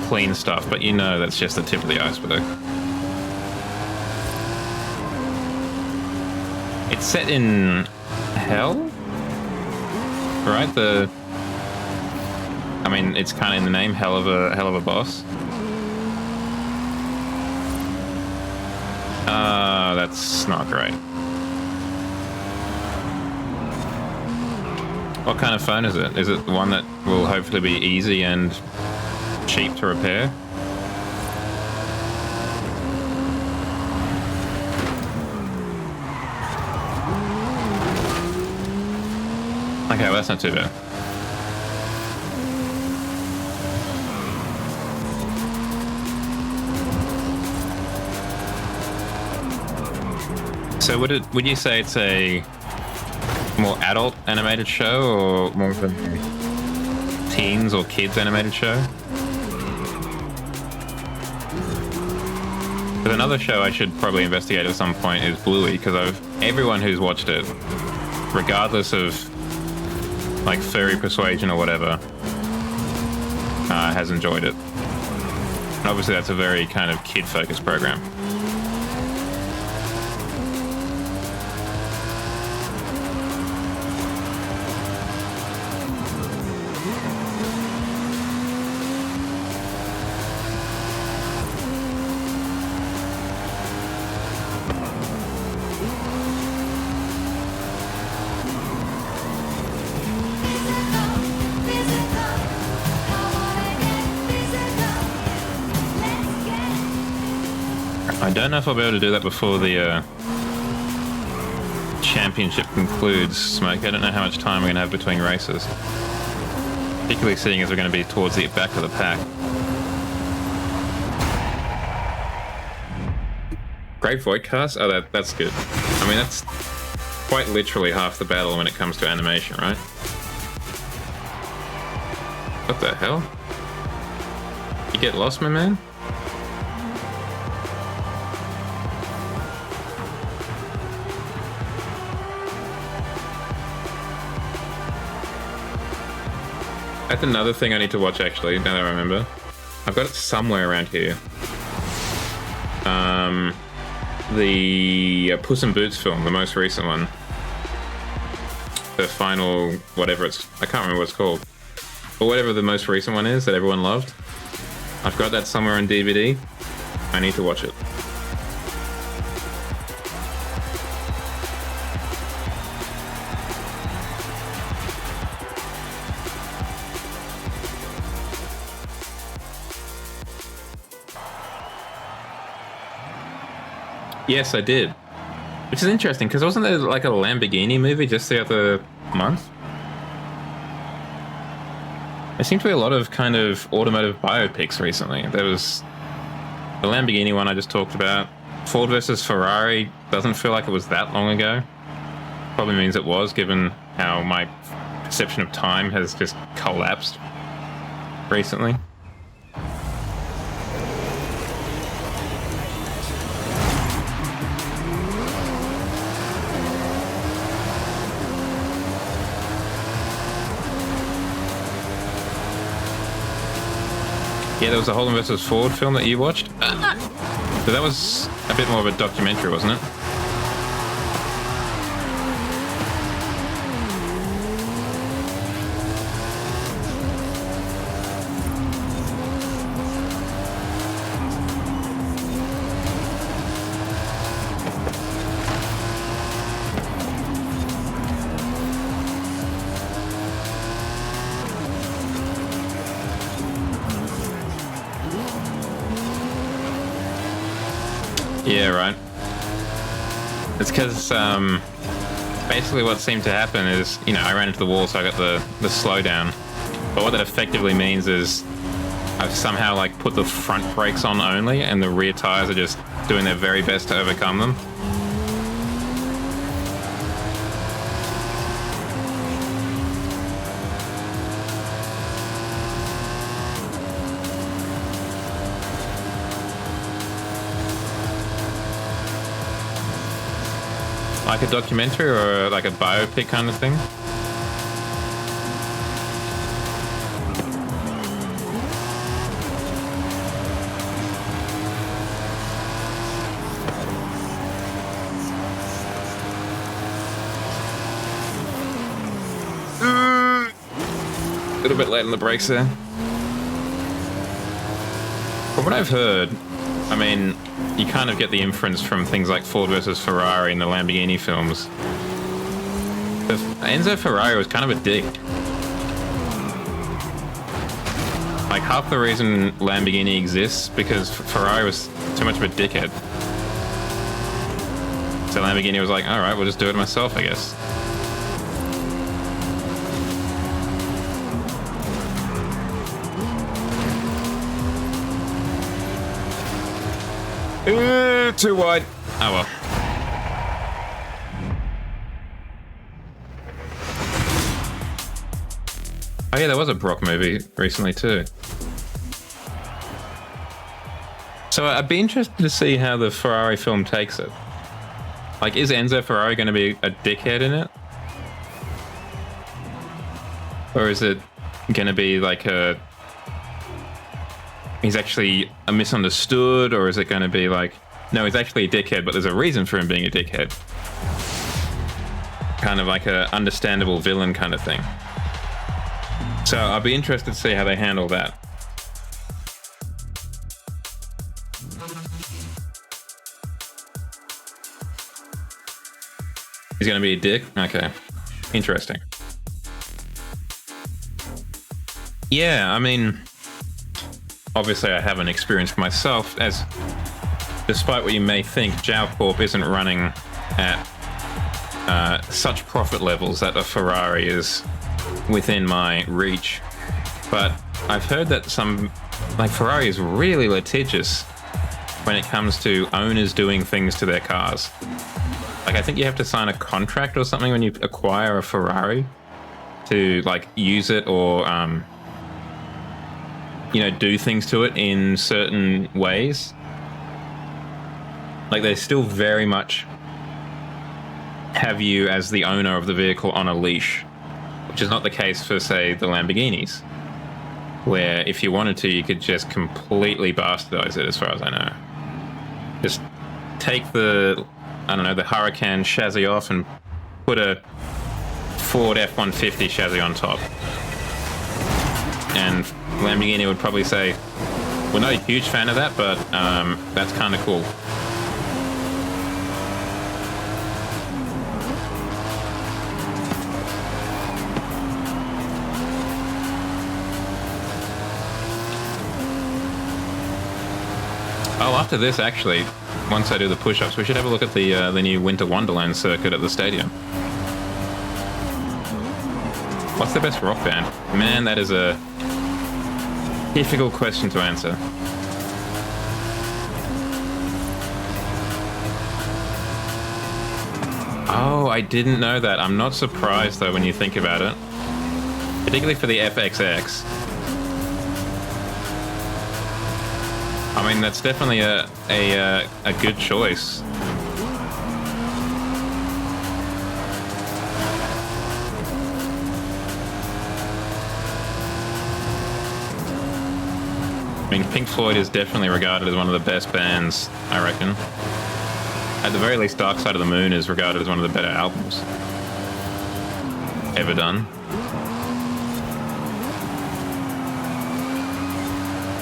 clean stuff, but you know that's just the tip of the iceberg. It's set in hell, right? I mean, it's kind of in the name, hell of a boss. That's not great. What kind of phone is it? Is it one that will hopefully be easy and cheap to repair? Okay, well that's not too bad. So would you say it's a more adult animated show or more of a teens or kids animated show? But another show I should probably investigate at some point is Bluey, because everyone who's watched it, regardless of like furry persuasion or whatever, has enjoyed it. And obviously that's a very kind of kid-focused program. I don't know if I'll be able to do that before the championship concludes, Smoke. I don't know how much time we're going to have between races. Particularly seeing as we're going to be towards the back of the pack. Great Voidcast? Oh, that's good. I mean, that's quite literally half the battle when it comes to animation, right? What the hell? You get lost, my man? That's another thing I need to watch, actually, now that I remember. I've got it somewhere around here. The Puss in Boots film, the most recent one. The final, whatever it's... I can't remember what it's called. But whatever the most recent one is that everyone loved. I've got that somewhere on DVD. I need to watch it. Yes, I did. Which is interesting, because wasn't there like a Lamborghini movie just the other month? There seemed to be a lot of kind of automotive biopics recently. There was the Lamborghini one I just talked about. Ford versus Ferrari doesn't feel like it was that long ago. Probably means it was, given how my perception of time has just collapsed recently. Yeah, there was the Holden versus Ford film that you watched. So that was a bit more of a documentary, wasn't it? Yeah, right. It's because basically what seemed to happen is, you know, I ran into the wall, so I got the slowdown. But what that effectively means is I've somehow like put the front brakes on only, and the rear tires are just doing their very best to overcome them. Like a documentary or like a biopic kind of thing? A little bit late on the brakes there. From what I've heard, I mean, you kind of get the inference from things like Ford versus Ferrari in the Lamborghini films. But Enzo Ferrari was kind of a dick. Like, half the reason Lamborghini exists because Ferrari was too much of a dickhead. So Lamborghini was like, alright, we'll just do it myself, I guess. Too wide. Oh well. Oh yeah, there was a Brock movie recently too. So I'd be interested to see how the Ferrari film takes it. Like, is Enzo Ferrari going to be a dickhead in it? Or is it going to be like he's actually a misunderstood, or is it going to be like, no, he's actually a dickhead, but there's a reason for him being a dickhead? Kind of like a understandable villain kind of thing. So I'll be interested to see how they handle that. He's going to be a dick? Okay. Interesting. Yeah, I mean, obviously I haven't experienced myself, as despite what you may think, Jow Corp isn't running at such profit levels that a Ferrari is within my reach. But I've heard that Ferrari is really litigious when it comes to owners doing things to their cars. Like, I think you have to sign a contract or something when you acquire a Ferrari to like use it or you know, do things to it in certain ways. Like, they still very much have you as the owner of the vehicle on a leash, which is not the case for, say, the Lamborghinis, where if you wanted to, you could just completely bastardize it, as far as I know. Just take the, I don't know, the Huracan chassis off and put a Ford F-150 chassis on top. And Lamborghini would probably say, we're not a huge fan of that, but that's kind of cool. Oh, after this, actually, once I do the push-ups, we should have a look at the new Winter Wonderland circuit at the stadium. What's the best rock band? Man, that is a difficult question to answer. Oh, I didn't know that. I'm not surprised, though, when you think about it. Particularly for the FXX. I mean, that's definitely a good choice. I mean, Pink Floyd is definitely regarded as one of the best bands, I reckon. At the very least, Dark Side of the Moon is regarded as one of the better albums ever done.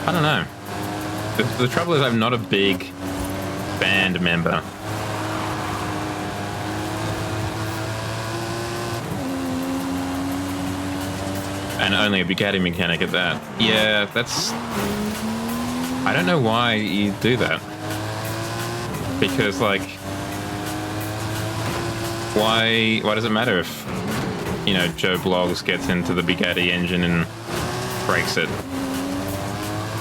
I don't know. The trouble is I'm not a big band member. And only a Bugatti mechanic at that. Yeah, that's... I don't know why you do that. Because, like... Why does it matter if, you know, Joe Bloggs gets into the Bugatti engine and breaks it?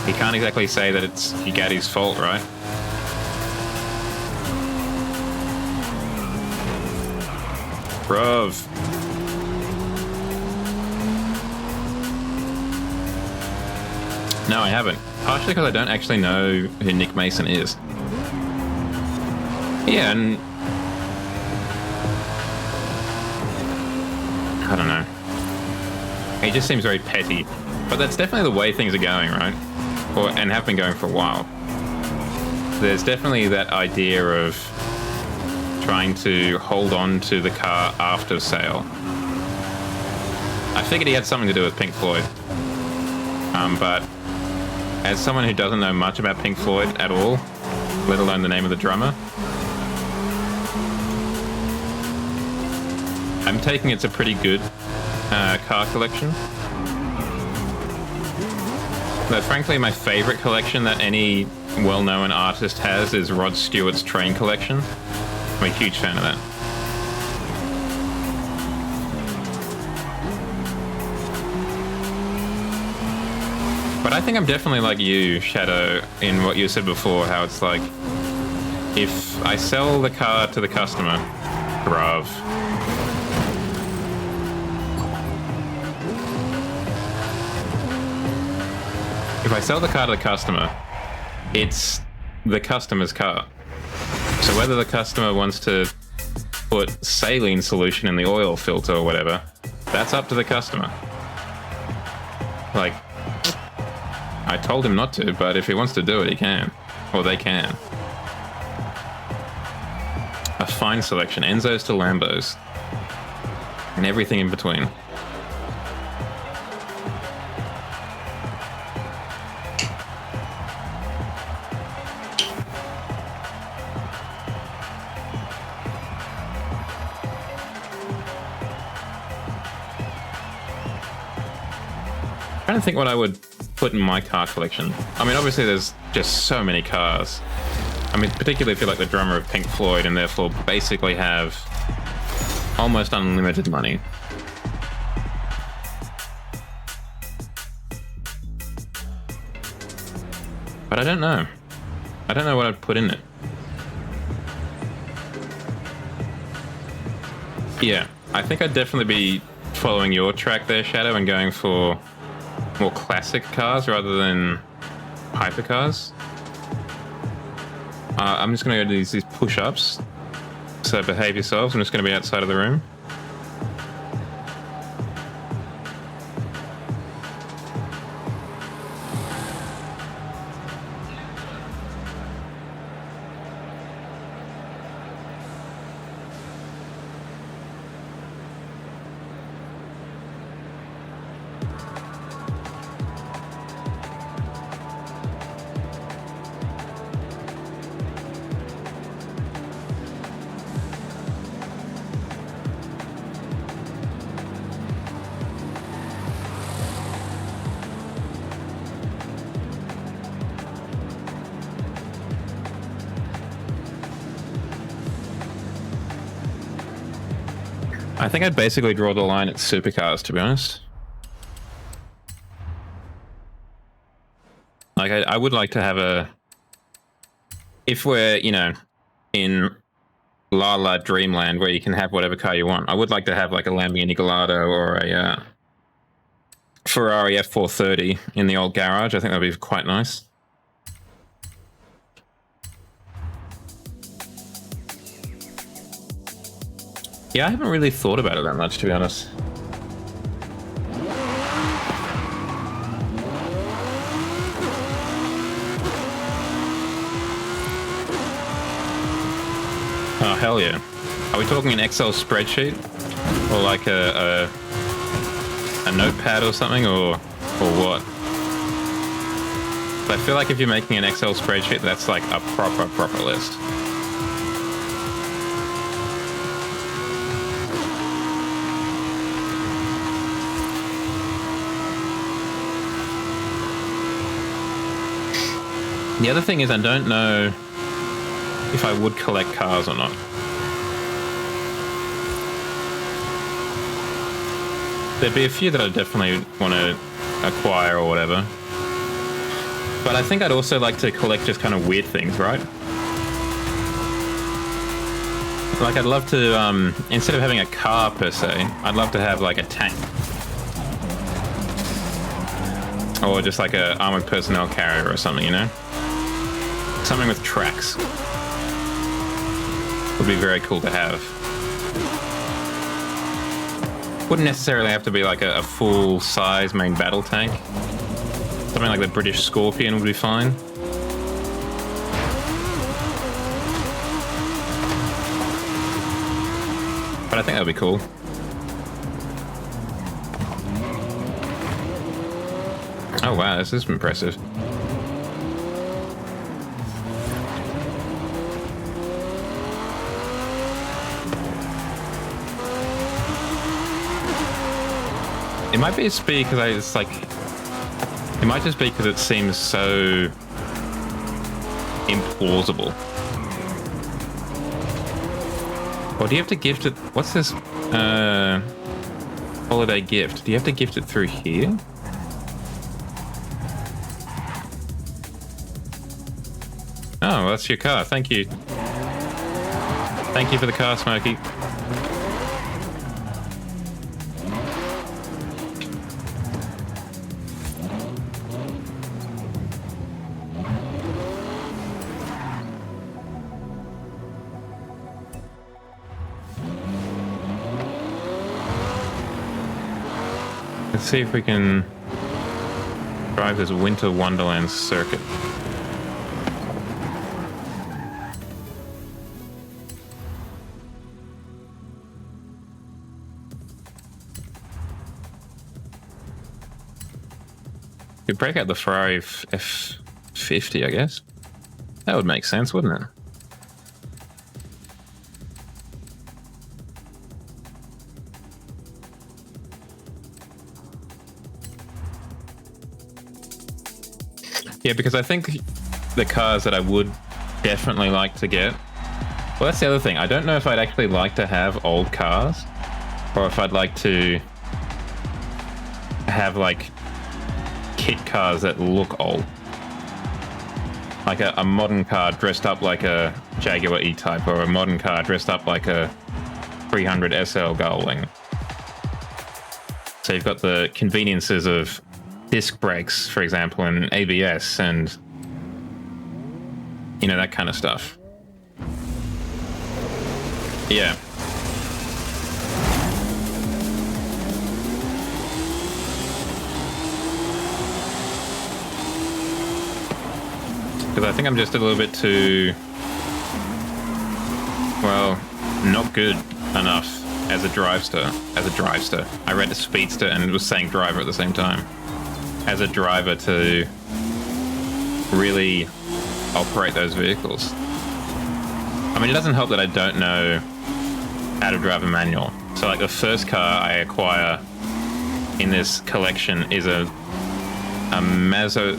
He can't exactly say that it's Bugatti's fault, right? Bruv. No, I haven't. Partially because I don't actually know who Nick Mason is. Yeah, and... I don't know. He just seems very petty. But that's definitely the way things are going, right? And have been going for a while. There's definitely that idea of trying to hold on to the car after sale. I figured he had something to do with Pink Floyd. But as someone who doesn't know much about Pink Floyd at all, let alone the name of the drummer, I'm taking it's a pretty good car collection. But frankly, my favorite collection that any well-known artist has is Rod Stewart's Train collection. I'm a huge fan of that. But I think I'm definitely like you, Shadow, in what you said before, how it's like, if I sell the car to the customer, bruv. If I sell the car to the customer, it's the customer's car. So whether the customer wants to put saline solution in the oil filter or whatever, that's up to the customer. Like, I told him not to, but if he wants to do it, he can. Or they can. A fine selection, Enzos to Lambos. And everything in between. I don't think what I would put in my car collection. I mean, obviously there's just so many cars. I mean, particularly if you're like the drummer of Pink Floyd and therefore basically have almost unlimited money. But I don't know. I don't know what I'd put in it. Yeah, I think I'd definitely be following your track there, Shadow, and going for more classic cars rather than hypercars. I'm just going to go to these push-ups. So behave yourselves. I'm just going to be outside of the room. I think I'd basically draw the line at supercars, to be honest. Like, I would like to have a... If we're, you know, in La La Dreamland where you can have whatever car you want, I would like to have like a Lamborghini Gallardo or a Ferrari F430 in the old garage. I think that'd be quite nice. Yeah, I haven't really thought about it that much, to be honest. Oh, hell yeah. Are we talking an Excel spreadsheet? Or like a notepad or something, or what? I feel like if you're making an Excel spreadsheet, that's like a proper list. The other thing is I don't know if I would collect cars or not. There'd be a few that I definitely want to acquire or whatever. But I think I'd also like to collect just kind of weird things, right? Like I'd love to, instead of having a car per se, I'd love to have like a tank. Or just like a armored personnel carrier or something, you know? Something with tracks. Would be very cool to have. Wouldn't necessarily have to be like a full-size main battle tank. Something like the British Scorpion would be fine. But I think that would be cool. Oh wow, this is impressive. It might be a speed because it's like... It might just be because it seems so implausible. Or do you have to gift it? What's this holiday gift? Do you have to gift it through here? Oh, well, that's your car. Thank you. Thank you for the car, Smokey. Let's see if we can drive this Winter Wonderland circuit. Could break out the Ferrari F50, I guess. That would make sense, wouldn't it? Yeah, because I think the cars that I would definitely like to get... Well, that's the other thing. I don't know if I'd actually like to have old cars, or if I'd like to have, like, kit cars that look old. Like a modern car dressed up like a Jaguar E-Type, or a modern car dressed up like a 300 SL Gullwing. So you've got the conveniences of disc brakes, for example, and ABS, and you know, that kind of stuff. Yeah. Because I think I'm just a little bit too, well, not good enough as a drivester. I read a speedster and it was saying driver at the same time. As a driver to really operate those vehicles. I mean, it doesn't help that I don't know how to drive a manual. So like the first car I acquire in this collection is a Mazda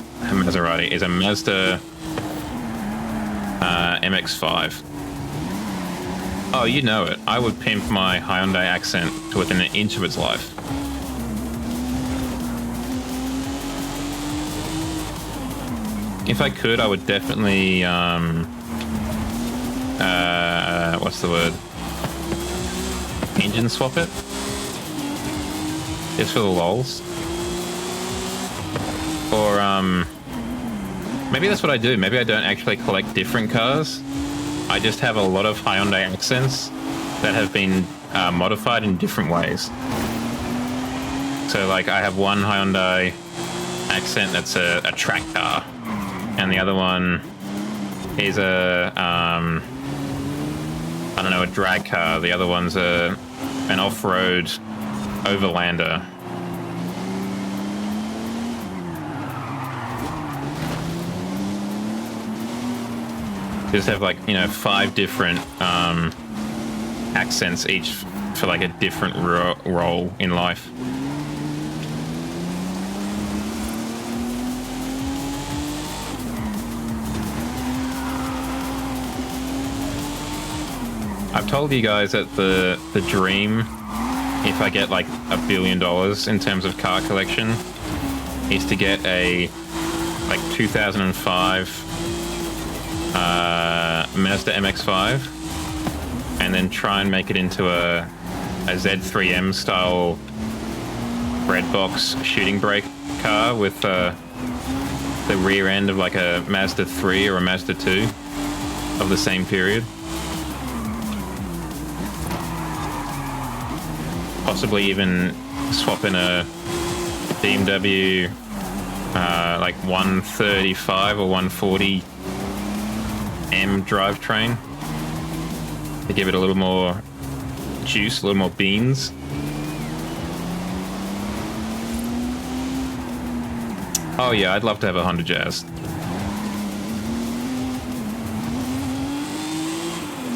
MX-5. Oh, you know it. I would pimp my Hyundai Accent to within an inch of its life. If I could, I would definitely, what's the word? Engine swap it? Just for the lols. Or, maybe that's what I do. Maybe I don't actually collect different cars. I just have a lot of Hyundai Accents that have been modified in different ways. So, like, I have one Hyundai Accent that's a track car. And the other one is a I don't know, a drag car. The other one's an off-road overlander. Just have like, you know, 5 different accents each for like a different role in life. I've told you guys that the dream, if I get like $1 billion in terms of car collection, is to get a like 2005 Mazda MX-5 and then try and make it into a Z3M style red box shooting brake car with the rear end of like a Mazda 3 or a Mazda 2 of the same period. Possibly even swap in a BMW like 135 or 140 M drivetrain to give it a little more juice, a little more beans. Oh yeah, I'd love to have a Honda Jazz.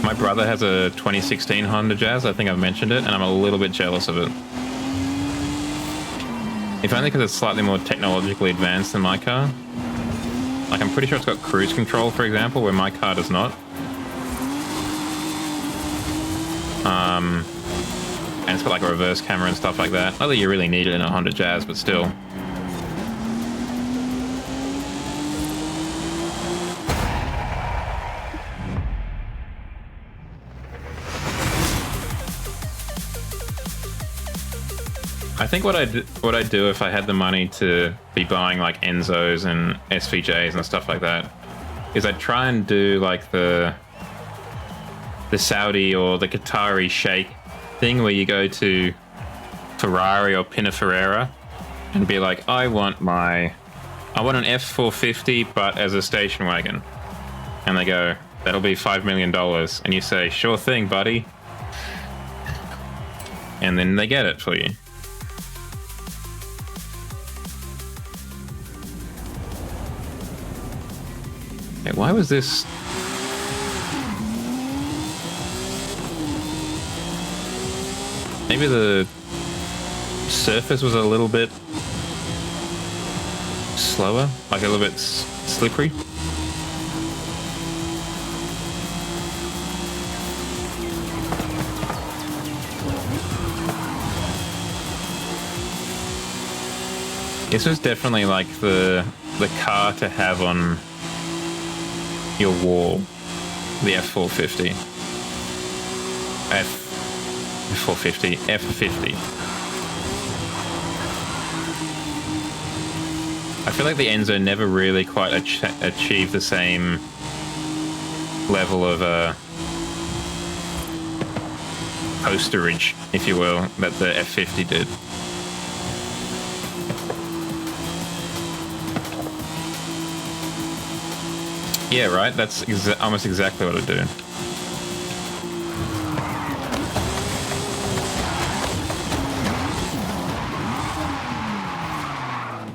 My brother has a 2016 Honda Jazz. I think I've mentioned it, and I'm a little bit jealous of it. If only because it's slightly more technologically advanced than my car. Like, I'm pretty sure it's got cruise control, for example, where my car does not. And it's got like a reverse camera and stuff like that. Not that you really need it in a Honda Jazz, but still. I think what I'd do if I had the money to be buying like Enzos and SVJs and stuff like that is I'd try and do like the Saudi or the Qatari Sheikh thing where you go to Ferrari or Pininfarina and be like, I want an F450 but as a station wagon. And they go, that'll be $5 million. And you say, sure thing, buddy. And then they get it for you. Okay, why was this? Maybe the surface was a little bit slower, like a little bit slippery. This was definitely like the car to have on your wall, the F450. F450, F50. I feel like the Enzo never really quite achieved the same level of posterage, if you will, that the F50 did. Yeah, right? That's almost exactly what I'd do.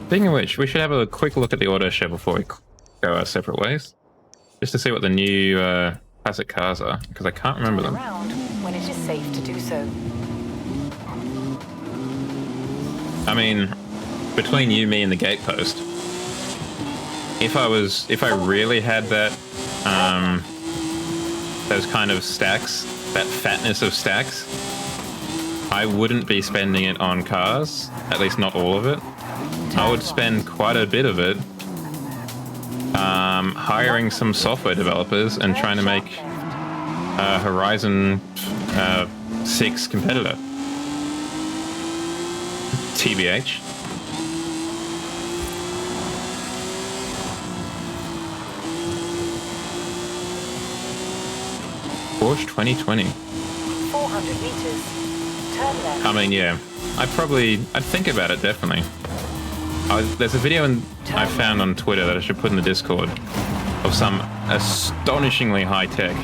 Speaking of which, we should have a quick look at the auto show before we go our separate ways. Just to see what the new classic cars are, because I can't remember them. Around when it is safe to do so. I mean, between you, me, and the gatepost, if I really had that, those kind of stacks, that fatness of stacks, I wouldn't be spending it on cars, at least not all of it. I would spend quite a bit of it hiring some software developers and trying to make a Horizon 6 competitor. TBH. Porsche 2020. 400 meters. Turn left. I mean, yeah. I'd think about it, definitely. There's a video I found on Twitter that I should put in the Discord of some astonishingly high-tech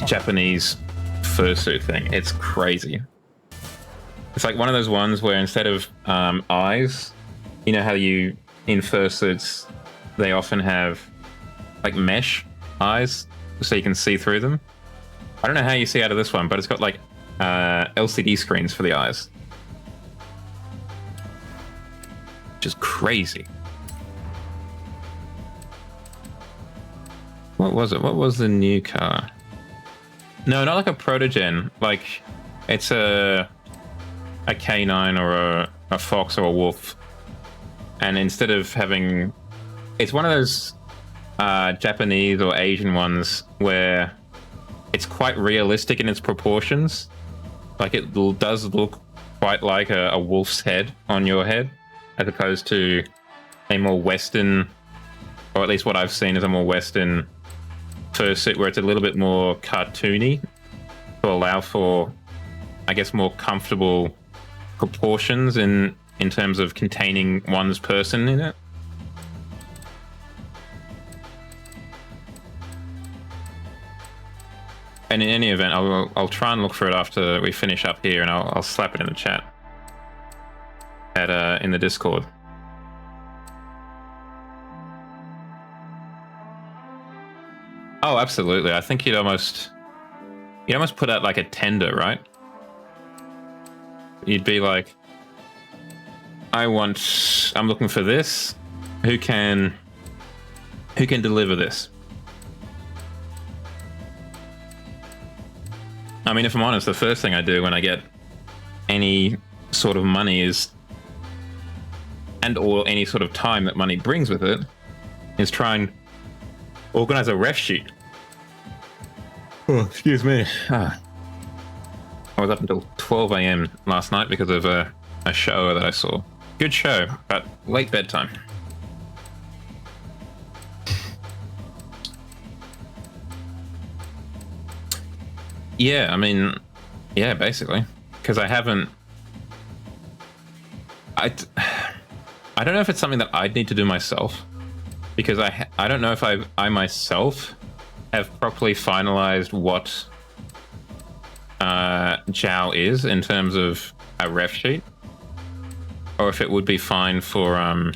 Japanese fursuit thing. It's crazy. It's like one of those ones where instead of eyes, you know how you in fursuits they often have like mesh eyes so you can see through them. I don't know how you see out of this one, but it's got like LCD screens for the eyes, which is crazy. What was it? What was the new car? No, not like a protogen. Like it's a canine or a fox or a wolf, and instead of having, it's one of those Japanese or Asian ones where it's quite realistic in its proportions. Like it does look quite like a wolf's head on your head, as opposed to a more Western, or at least what I've seen is a more Western fursuit where it's a little bit more cartoony to allow for, I guess, more comfortable proportions in terms of containing one's person in it. And in any event, I'll try and look for it after we finish up here, and I'll slap it in the chat at in the Discord. Oh, absolutely. I think you'd almost put out like a tender, right? You'd be like, I'm looking for this. Who can deliver this? I mean, if I'm honest, the first thing I do when I get any sort of money or any sort of time that money brings with it is try and organize a ref sheet. Oh, excuse me. I was up until 12 a.m. last night because of a show that I saw. Good show, but late bedtime. Yeah, I mean, yeah, basically, because I haven't. I don't know if it's something that I'd need to do myself, because I don't know if I myself have properly finalized what Jow is in terms of a ref sheet, or if it would be fine for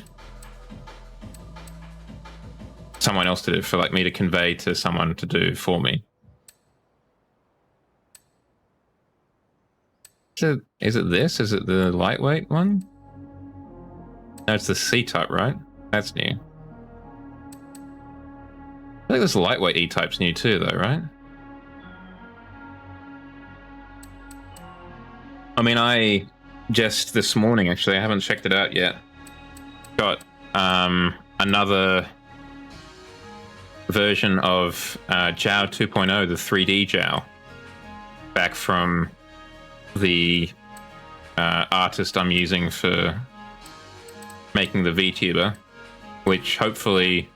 someone else to do, for like me to convey to someone to do for me. Is it this? Is it the lightweight one? No, it's the C-type, right? That's new. I think this lightweight E-type's new too, though, right? I mean, I just this morning, actually, I haven't checked it out yet, got another version of Jow 2.0, the 3D Jow, back from the artist I'm using for making the VTuber, which hopefully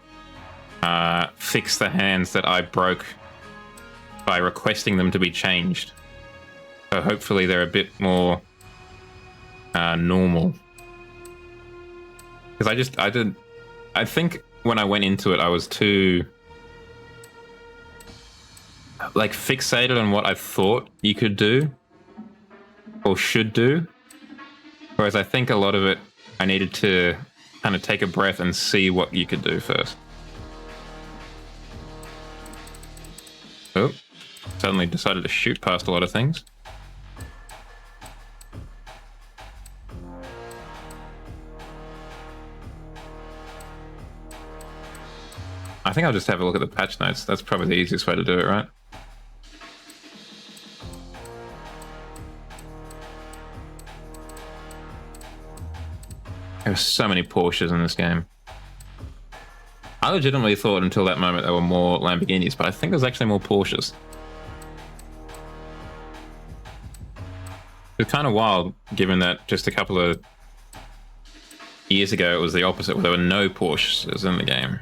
fix the hands that I broke by requesting them to be changed. So hopefully they're a bit more normal. Because I think when I went into it, I was too like fixated on what I thought you could do or should do, whereas I think a lot of it I needed to kind of take a breath and see what you could do first. Oh, suddenly decided to shoot past a lot of things. I think I'll just have a look at the patch notes. That's probably the easiest way to do it, right? There are so many Porsches in this game. I legitimately thought until that moment there were more Lamborghinis, but I think there's actually more Porsches. It's kind of wild, given that just a couple of years ago it was the opposite, where there were no Porsches in the game.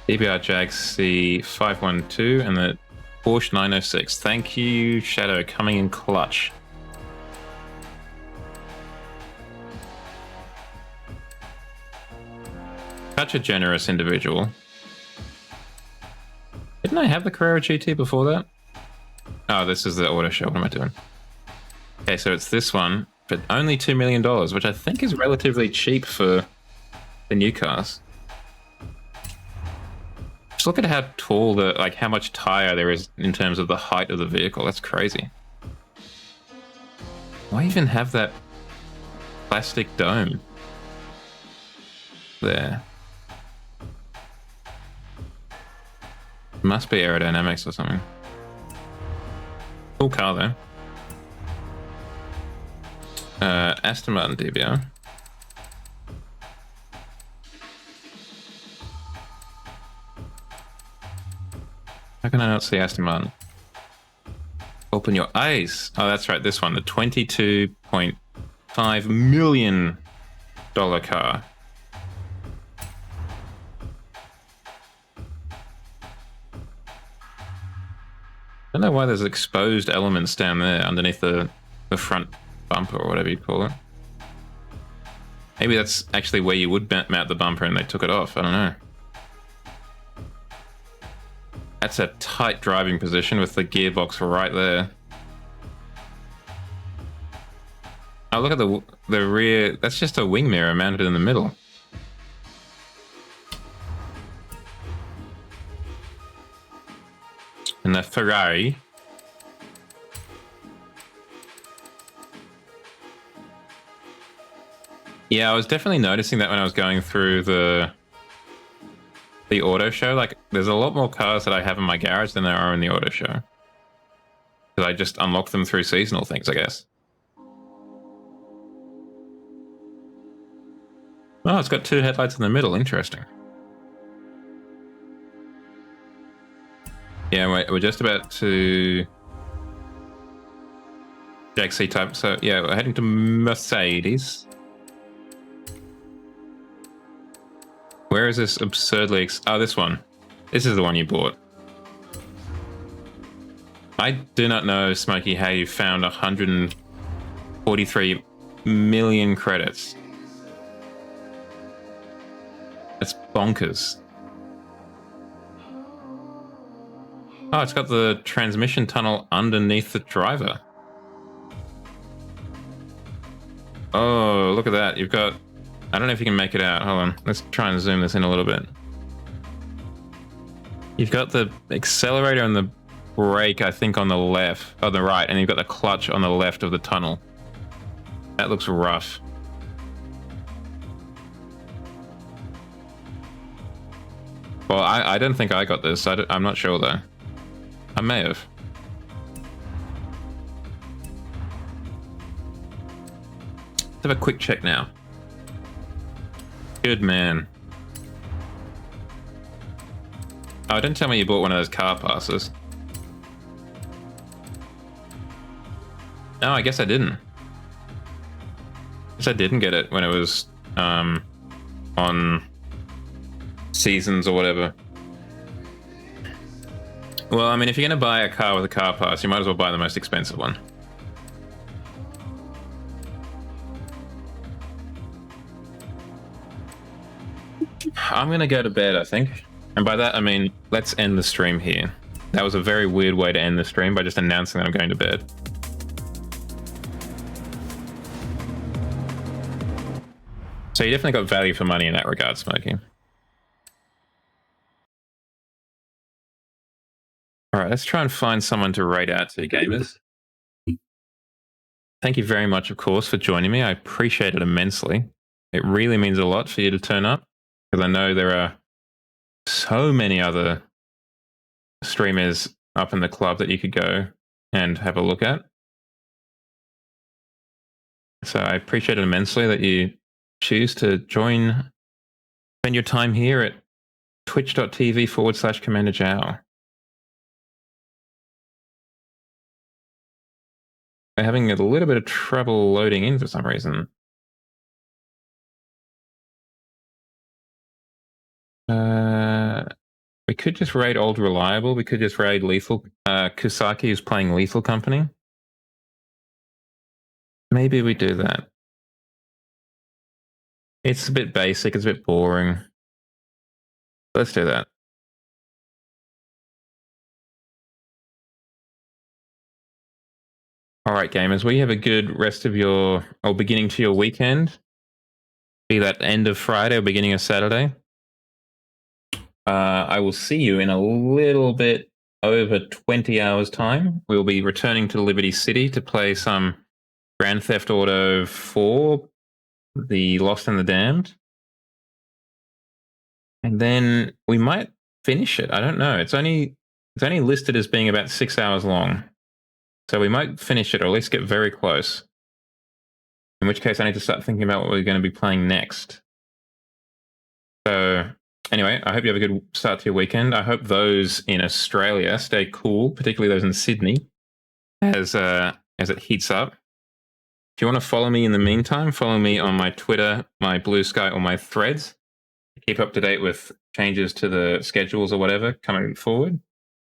DBR Jag C512 and the Porsche 906. Thank you, Shadow, coming in clutch. such a generous individual. Didn't I have the Carrera GT before that? Oh, this is the auto show. What am I doing? Okay, so it's this one, but only $2 million, which I think is relatively cheap for the new cars. Just look at how tall like how much tire there is in terms of the height of the vehicle. That's crazy. Why even have that plastic dome there? Must be aerodynamics or something. Cool car though. Aston Martin DBR. How can I not see Aston Martin? Open your eyes. Oh, that's right. This one, the $22.5 million car. I don't know why there's exposed elements down there underneath the front bumper or whatever you call it. Maybe that's actually where you would mount the bumper and they took it off. I don't know. That's a tight driving position with the gearbox right there. Oh, look at the rear. That's just a wing mirror mounted in the middle. And the Ferrari. Yeah, I was definitely noticing that when I was going through the auto show. Like, there's a lot more cars that I have in my garage than there are in the auto show. Because I just unlock them through seasonal things, I guess. Oh, it's got two headlights in the middle. Interesting. Yeah, we're just about to JXC type. So yeah, we're heading to Mercedes. Where is this absurdly... Oh, this one. This is the one you bought. I do not know, Smokey, how you found 143 million credits. That's bonkers. Oh, it's got the transmission tunnel underneath the driver. Oh, look at that. You've got... I don't know if you can make it out. Hold on. Let's try and zoom this in a little bit. You've got the accelerator and the brake, I think, on the left, on the right, and you've got the clutch on the left of the tunnel. That looks rough. Well, I don't think I got this. I'm not sure, though. I may have. Let's have a quick check now. Good man. Oh, don't tell me you bought one of those car passes. No, I guess I didn't. I guess I didn't get it when it was on seasons or whatever. Well, I mean, if you're going to buy a car with a car pass, you might as well buy the most expensive one. I'm going to go to bed, I think. And by that, I mean, let's end the stream here. That was a very weird way to end the stream by just announcing that I'm going to bed. So you definitely got value for money in that regard, Smokey. All right, let's try and find someone to raid out to, gamers. Thank you very much, of course, for joining me. I appreciate it immensely. It really means a lot for you to turn up, because I know there are so many other streamers up in the club that you could go and have a look at. So I appreciate it immensely that you choose to spend your time here at twitch.tv/CommanderJao. We're having a little bit of trouble loading in for some reason. We could just raid Old Reliable. We could just raid Lethal. Kusaki is playing Lethal Company. Maybe we do that. It's a bit basic. It's a bit boring. Let's do that. All right, gamers, we have a good rest of your, or beginning to your weekend. Be that end of Friday or beginning of Saturday. I will see you in a little bit over 20 hours' time. We'll be returning to Liberty City to play some Grand Theft Auto 4, The Lost and the Damned. And then we might finish it. I don't know. It's only listed as being about 6 hours long. So we might finish it, or at least get very close. In which case I need to start thinking about what we're going to be playing next. So anyway, I hope you have a good start to your weekend. I hope those in Australia stay cool, particularly those in Sydney, as it heats up. If you want to follow me in the meantime, follow me on my Twitter, my Blue Sky, or my Threads. Keep up to date with changes to the schedules or whatever coming forward.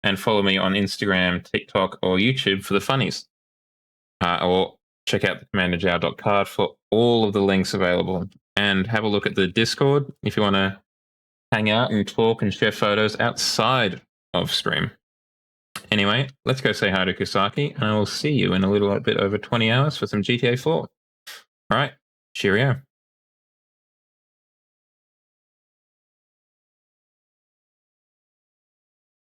And follow me on Instagram, TikTok, or YouTube for the funnies. Or check out the commanderjow.card for all of the links available. And have a look at the Discord if you want to hang out and talk and share photos outside of stream. Anyway, let's go say hi to Kusaki, and I will see you in a little bit over 20 hours for some GTA 4. All right, cheerio.